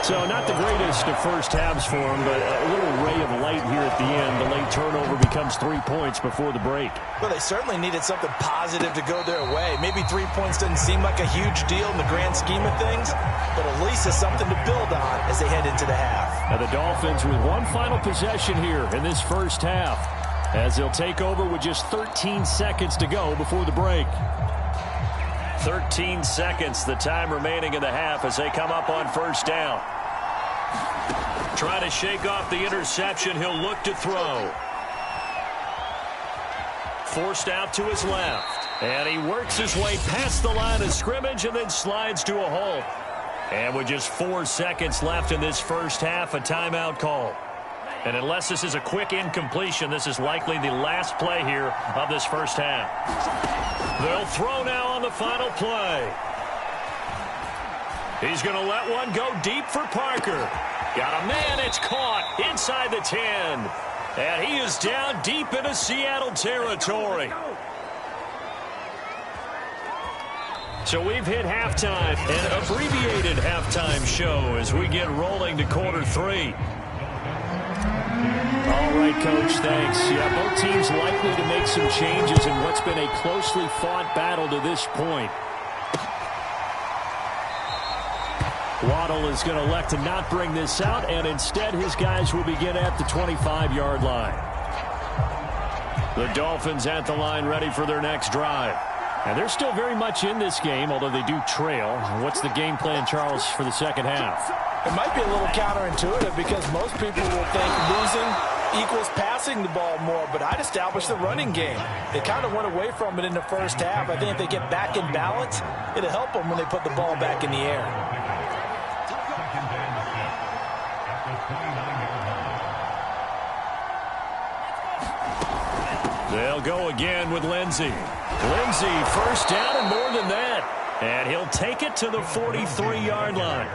So not the greatest of first halves for him, but a little ray of light here at the end. The late turnover becomes 3 points before the break. Well, they certainly needed something positive to go their way. Maybe 3 points doesn't seem like a huge deal in the grand scheme of things, but at least it's something to build on as they head into the half. Now the Dolphins with one final possession here in this first half, as they'll take over with just 13 seconds to go before the break. 13 seconds, the time remaining in the half as they come up on first down. Trying to shake off the interception, he'll look to throw. Forced out to his left. And he works his way past the line of scrimmage and then slides to a halt. And with just 4 seconds left in this first half, a timeout call. And unless this is a quick incompletion, this is likely the last play here of this first half. They'll throw now on the final play. He's going to let one go deep for Parker. Got a man, it's caught inside the 10. And he is down deep into Seattle territory. So we've hit halftime, an abbreviated halftime show as we get rolling to quarter 3. All right, Coach, thanks. Yeah, both teams likely to make some changes in what's been a closely fought battle to this point. Waddle is going to elect to not bring this out, and instead his guys will begin at the 25-yard line. The Dolphins at the line ready for their next drive. And they're still very much in this game, although they do trail. What's the game plan, Charles, for the second half? It might be a little counterintuitive because most people will think losing equals passing the ball more, but I'd establish the running game. They kind of went away from it in the first half. I think if they get back in balance, it'll help them when they put the ball back in the air. They'll go again with Lindsey. Lindsey, first down and more than that. And he'll take it to the 43-yard line.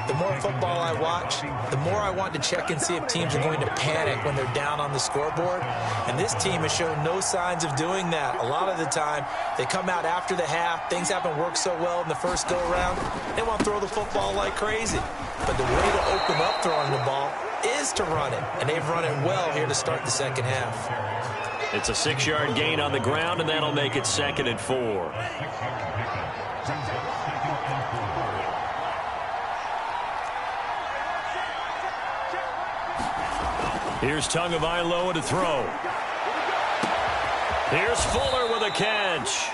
The more football I watch, the more I want to check and see if teams are going to panic when they're down on the scoreboard. And this team has shown no signs of doing that. A lot of the time, they come out after the half. Things haven't worked so well in the first go-around. They want to throw the football like crazy. But the way to open up throwing the ball is to run it. And they've run it well here to start the second half. It's a 6-yard gain on the ground, and that'll make it 2nd and 4. Here's Tagovailoa to throw. Here's Fuller with a catch.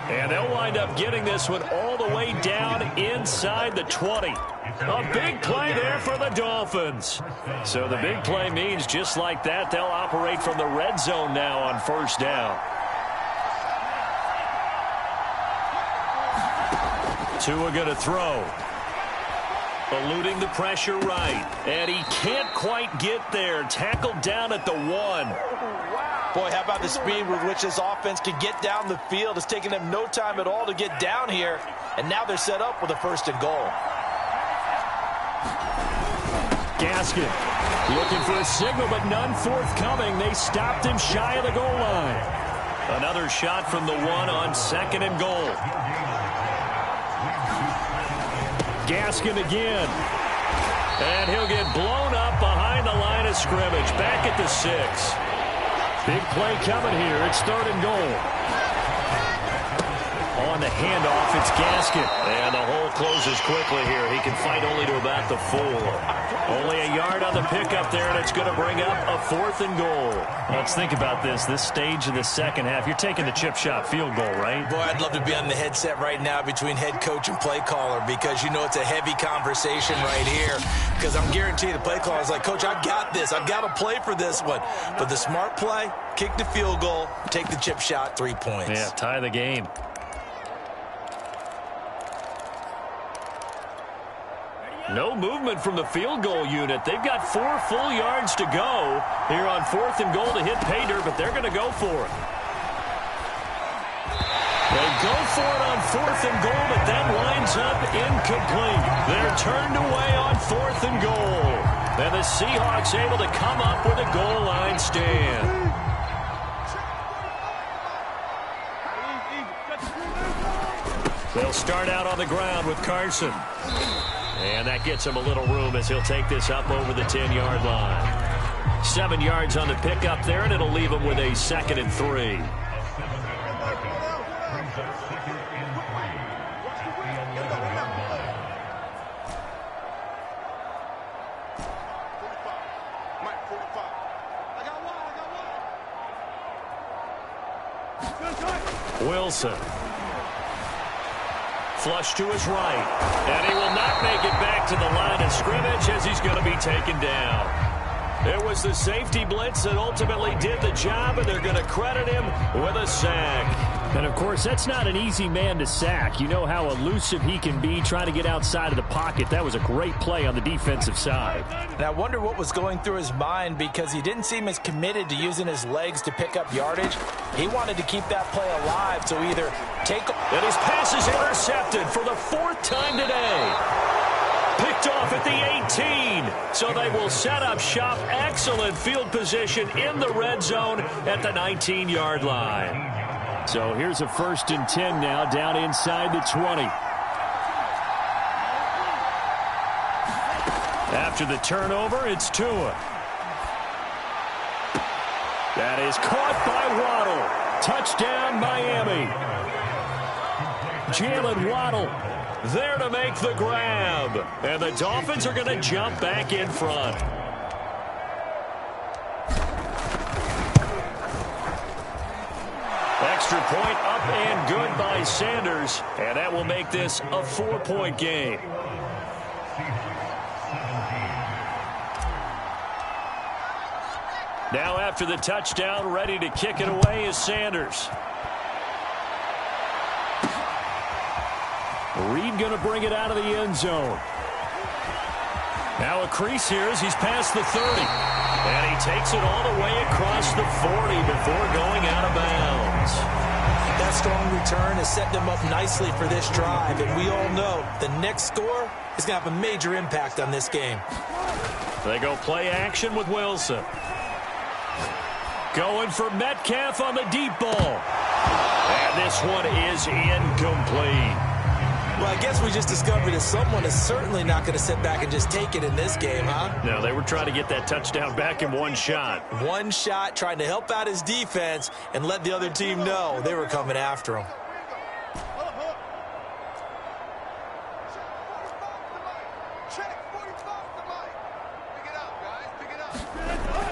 And they'll wind up getting this one all the way down inside the 20. A big play there for the Dolphins. So the big play means just like that, they'll operate from the red zone now on first down. Tua going to throw. Eluding the pressure right. And he can't quite get there. Tackled down at the 1. Boy, how about the speed with which this offense can get down the field? It's taken them no time at all to get down here. And now they're set up with a 1st and goal. Gaskin looking for a signal, but none forthcoming. They stopped him shy of the goal line. Another shot from the 1 on 2nd and goal. Gaskin again. And he'll get blown up behind the line of scrimmage. Back at the 6. Big play coming here. It's 3rd and goal. On the handoff, it's Gaskin. And the hole closes quickly here. He can fight only to about the 4. Only a yard on the pickup there, and it's going to bring up a 4th and goal. Let's think about this stage of the second half. You're taking the chip shot field goal, right? Boy, I'd love to be on the headset right now between head coach and play caller, because you know it's a heavy conversation right here. Because I'm guaranteed the play caller is like, Coach, I've got this. I've got to play for this one. But the smart play, kick the field goal, take the chip shot, 3 points. Yeah, tie the game. No movement from the field goal unit. They've got 4 full yards to go here on 4th and goal to hit pay dirt, but they're going to go for it. They go for it on 4th and goal, but that winds up incomplete. They're turned away on 4th and goal. And the Seahawks able to come up with a goal line stand. They'll start out on the ground with Carson. And that gets him a little room as he'll take this up over the 10-yard line. 7 yards on the pickup there, and it'll leave him with a 2nd and 3. Wilson. Flush to his right. And he will not make it back to the line of scrimmage as he's going to be taken down. It was the safety blitz that ultimately did the job, and they're going to credit him with a sack. And, of course, that's not an easy man to sack. You know how elusive he can be trying to get outside of the pocket. That was a great play on the defensive side. And I wonder what was going through his mind, because he didn't seem as committed to using his legs to pick up yardage. He wanted to keep that play alive, so either take... And his pass is intercepted for the 4th time today. Picked off at the 18. So they will set up shop. Excellent field position in the red zone at the 19-yard line. So here's a 1st and 10 now down inside the 20. After the turnover, it's Tua. That is caught by Waddle. Touchdown, Miami. Jalen Waddle there to make the grab. And the Dolphins are going to jump back in front. Extra point up and good by Sanders. And that will make this a 4-point game. Now after the touchdown, ready to kick it away is Sanders. Reed going to bring it out of the end zone. Now a crease here as he's past the 30. And he takes it all the way across the 40 before going out of bounds. That strong return has set them up nicely for this drive, and we all know the next score is going to have a major impact on this game. They go play action with Wilson. Going for Metcalf on the deep ball. And this one is incomplete. Well, I guess we just discovered that someone is certainly not going to sit back and just take it in this game, huh? No, they were trying to get that touchdown back in one shot. One shot, trying to help out his defense and let the other team know they were coming after him.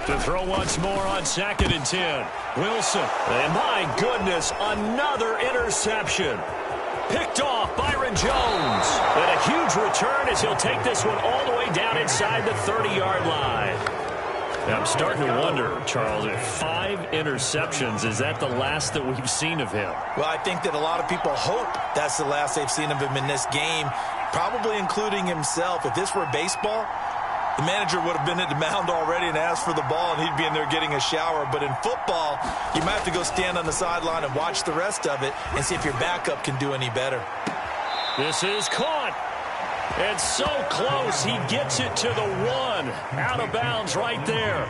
To throw once more on 2nd and 10. Wilson. And my goodness, another interception. Picked off Byron Jones. And a huge return as he'll take this one all the way down inside the 30-yard line. Now, I'm starting to wonder, Charles, if 5 interceptions, is that the last that we've seen of him? Well, I think that a lot of people hope that's the last they've seen of him in this game, probably including himself. If this were baseball, the manager would have been at the mound already and asked for the ball, and he'd be in there getting a shower. But in football, you might have to go stand on the sideline and watch the rest of it and see if your backup can do any better. This is caught. And so close, he gets it to the 1. Out of bounds right there.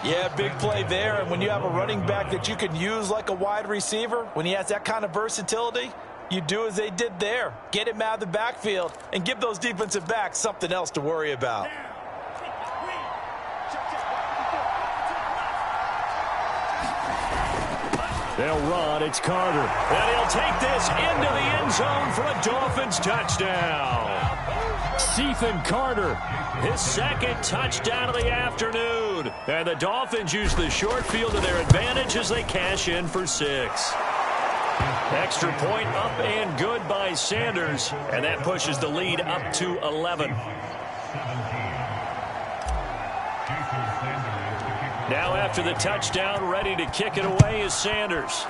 Yeah, big play there. And when you have a running back that you can use like a wide receiver, when he has that kind of versatility, you do as they did there. Get him out of the backfield and give those defensive backs something else to worry about. They'll run. It's Carter. And he'll take this into the end zone for a Dolphins touchdown. Stephen Carter, his 2nd touchdown of the afternoon. And the Dolphins use the short field to their advantage as they cash in for 6. Extra point up and good by Sanders. And that pushes the lead up to 11. Now after the touchdown, ready to kick it away is Sanders.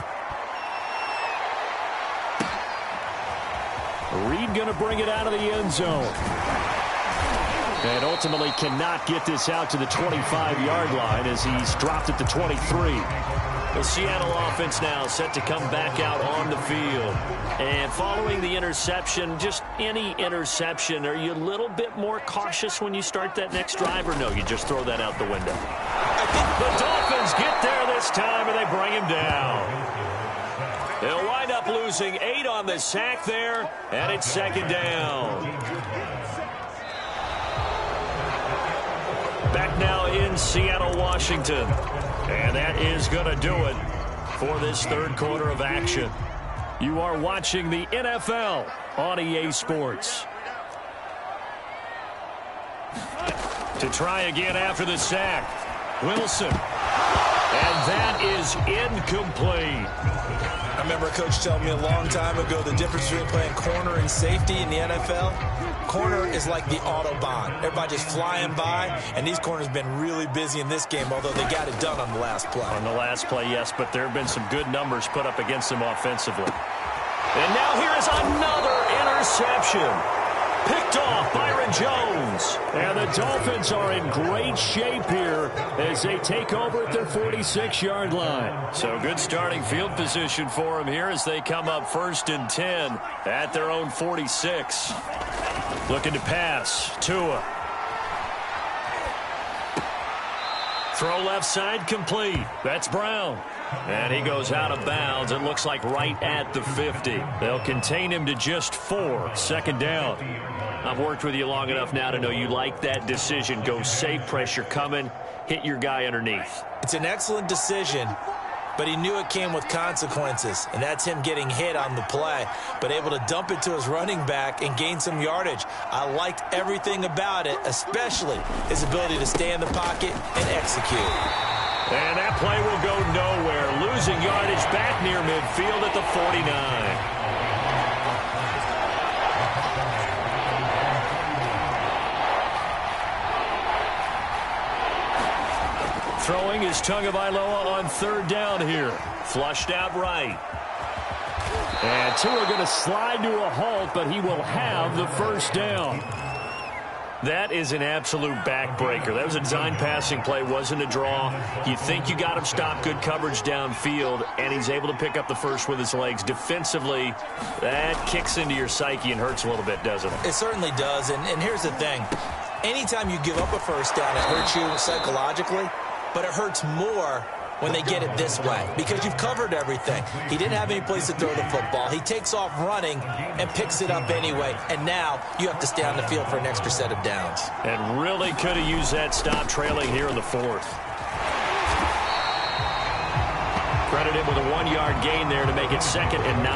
Reed going to bring it out of the end zone. And ultimately cannot get this out to the 25-yard line as he's dropped at the 23. The Seattle offense now set to come back out on the field. And following the interception, just any interception, are you a little bit more cautious when you start that next drive, or no, you just throw that out the window? I think the Dolphins get there this time, and they bring him down. They'll wind up losing 8 on the sack there, and it's 2nd down. Back now in Seattle, Washington. And that is going to do it for this 3rd quarter of action. You are watching the NFL on EA Sports. To try again after the sack. Wilson. And that is incomplete. I remember a coach telling me a long time ago the difference between playing corner and safety in the NFL. Corner is like the Autobahn. Everybody just flying by, and these corners have been really busy in this game, although they got it done on the last play. On the last play, yes, but there have been some good numbers put up against them offensively. And now here is another interception. Picked off Byron Jones. And the Dolphins are in great shape here as they take over at their 46-yard line. So good starting field position for them here as they come up 1st and 10 at their own 46. Looking to pass. Tua. Throw left side complete. That's Brown. And he goes out of bounds. It looks like right at the 50. They'll contain him to just 4. 2nd down. I've worked with you long enough now to know you like that decision. Go safe, pressure coming, hit your guy underneath. It's an excellent decision, but he knew it came with consequences, and that's him getting hit on the play, but able to dump it to his running back and gain some yardage. I liked everything about it, especially his ability to stay in the pocket and execute. And that play will go nowhere, losing yardage back near midfield at the 49. Throwing is Tagovailoa on 3rd down here. Flushed out right. And Tua going to slide to a halt, but he will have the 1st down. That is an absolute backbreaker. That was a design passing play, wasn't a draw. You think you got him stopped, good coverage downfield, and he's able to pick up the first with his legs. Defensively, that kicks into your psyche and hurts a little bit, doesn't it? It certainly does, and here's the thing. Anytime you give up a first down, it hurts you psychologically, but it hurts more when they get it this way because you've covered everything. He didn't have any place to throw the football. He takes off running and picks it up anyway, and now you have to stay on the field for an extra set of downs. And really could have used that stop trailing here in the fourth. Credit him with a 1-yard gain there to make it 2nd and 9.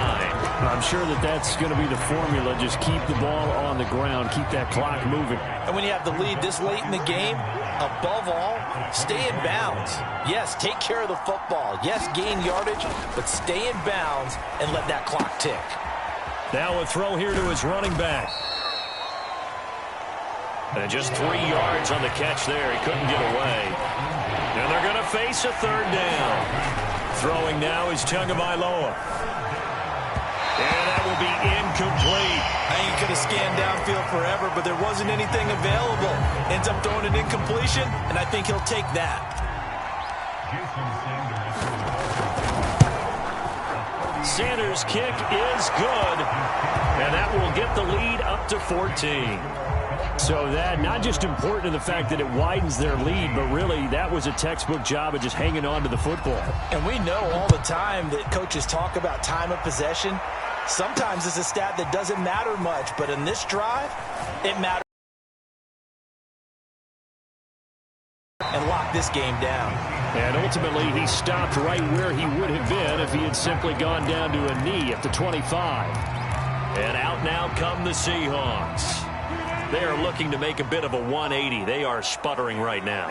I'm sure that's going to be the formula. Just keep the ball on the ground. Keep that clock moving. And when you have the lead this late in the game, above all, stay in bounds. Yes, take care of the football. Yes, gain yardage, but stay in bounds and let that clock tick. Now a throw here to his running back. And just 3 yards on the catch there. He couldn't get away. And they're going to face a 3rd down. Throwing now is Tagovailoa. And that will be incomplete. I ain't going to scan downfield forever, but there wasn't anything available. Ends up throwing an incompletion, and I think he'll take that. Sanders' kick is good, and that will get the lead up to 14. So that not just important in the fact that it widens their lead, but really that was a textbook job of just hanging on to the football. And we know all the time that coaches talk about time of possession. Sometimes it's a stat that doesn't matter much, but in this drive, it matters. And lock this game down. And ultimately, he stopped right where he would have been if he had simply gone down to a knee at the 25. And out now come the Seahawks. They are looking to make a bit of a 180. They are sputtering right now.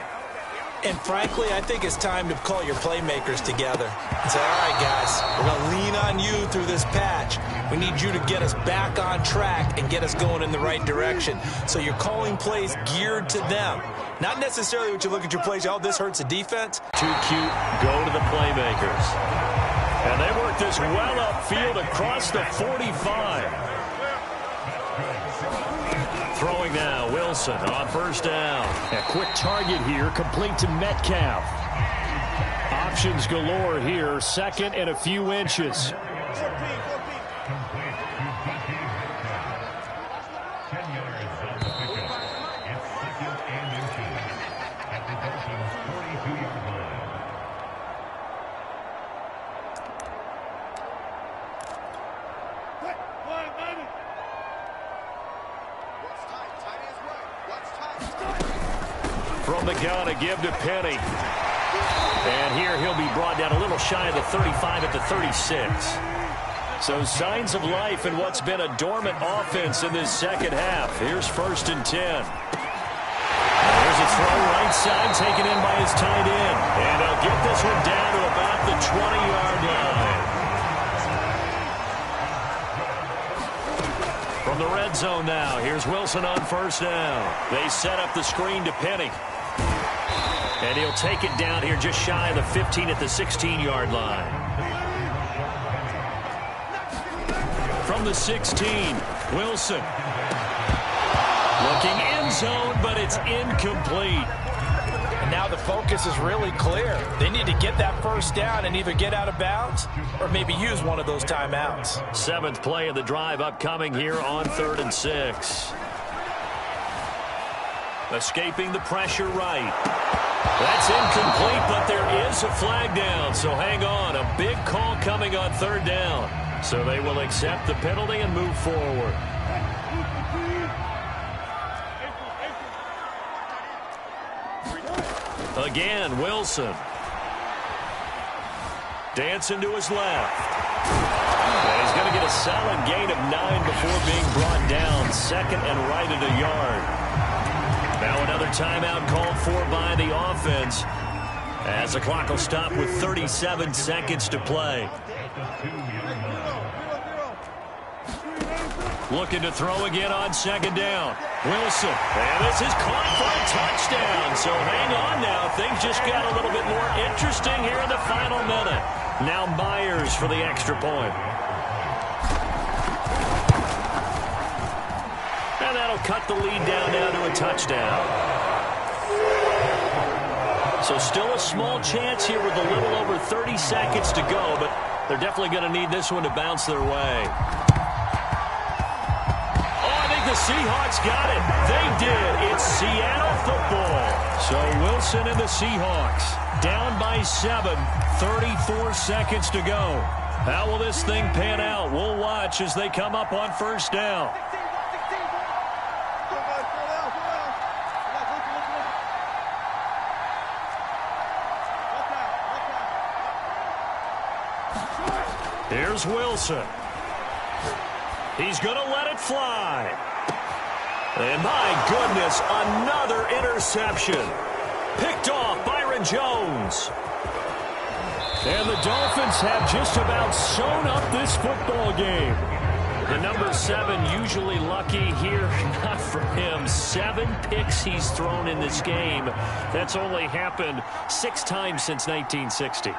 And frankly, I think it's time to call your playmakers together and say, all right, guys, we're going to lean on you through this patch. We need you to get us back on track and get us going in the right direction. So you're calling plays geared to them. Not necessarily what you look at your plays, oh, this hurts the defense. Too cute, go to the playmakers. And they work this well upfield across the 45. Throwing now, Wilson on 1st down. A quick target here, complete to Metcalf. Options galore here, 2nd and a few inches. From the gun, a give to Penny. And here he'll be brought down a little shy of the 35 at the 36. So signs of life in what's been a dormant offense in this 2nd half. Here's 1st and 10. There's a throw right side taken in by his tight end. And they'll get this one down to about the 20-yard line. From the red zone now, here's Wilson on 1st down. They set up the screen to Penny. And he'll take it down here just shy of the 15 at the 16-yard line. From the 16, Wilson. Looking end zone, but it's incomplete. And now the focus is really clear. They need to get that 1st down and either get out of bounds or maybe use one of those timeouts. 7th play of the drive upcoming here on 3rd and 6. Escaping the pressure right. That's incomplete, but there is a flag down, so hang on. A big call coming on 3rd down. So they will accept the penalty and move forward. Again, Wilson. Dancing to his left. And he's going to get a solid gain of 9 before being brought down. 2nd and right at a yard. Now another timeout called for by the offense as the clock will stop with 37 seconds to play. Looking to throw again on 2nd down. Wilson. And this is caught for a touchdown. So hang on now. Things just got a little bit more interesting here in the final minute. Now Myers for the extra point. And that that'll cut the lead down now to a touchdown. So still a small chance here with a little over 30 seconds to go, but they're definitely going to need this one to bounce their way. The Seahawks got it. They did. It's Seattle football. So Wilson and the Seahawks down by 7, 34 seconds to go. How will this thing pan out? We'll watch as they come up on first down. Here's Wilson. He's going to let it fly. And my goodness, another interception. Picked off Byron Jones. And the Dolphins have just about sewn up this football game. The number 7 usually lucky here, not for him. 7 picks he's thrown in this game. That's only happened 6 times since 1960.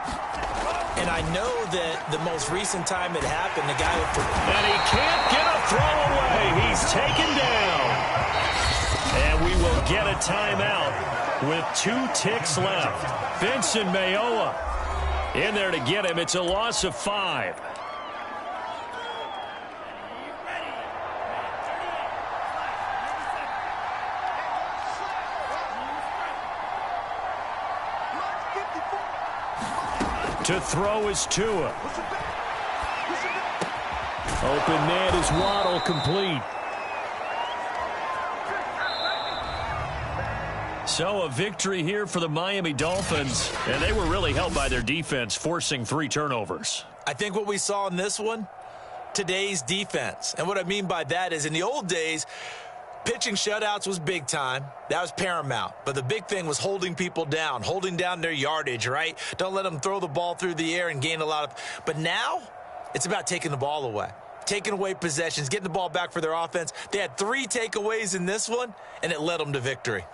And I know that the most recent time it happened, the guy with... And he can't get a throw away. He's taken down. And we will get a timeout with 2 ticks left. Vincent Mayowa in there to get him. It's a loss of 5. To throw is Tua. Open man is Waddle, complete. So a victory here for the Miami Dolphins, and they were really helped by their defense, forcing 3 turnovers. I think what we saw in this one, today's defense. And what I mean by that is in the old days, pitching shutouts was big time. That was paramount. But the big thing was holding people down, holding down their yardage, right? Don't let them throw the ball through the air and gain a lot of... But now, it's about taking the ball away. Taking away possessions, getting the ball back for their offense. They had 3 takeaways in this one, and it led them to victory.